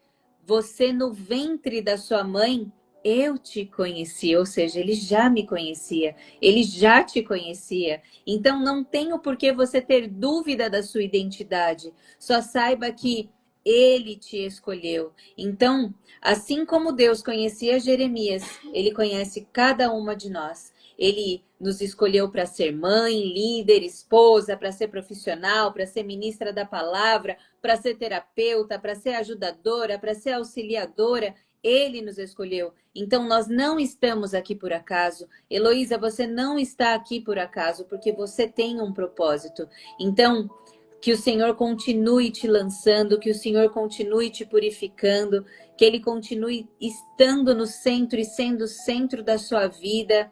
você no ventre da sua mãe, eu te conheci, ou seja, ele já me conhecia, ele já te conhecia. Então não tenho por que você ter dúvida da sua identidade. Só saiba que ele te escolheu. Então, assim como Deus conhecia Jeremias, ele conhece cada uma de nós. Ele nos escolheu para ser mãe, líder, esposa, para ser profissional, para ser ministra da palavra, para ser terapeuta, para ser ajudadora, para ser auxiliadora. Ele nos escolheu. Então, nós não estamos aqui por acaso. Heloísa, você não está aqui por acaso, porque você tem um propósito. Então, que o Senhor continue te lançando, que o Senhor continue te purificando, que Ele continue estando no centro e sendo o centro da sua vida.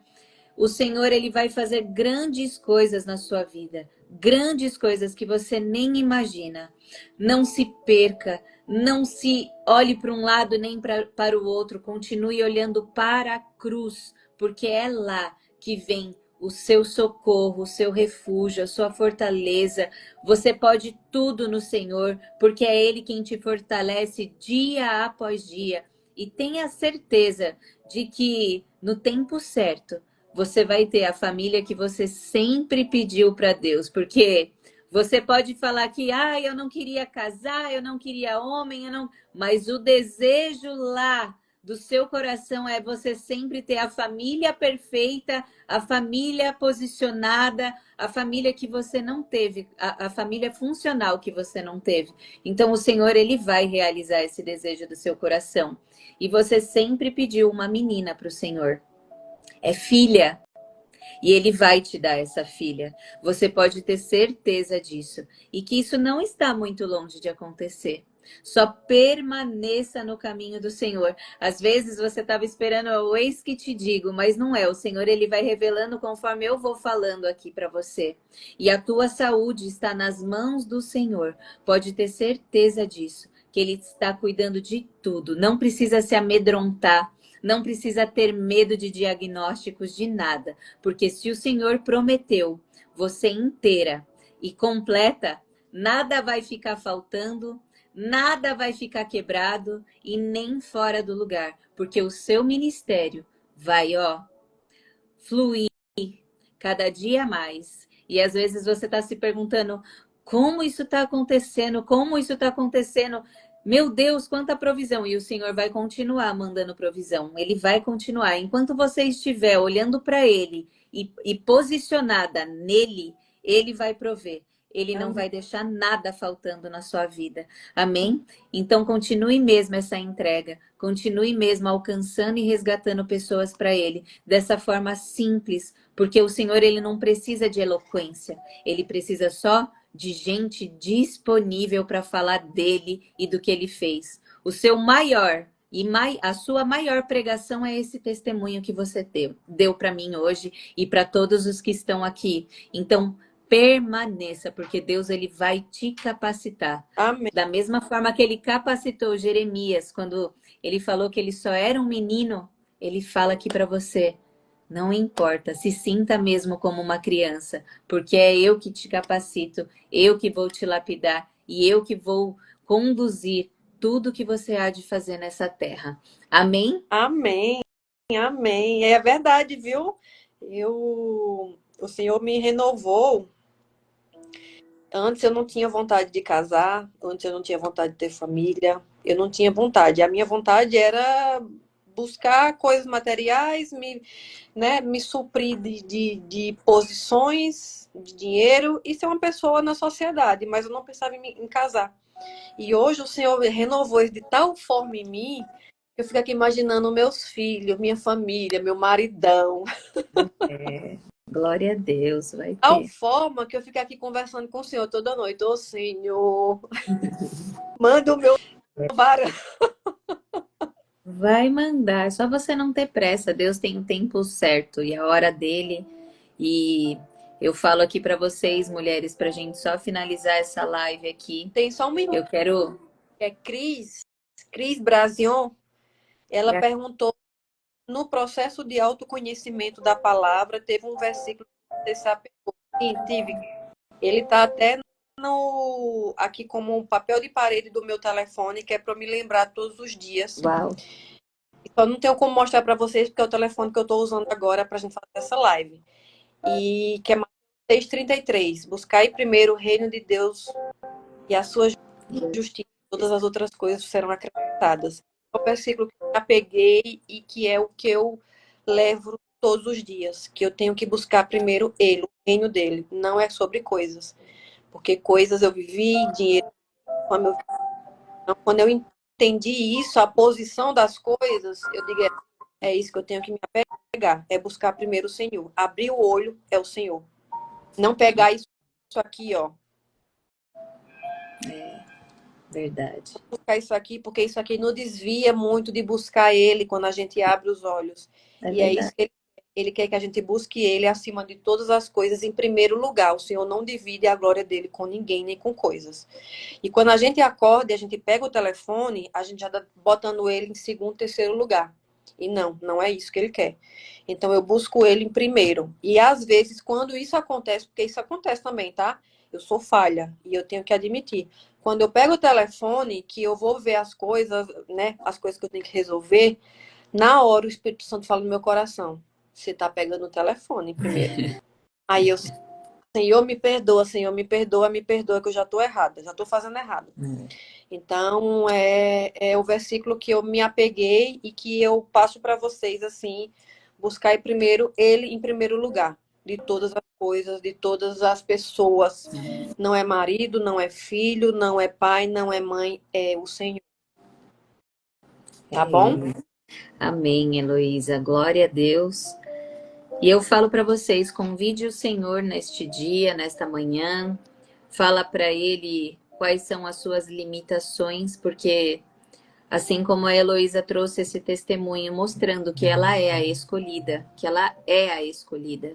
O Senhor, Ele vai fazer grandes coisas na sua vida. Grandes coisas que você nem imagina. Não se perca, não se olhe para um lado nem para o outro. Continue olhando para a cruz, porque é lá que vem o seu socorro, o seu refúgio, a sua fortaleza. Você pode tudo no Senhor, porque é Ele quem te fortalece dia após dia. E tenha certeza de que no tempo certo, você vai ter a família que você sempre pediu para Deus, porque você pode falar que eu não queria casar, eu não queria homem, mas o desejo lá do seu coração é você sempre ter a família perfeita, a família posicionada, a família que você não teve, a família funcional que você não teve. Então o Senhor, ele vai realizar esse desejo do seu coração. E você sempre pediu uma menina para o Senhor. É filha. E ele vai te dar essa filha. Você pode ter certeza disso. E que isso não está muito longe de acontecer. Só permaneça no caminho do Senhor. Às vezes você estava esperando o eis que te digo, mas não é. O Senhor, ele vai revelando conforme eu vou falando aqui para você. E a tua saúde está nas mãos do Senhor. Pode ter certeza disso, que ele está cuidando de tudo. Não precisa se amedrontar. Não precisa ter medo de diagnósticos de nada, porque se o Senhor prometeu você inteira e completa, nada vai ficar faltando, nada vai ficar quebrado e nem fora do lugar, porque o seu ministério vai, fluir cada dia mais. E às vezes você está se perguntando como isso está acontecendo, como isso está acontecendo. Meu Deus, quanta provisão! E o Senhor vai continuar mandando provisão. Ele vai continuar. Enquanto você estiver olhando para Ele e posicionada nele, Ele vai prover. Ele não Amém. vai deixar nada faltando na sua vida. Amém? Então continue mesmo essa entrega, continue mesmo alcançando e resgatando pessoas para Ele, dessa forma simples, porque o Senhor ele não precisa de eloquência, ele precisa só de gente disponível para falar dele e do que ele fez. O seu maior a sua maior pregação é esse testemunho que você deu para mim hoje e para todos os que estão aqui. Então, permaneça, porque Deus ele vai te capacitar. Amém. Da mesma forma que ele capacitou Jeremias quando ele falou que ele só era um menino, ele fala aqui para você: não importa, se sinta mesmo como uma criança, porque é eu que te capacito, eu que vou te lapidar e eu que vou conduzir tudo que você há de fazer nessa terra. Amém? Amém. Amém. É verdade, viu? O Senhor me renovou. Antes eu não tinha vontade de casar, antes eu não tinha vontade de ter família, eu não tinha vontade. A minha vontade era buscar coisas materiais, me suprir de posições, de dinheiro e ser uma pessoa na sociedade, mas eu não pensava em casar. E hoje o Senhor renovou isso de tal forma em mim, que eu fico aqui imaginando meus filhos, minha família, meu maridão, É, glória a Deus, vai tal ter. forma que eu fico aqui conversando com o Senhor toda noite. Ô Senhor, manda o meu varão. Vai mandar, é só você não ter pressa. Deus tem o tempo certo e a hora dele. E eu falo aqui para vocês, mulheres, para a gente só finalizar essa live aqui. Tem só uma irmã, Eu quero. que é Cris Brasion. Ela perguntou, no processo de autoconhecimento da palavra, teve um versículo que você sabe. Sim, tive. Ele está até aqui como um papel de parede do meu telefone, que é para me lembrar todos os dias. Uau! Só não tenho como mostrar para vocês, porque é o telefone que eu estou usando agora para a gente fazer essa live. E que é Mateus 6,33. Buscai primeiro o reino de Deus e a sua justiça, todas as outras coisas serão acrescentadas. É o versículo que eu já peguei e que é o que eu levo todos os dias, que eu tenho que buscar primeiro ele, o reino dele. Não é sobre coisas, porque coisas eu vivi, dinheiro, quando eu entendi isso, a posição das coisas, eu digo, é isso que eu tenho que me apegar, é buscar primeiro o Senhor. Abrir o olho é o Senhor. Não pegar isso aqui, ó. Verdade. Buscar isso aqui, porque isso aqui não desvia muito de buscar ele quando a gente abre os olhos. É E é isso verdade. que ele quer, que a gente busque ele acima de todas as coisas em primeiro lugar. O Senhor não divide a glória dele com ninguém, nem com coisas. E quando a gente acorda e a gente pega o telefone, a gente já está botando ele em segundo, terceiro lugar. E não é isso que ele quer. Então eu busco ele em primeiro. E às vezes, quando isso acontece, porque isso acontece também, tá? Eu sou falha e eu tenho que admitir. Quando eu pego o telefone, que eu vou ver as coisas, né? As coisas que eu tenho que resolver, na hora o Espírito Santo fala no meu coração: você tá pegando o telefone primeiro. Aí eu, Senhor, me perdoa, me perdoa, que eu já tô errada, já tô fazendo errado. Então, é o versículo que eu me apeguei e que eu passo para vocês, assim, buscar primeiro ele em primeiro lugar, de todas as coisas, de todas as pessoas. Não é marido, não é filho, não é pai, não é mãe, é o Senhor. Tá bom? Amém, Heloísa. Glória a Deus. E eu falo para vocês, convide o Senhor neste dia, nesta manhã. Fala para Ele quais são as suas limitações, porque assim como a Heloísa trouxe esse testemunho mostrando que ela é a escolhida, que ela é a escolhida,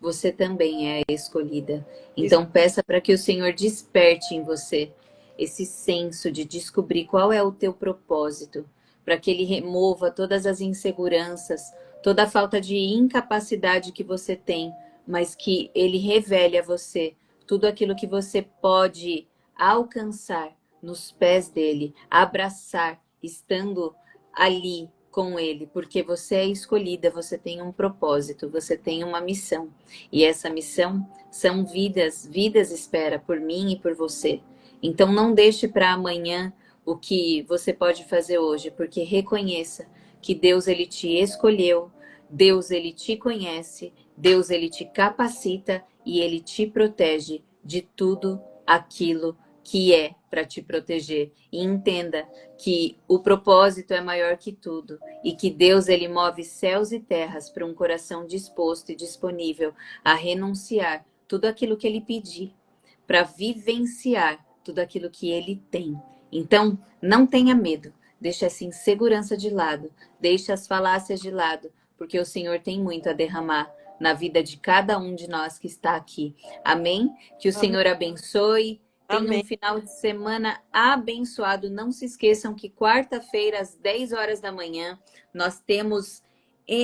você também é a escolhida. Isso. Então peça para que o Senhor desperte em você esse senso de descobrir qual é o teu propósito, para que Ele remova todas as inseguranças, toda a falta de incapacidade que você tem, mas que Ele revele a você tudo aquilo que você pode alcançar nos pés dele, abraçar, estando ali com ele, porque você é escolhida, você tem um propósito, você tem uma missão. E essa missão são vidas, vidas espera por mim e por você. Então não deixe para amanhã o que você pode fazer hoje, porque reconheça que Deus ele te escolheu, Deus ele te conhece, Deus ele te capacita e ele te protege de tudo aquilo que é para te proteger. E entenda que o propósito é maior que tudo e que Deus ele move céus e terras para um coração disposto e disponível a renunciar tudo aquilo que ele pedir, para vivenciar tudo aquilo que ele tem. Então, não tenha medo. Deixe essa insegurança de lado, deixe as falácias de lado, porque o Senhor tem muito a derramar na vida de cada um de nós que está aqui. Amém? Que o Amém. Senhor abençoe. Tenha um Amém. final de semana abençoado. Não se esqueçam que quarta-feira, às 10 horas da manhã, nós temos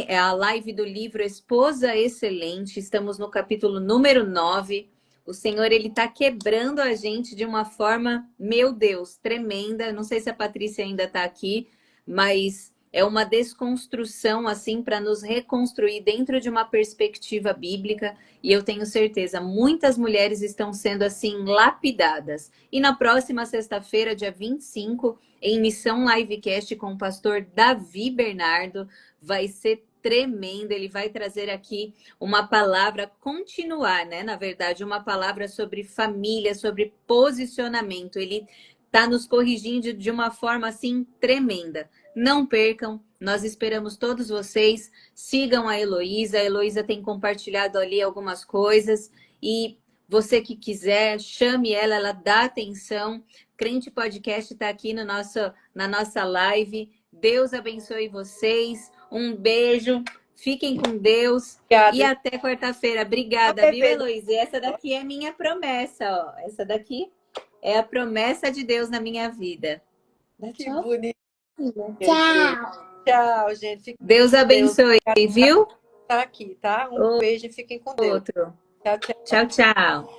a live do livro Esposa Excelente. Estamos no capítulo número 9. O Senhor, ele está quebrando a gente de uma forma, meu Deus, tremenda. Não sei se a Patrícia ainda está aqui, mas é uma desconstrução, assim, para nos reconstruir dentro de uma perspectiva bíblica. E eu tenho certeza, muitas mulheres estão sendo, assim, lapidadas. E na próxima sexta-feira, dia 25, em Missão Livecast com o pastor Davi Bernardo, vai ser tremendo. Ele vai trazer aqui uma palavra, continuar, né? Na verdade, uma palavra sobre família, sobre posicionamento. Ele está nos corrigindo de uma forma assim tremenda. Não percam, nós esperamos todos vocês. Sigam a Heloísa tem compartilhado ali algumas coisas. E você que quiser, chame ela, ela dá atenção. Crente Podcast está aqui no na nossa live. Deus abençoe vocês. Um beijo. Fiquem com Deus. Obrigada. E até quarta-feira. Obrigada, viu, Heloísa? E essa daqui é minha promessa, ó. Essa daqui é a promessa de Deus na minha vida. Dá Que tchau. bonito. Tchau. Tchau, gente. Fiquem Deus abençoe, viu? tá aqui, tá? Um beijo e fiquem com Deus. Outro. Tchau, tchau. Tchau, tchau.